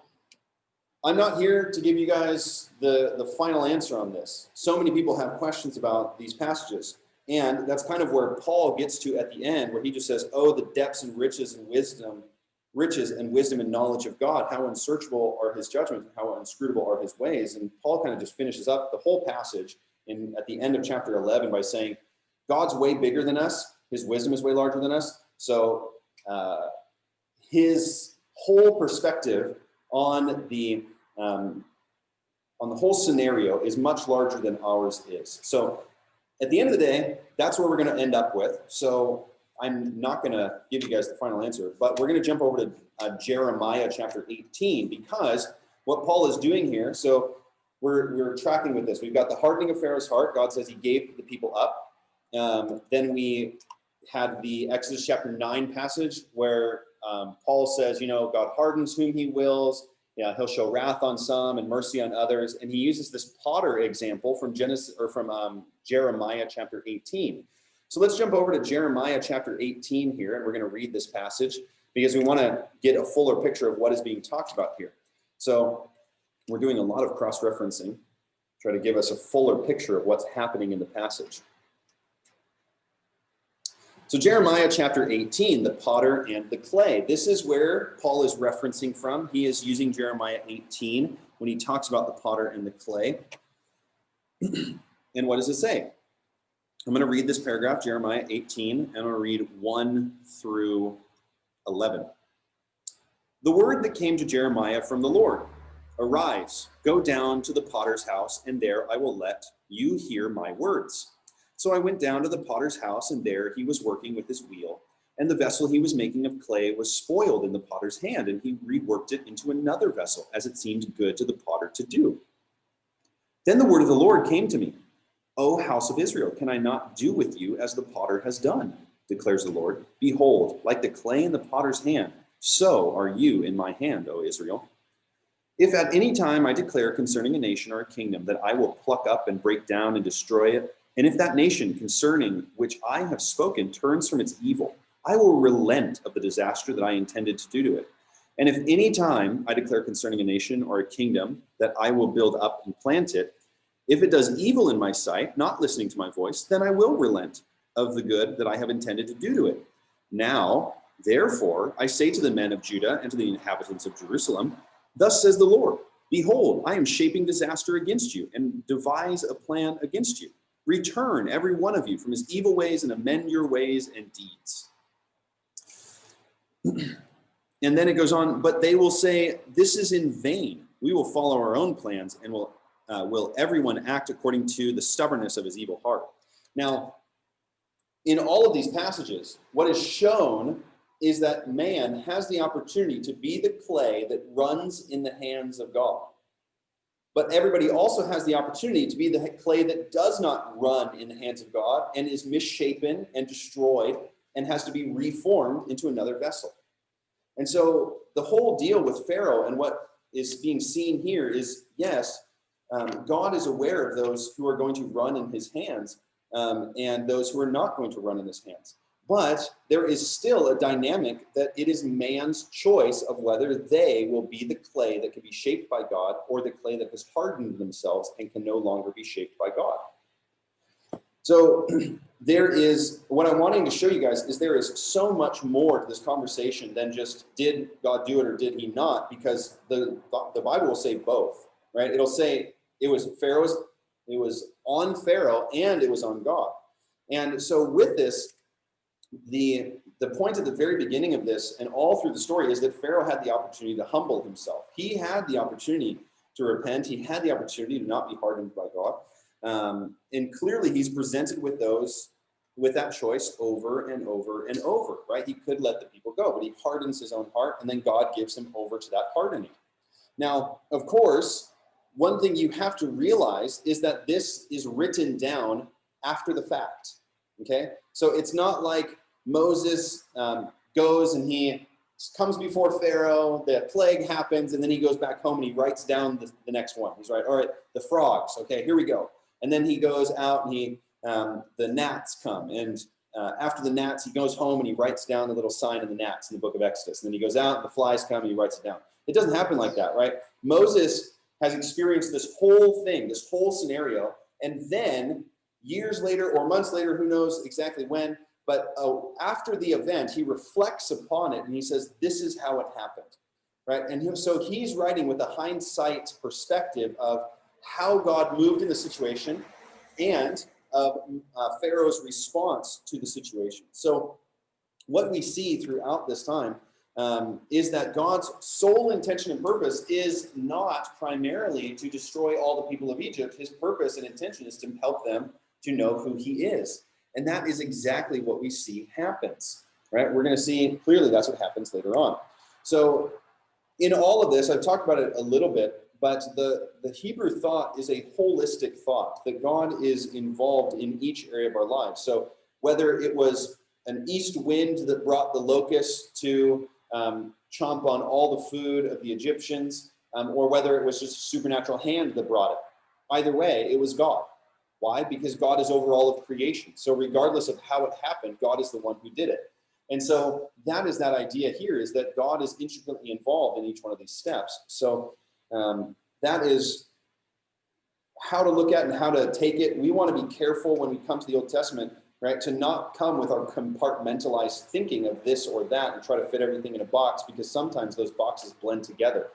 I'm not here to give you guys the final answer on this. So many people have questions about these passages. And that's kind of where Paul gets to at the end, where he just says, oh, the depths and riches and wisdom and knowledge of God, how unsearchable are his judgments, how inscrutable are his ways. And Paul kind of just finishes up the whole passage at the end of chapter 11 by saying, God's way bigger than us. His wisdom is way larger than us. So his whole perspective on the whole scenario is much larger than ours is. So at the end of the day, that's where we're going to end up with. So I'm not going to give you guys the final answer, but we're going to jump over to Jeremiah chapter 18, because what Paul is doing here, so we're tracking with this. We've got the hardening of Pharaoh's heart. God says he gave the people up. Then we had the Exodus chapter 9 passage where Paul says, God hardens whom he wills. Yeah, he'll show wrath on some and mercy on others. And he uses this potter example from Jeremiah chapter 18. So let's jump over to Jeremiah chapter 18 here, and we're going to read this passage because we want to get a fuller picture of what is being talked about here. So we're doing a lot of cross-referencing, try to give us a fuller picture of what's happening in the passage. So Jeremiah chapter 18, the potter and the clay. This is where Paul is referencing from. He is using Jeremiah 18 when he talks about the potter and the clay. And what does it say? I'm going to read this paragraph, Jeremiah 18, and I'm going to read 1 through 11. The word that came to Jeremiah from the Lord: Arise, go down to the potter's house, and there I will let you hear my words. So I went down to the potter's house, and there he was working with his wheel, and the vessel he was making of clay was spoiled in the potter's hand, and he reworked it into another vessel, as it seemed good to the potter to do. Then the word of the Lord came to me: O house of Israel, can I not do with you as the potter has done, declares the Lord? Behold, like the clay in the potter's hand, so are you in my hand, O Israel. If at any time I declare concerning a nation or a kingdom that I will pluck up and break down and destroy it, and if that nation concerning which I have spoken turns from its evil, I will relent of the disaster that I intended to do to it. And if any time I declare concerning a nation or a kingdom that I will build up and plant it, if it does evil in my sight, not listening to my voice, then I will relent of the good that I have intended to do to it. Now, therefore, I say to the men of Judah and to the inhabitants of Jerusalem, thus says the Lord, behold, I am shaping disaster against you and devise a plan against you. Return, every one of you, from his evil ways and amend your ways and deeds. And then it goes on, but they will say, this is in vain. We will follow our own plans, and will everyone act according to the stubbornness of his evil heart. Now, in all of these passages, what is shown is that man has the opportunity to be the clay that runs in the hands of God. But everybody also has the opportunity to be the clay that does not run in the hands of God and is misshapen and destroyed and has to be reformed into another vessel. And so the whole deal with Pharaoh and what is being seen here is, yes, God is aware of those who are going to run in his hands and those who are not going to run in his hands. But there is still a dynamic that it is man's choice of whether they will be the clay that can be shaped by God or the clay that has hardened themselves and can no longer be shaped by God. So there is, what I'm wanting to show you guys is there is so much more to this conversation than just did God do it or did he not, because the Bible will say both, right? It'll say it was on Pharaoh and it was on God. And so with this, the point at the very beginning of this and all through the story is that Pharaoh had the opportunity to humble himself. He had the opportunity to repent. He had the opportunity to not be hardened by God. And clearly he's presented with that choice over and over and over, right? He could let the people go, but he hardens his own heart, and then God gives him over to that hardening. Now, of course, one thing you have to realize is that this is written down after the fact, okay? So it's not like Moses goes and he comes before Pharaoh, the plague happens, and then he goes back home and he writes down the next one. He's right, all right, the frogs, okay, here we go. And then he goes out and the gnats come, and after the gnats, he goes home and he writes down the little sign of the gnats in the book of Exodus. And then he goes out and the flies come and he writes it down. It doesn't happen like that, right? Moses has experienced this whole thing, this whole scenario, and then years later or months later, who knows exactly when, but after the event, he reflects upon it and he says, this is how it happened, right? And so he's writing with a hindsight perspective of how God moved in the situation and of Pharaoh's response to the situation. So what we see throughout this time is that God's sole intention and purpose is not primarily to destroy all the people of Egypt. His purpose and intention is to help them to know who he is. And that is exactly what we see happens, right? We're going to see clearly that's what happens later on. So in all of this, I've talked about it a little bit, but the Hebrew thought is a holistic thought, that God is involved in each area of our lives. So whether it was an east wind that brought the locusts to chomp on all the food of the Egyptians, or whether it was just a supernatural hand that brought it, either way, it was God. Why? Because God is over all of creation. So regardless of how it happened, God is the one who did it. And so that is that idea here, is that God is intricately involved in each one of these steps. So that is how to look at and how to take it. We want to be careful when we come to the Old Testament, right, to not come with our compartmentalized thinking of this or that and try to fit everything in a box, because sometimes those boxes blend together.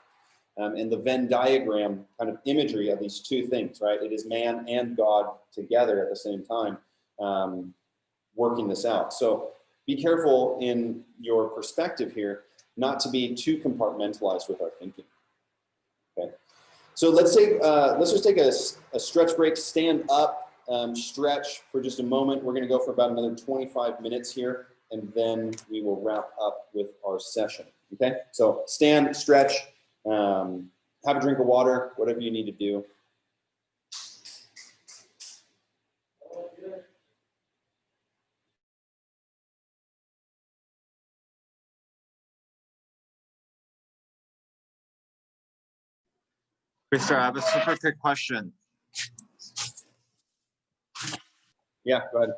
And the Venn diagram kind of imagery of these two things, right? It is man and God together at the same time, working this out. So be careful in your perspective here, not to be too compartmentalized with our thinking. Okay. So let's just take a stretch break, stand up, stretch for just a moment. We're going to go for about another 25 minutes here, and then we will wrap up with our session. Okay. So stand, stretch. Have a drink of water, whatever you need to do. Christopher, I have a super quick question. Yeah, go ahead.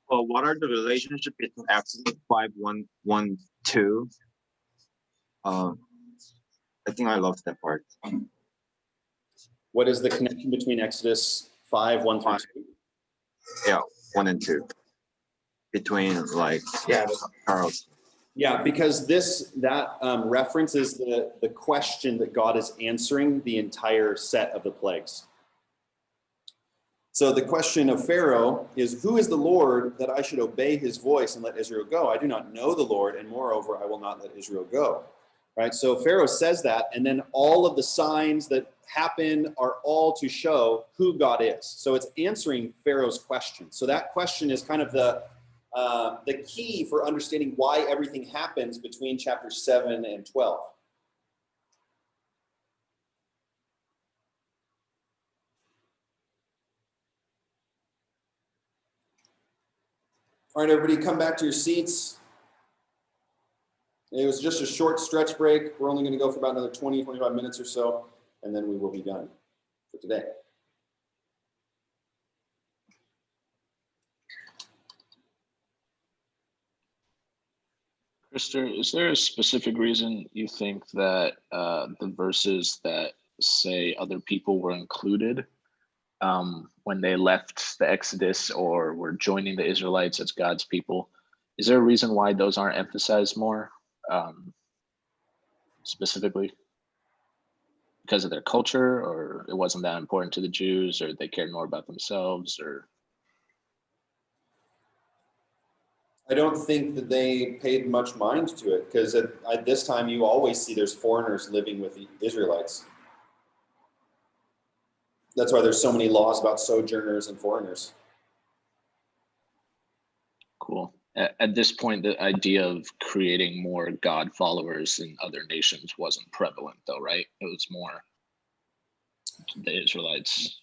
Well, what are the relationship between Exodus 5:1-2? I think I love that part. What is the connection between Exodus 5:1-2? Yeah, 1 and 2. Between Charles. Yeah, because that references the question that God is answering the entire set of the plagues. So the question of Pharaoh is, who is the Lord that I should obey his voice and let Israel go? I do not know the Lord, and moreover, I will not let Israel go. Right? So Pharaoh says that, and then all of the signs that happen are all to show who God is. So it's answering Pharaoh's question. So that question is kind of the key for understanding why everything happens between chapters 7 and 12. All right, everybody, come back to your seats. It was just a short stretch break. We're only going to go for about another 20, 25 minutes or so, and then we will be done for today. Krister, is there a specific reason you think that the verses that say other people were included when they left the Exodus or were joining the Israelites as God's people, is there a reason why those aren't emphasized more specifically? Because of their culture, or it wasn't that important to the Jews, or they cared more about themselves, or? I don't think that they paid much mind to it, because at this time you always see there's foreigners living with the Israelites. That's why there's so many laws about sojourners and foreigners. Cool. At this point, the idea of creating more God followers in other nations wasn't prevalent, though, right? It was more the Israelites.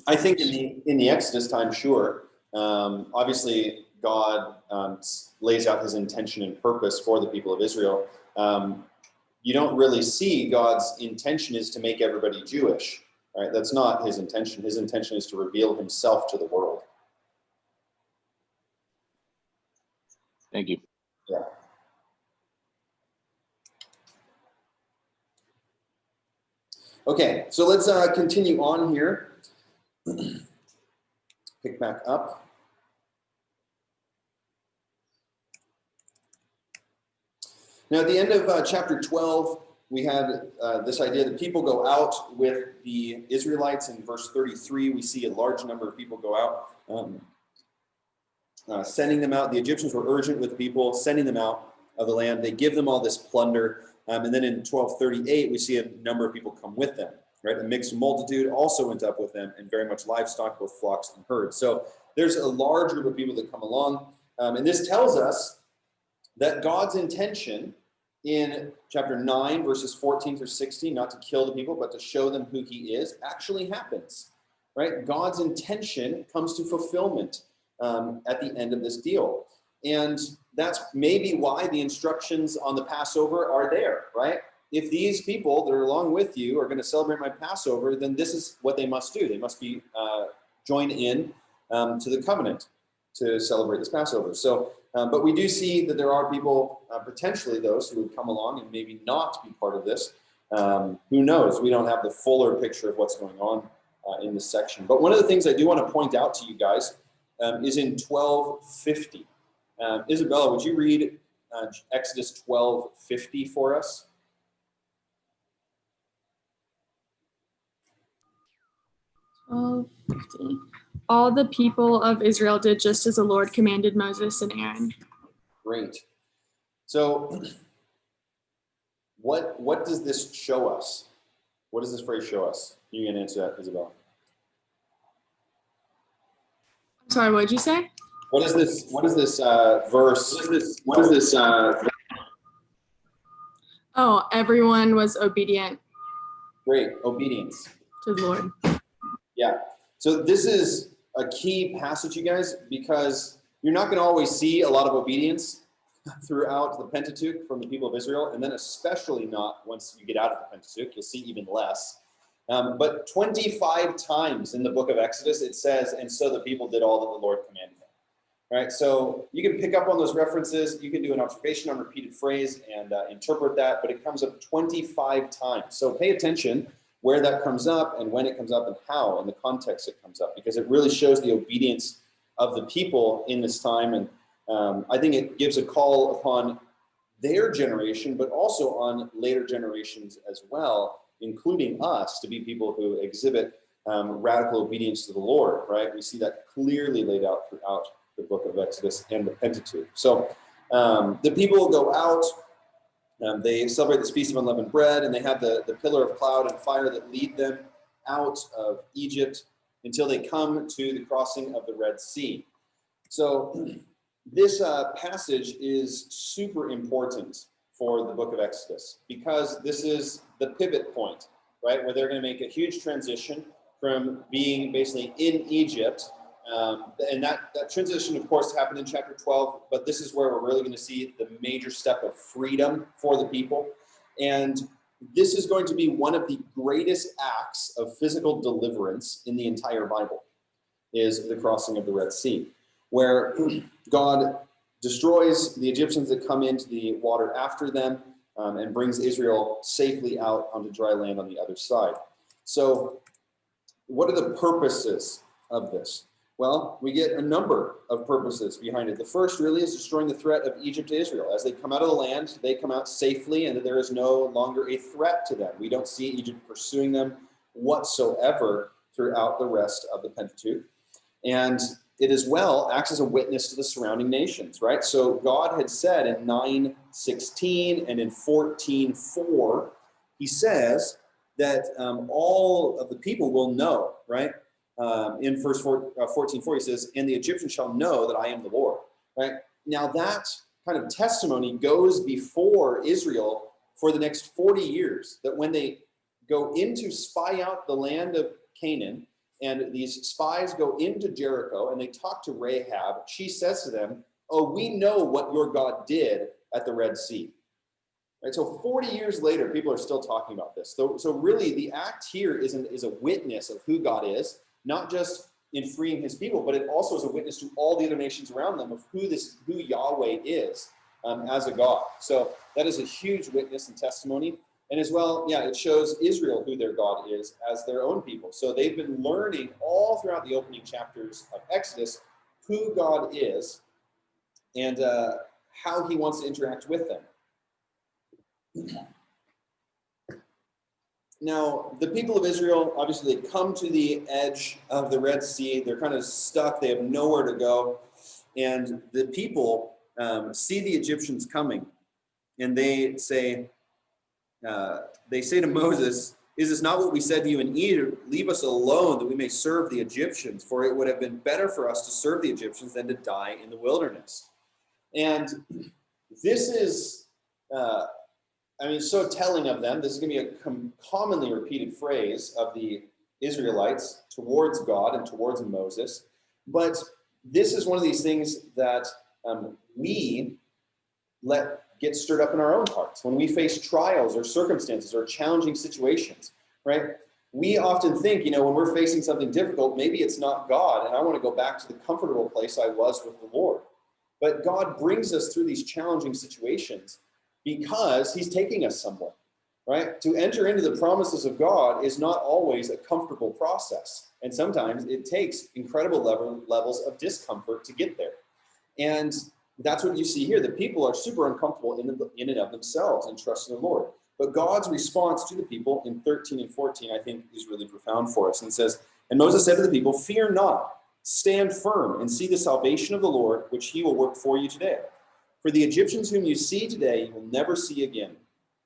I think in the Exodus time, sure. Obviously, God lays out his intention and purpose for the people of Israel. You don't really see God's intention is to make everybody Jewish, right? That's not his intention. His intention is to reveal himself to the world. Thank you. Yeah. Okay, so let's continue on here. Pick back up. Now, at the end of chapter 12, we had this idea that people go out with the Israelites. In verse 33, we see a large number of people go out, sending them out. The Egyptians were urgent with people, sending them out of the land. They give them all this plunder. And then in 1238, we see a number of people come with them, right? A mixed multitude also went up with them, and very much livestock, both flocks and herds. So there's a large group of people that come along. And this tells us that God's intention in chapter 9, verses 14 through 16, not to kill the people, but to show them who he is, actually happens, right? God's intention comes to fulfillment at the end of this deal. And that's maybe why the instructions on the Passover are there, right? If these people that are along with you are going to celebrate my Passover, then this is what they must do. They must be joined in to the covenant to celebrate this Passover. So, but we do see that there are people, potentially those who would come along and maybe not be part of this. Who knows? We don't have the fuller picture of what's going on in this section. But one of the things I do want to point out to you guys is in 1250. Isabella, would you read Exodus 12:50 for us? All the people of Israel did just as the Lord commanded Moses and Aaron. Great. So what does this show us? What does this phrase show us? You can answer that, Isabella. Sorry, what did you say? What is this verse? Oh, everyone was obedient Great, obedience. to the Lord. Yeah. So this is a key passage, you guys, because you're not going to always see a lot of obedience throughout the Pentateuch from the people of Israel, and then especially not once you get out of the Pentateuch, you'll see even less. But 25 times in the book of Exodus, it says, and so the people did all that the Lord commanded them. Right, so you can pick up on those references. You can do an observation on repeated phrase and interpret that, but it comes up 25 times. So pay attention where that comes up and when it comes up and how and the context it comes up, because it really shows the obedience of the people in this time. And I think it gives a call upon their generation, but also on later generations as well, including us, to be people who exhibit radical obedience to the Lord, right? We see that clearly laid out throughout the book of Exodus and the Pentateuch. So the people go out, they celebrate this Feast of Unleavened Bread, and they have the pillar of cloud and fire that lead them out of Egypt until they come to the crossing of the Red Sea. So this passage is super important for the book of Exodus, because this is the pivot point, right, where they're going to make a huge transition from being basically in Egypt. And that transition, of course, happened in chapter 12, but this is where we're really going to see the major step of freedom for the people. And this is going to be one of the greatest acts of physical deliverance in the entire Bible, is the crossing of the Red Sea, where God destroys the Egyptians that come into the water after them and brings Israel safely out onto dry land on the other side. So what are the purposes of this? Well, we get a number of purposes behind it. The first really is destroying the threat of Egypt to Israel. As they come out of the land, they come out safely, and there is no longer a threat to them. We don't see Egypt pursuing them whatsoever throughout the rest of the Pentateuch. And it as well acts as a witness to the surrounding nations, right? So God had said in 9:16 and in 14:4, he says, that all of the people will know, right? In verse 14:4, he says, and the Egyptians shall know that I am the Lord, right? Now that kind of testimony goes before Israel for the next 40 years, that when they go in to spy out the land of Canaan, and these spies go into Jericho and they talk to Rahab, she says to them, oh, we know what your God did at the Red Sea. Right? So 40 years later, people are still talking about this. So really the act here is a witness of who God is, not just in freeing his people, but it also is a witness to all the other nations around them of who Yahweh is as a God. So that is a huge witness and testimony. And as well, yeah, it shows Israel who their God is as their own people. So they've been learning all throughout the opening chapters of Exodus who God is and how he wants to interact with them. Now, the people of Israel, obviously, they come to the edge of the Red Sea. They're kind of stuck. They have nowhere to go. And the people see the Egyptians coming. And they say to Moses, is this not what we said to you in Egypt? Leave us alone that we may serve the Egyptians, for it would have been better for us to serve the Egyptians than to die in the wilderness. And this is, so telling of them. This is going to be a commonly repeated phrase of the Israelites towards God and towards Moses. But this is one of these things that we let get stirred up in our own hearts when we face trials or circumstances or challenging situations, right? We often think, when we're facing something difficult, maybe it's not God, and I want to go back to the comfortable place I was with the Lord. But God brings us through these challenging situations because he's taking us somewhere, right? To enter into the promises of God is not always a comfortable process. And sometimes it takes incredible levels of discomfort to get there. And that's what you see here. The people are super uncomfortable in and of themselves and trust in the Lord. But God's response to the people in 13 and 14, I think, is really profound for us. And it says, and Moses said to the people, fear not, stand firm and see the salvation of the Lord, which he will work for you today. For the Egyptians whom you see today, you will never see again.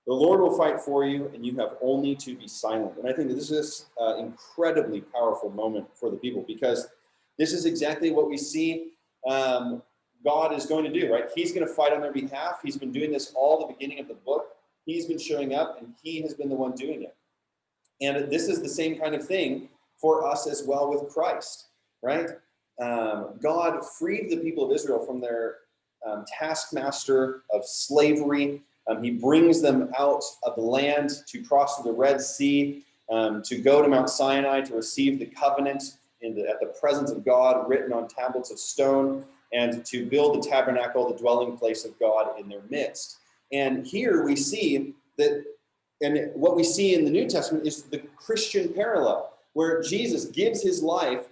The Lord will fight for you, and you have only to be silent. And I think that this is an incredibly powerful moment for the people, because this is exactly what we see God is going to do, right? He's going to fight on their behalf. He's been doing this all the beginning of the book. He's been showing up, and he has been the one doing it. And this is the same kind of thing for us as well with Christ, right? God freed the people of Israel from their taskmaster of slavery. He brings them out of the land to cross the Red Sea, to go to Mount Sinai to receive the covenant at the presence of God written on tablets of stone, and to build the tabernacle, the dwelling place of God in their midst. And here we see that, and what we see in the New Testament is the Christian parallel, where Jesus gives his life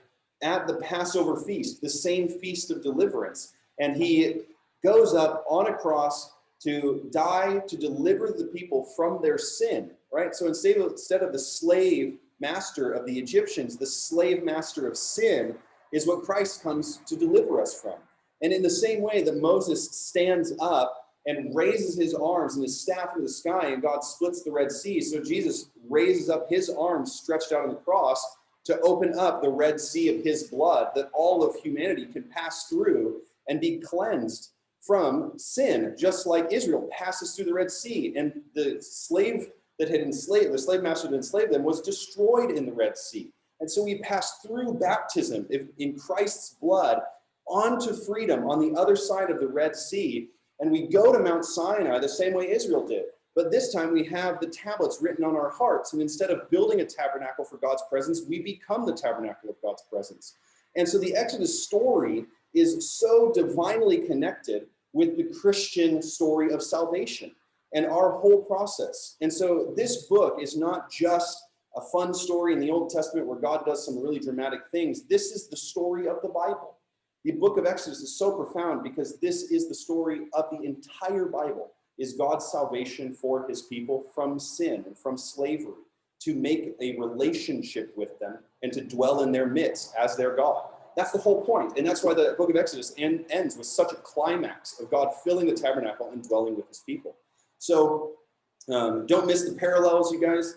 at the Passover feast, the same feast of deliverance. And he goes up on a cross to die, to deliver the people from their sin, right? So instead of the slave master of the Egyptians, the slave master of sin is what Christ comes to deliver us from. And in the same way that Moses stands up and raises his arms and his staff in the sky, and God splits the Red Sea, so Jesus raises up his arms stretched out on the cross to open up the Red Sea of his blood, that all of humanity can pass through and be cleansed from sin, just like Israel passes through the Red Sea. And the slave master that enslaved them was destroyed in the Red Sea. And so we pass through baptism in Christ's blood onto freedom on the other side of the Red Sea. And we go to Mount Sinai the same way Israel did. But this time we have the tablets written on our hearts. And instead of building a tabernacle for God's presence, we become the tabernacle of God's presence. And so the Exodus story is so divinely connected with the Christian story of salvation and our whole process. And so this book is not just a fun story in the Old Testament where God does some really dramatic things. This is the story of the Bible. The book of Exodus is so profound because this is the story of the entire Bible, is God's salvation for his people from sin and from slavery, to make a relationship with them and to dwell in their midst as their God. That's the whole point. And that's why the book of Exodus ends with such a climax of God filling the tabernacle and dwelling with his people. So don't miss the parallels, you guys.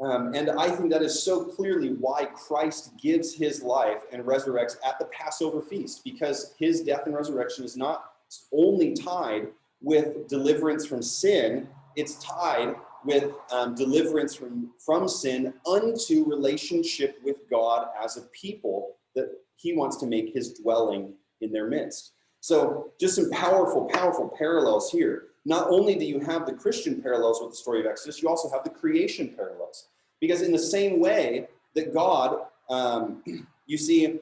And I think that is so clearly why Christ gives his life and resurrects at the Passover feast, because his death and resurrection is not only tied with deliverance from sin, it's tied with deliverance from sin unto relationship with God as a people that he wants to make his dwelling in their midst. So just some powerful, powerful parallels here. Not only do you have the Christian parallels with the story of Exodus, you also have the creation parallels. Because in the same way that God, you see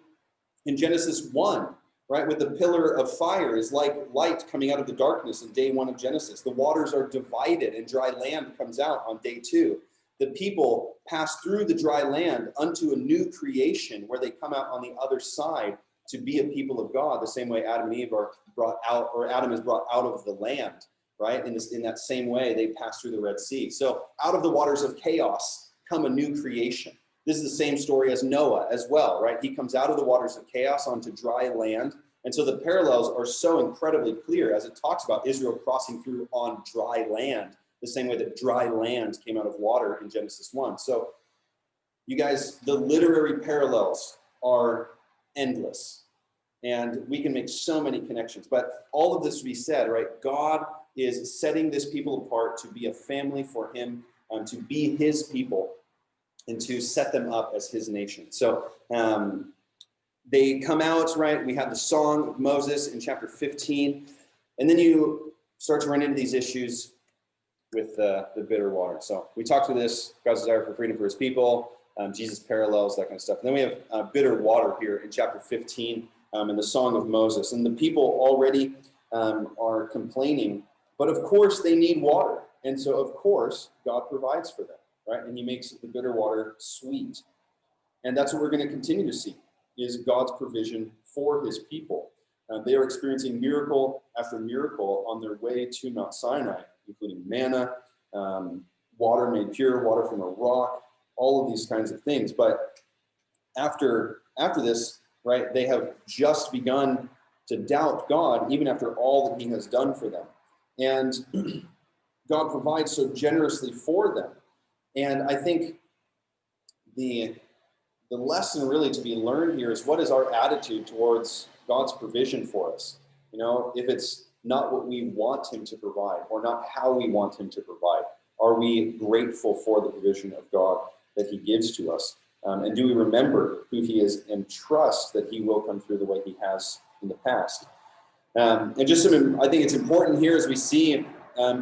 in Genesis 1, right, with the pillar of fire is like light coming out of the darkness in day 1 of Genesis. The waters are divided and dry land comes out on day 2. The people pass through the dry land unto a new creation where they come out on the other side to be a people of God, the same way Adam and Eve are brought out, or Adam is brought out of the land, right? In that same way, they pass through the Red Sea. So out of the waters of chaos come a new creation. This is the same story as Noah as well, right? He comes out of the waters of chaos onto dry land. And so the parallels are so incredibly clear as it talks about Israel crossing through on dry land, the same way that dry land came out of water in Genesis 1. So you guys, the literary parallels are endless. And we can make so many connections. But all of this to be said, right? God is setting this people apart to be a family for him, to be his people, and to set them up as his nation. So they come out, right? We have the song of Moses in chapter 15. And then you start to run into these issues with the bitter water. So we talked through this, God's desire for freedom for his people, Jesus parallels, that kind of stuff. And then we have bitter water here in chapter 15 in the Song of Moses. And the people already are complaining, but of course they need water. And so of course God provides for them, right? And he makes the bitter water sweet. And that's what we're going to continue to see, is God's provision for his people. They are experiencing miracle after miracle on their way to Mount Sinai, including manna, water made pure, water from a rock, all of these kinds of things. But after this, right, they have just begun to doubt God, even after all that he has done for them. And God provides so generously for them. And I think the lesson really to be learned here is, what is our attitude towards God's provision for us? You know, if it's not what we want him to provide, or not how we want him to provide, are we grateful for the provision of God that he gives to us? And do we remember who he is and trust that he will come through the way he has in the past? And just I think it's important here as we see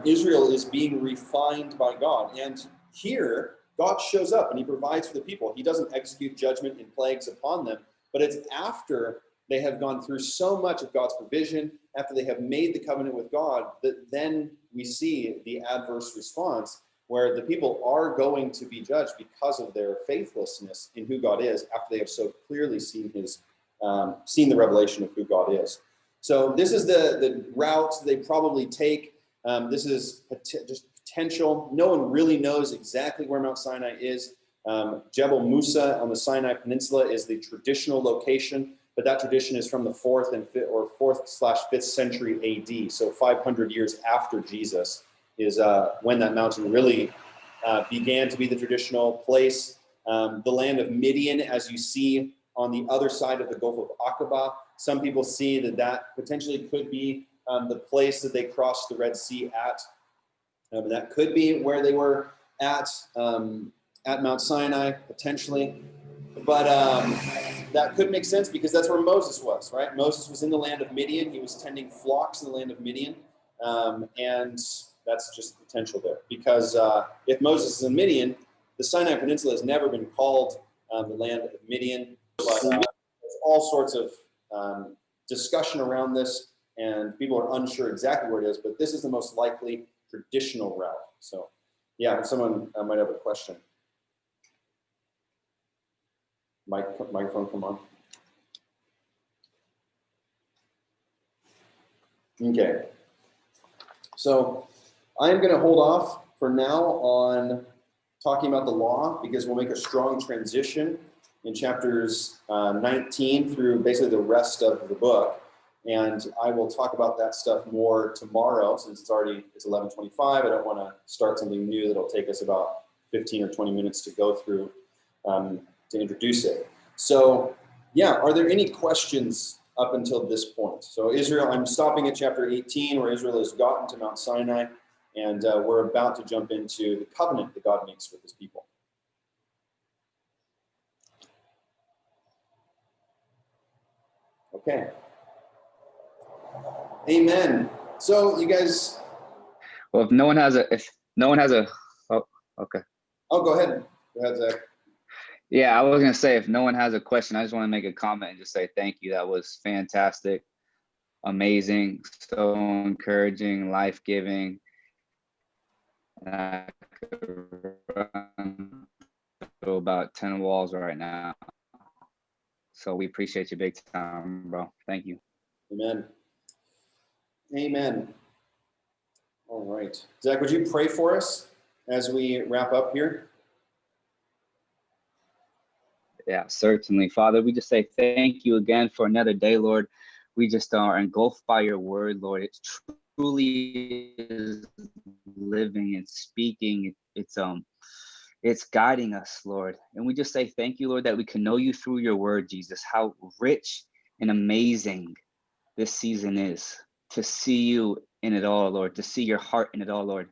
Israel is being refined by God. And here, God shows up and he provides for the people. He doesn't execute judgment and plagues upon them, but it's after they have gone through so much of God's provision, after they have made the covenant with God, that then we see the adverse response, where the people are going to be judged because of their faithlessness in who God is, after they have so clearly seen seen the revelation of who God is. So this is the route they probably take. This is just potential. No one really knows exactly where Mount Sinai is. Jebel Musa on the Sinai Peninsula is the traditional location, but that tradition is from the 4th/5th century AD. So 500 years after Jesus is when that mountain really began to be the traditional place. The land of Midian, as you see on the other side of the Gulf of Aqaba, some people see that potentially could be the place that they crossed the Red Sea at. That could be where they were at Mount Sinai, potentially. But that could make sense because that's where Moses was, right? Moses was in the land of Midian. He was tending flocks in the land of Midian. And that's just potential there. Because if Moses is in Midian, the Sinai Peninsula has never been called the land of Midian. But there's all sorts of discussion around this, and people are unsure exactly where it is, but this is the most likely traditional route. So yeah, someone might have a question. Microphone, come on. Okay. So I'm going to hold off for now on talking about the law, because we'll make a strong transition in chapters 19 through basically the rest of the book. And I will talk about that stuff more tomorrow, since it's 11:25. I don't want to start something new that'll take us about 15 or 20 minutes to go through to introduce it. So yeah, are there any questions up until this point? So Israel, I'm stopping at chapter 18 where Israel has gotten to Mount Sinai, and we're about to jump into the covenant that God makes with his people. Okay. Amen. So you guys. Well, if no one has a, oh, okay. Oh, go ahead. Go ahead, Zach. Yeah, I was gonna say, if no one has a question, I just want to make a comment and just say thank you. That was fantastic, amazing, so encouraging, life-giving. I could run through about 10 walls right now. So we appreciate you big time, bro. Thank you. Amen. Amen. All right. Zach, would you pray for us as we wrap up here? Yeah, certainly. Father, we just say thank you again for another day, Lord. We just are engulfed by your word, Lord. It truly is living and speaking. It's guiding us, Lord. And we just say thank you, Lord, that we can know you through your word, Jesus. How rich and amazing this season is to see you in it all, Lord, to see your heart in it all, Lord,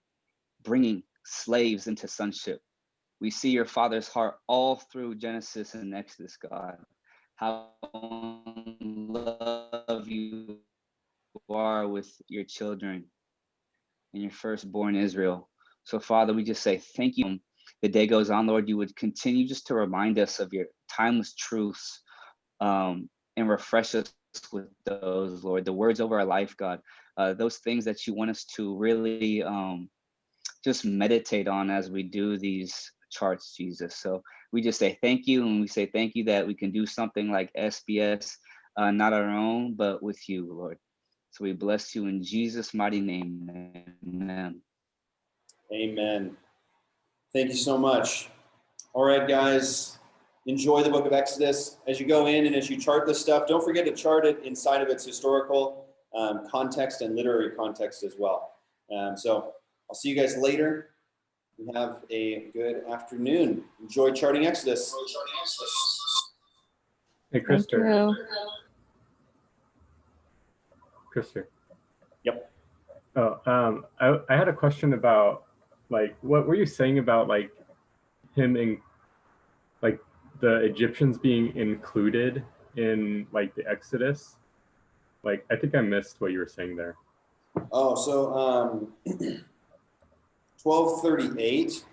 bringing slaves into sonship. We see your Father's heart all through Genesis and Exodus, God. How in love you are with your children and your firstborn Israel. So, Father, we just say thank you. The day goes on, Lord, you would continue just to remind us of your timeless truths and refresh us with those, Lord, the words over our life, God, those things that you want us to really just meditate on as we do these charts, Jesus. So we just say thank you, and we say thank you that we can do something like SBS, not our own, but with you, Lord. So we bless you in Jesus' mighty name. Amen. Amen. Thank you so much. All right, guys, enjoy the book of Exodus. As you go in and as you chart this stuff, don't forget to chart it inside of its historical context and literary context as well. So I'll see you guys later. Have a good afternoon. Enjoy charting Exodus. Hey, Krister. Thank you. Krister. Yep. Oh, I had a question about, like, what were you saying about, like, him in, like, the Egyptians being included in, like, the Exodus? Like, I think I missed what you were saying there. Oh, so 1238.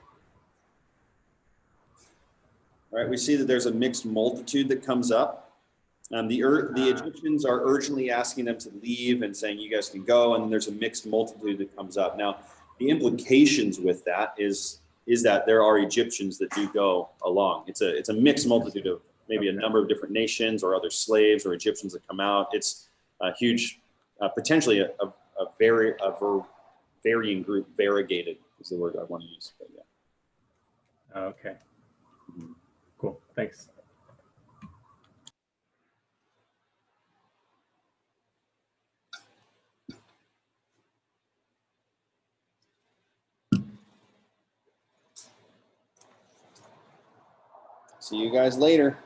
All right, we see that there's a mixed multitude that comes up. The Egyptians are urgently asking them to leave and saying, you guys can go, and there's a mixed multitude that comes up. Now, the implications with that is that there are Egyptians that do go along. It's a mixed multitude of maybe a number of different nations or other slaves or Egyptians that come out. It's a huge, potentially a varying group, variegated is the word I want to use. But yeah. Okay. Cool. Thanks. See you guys later.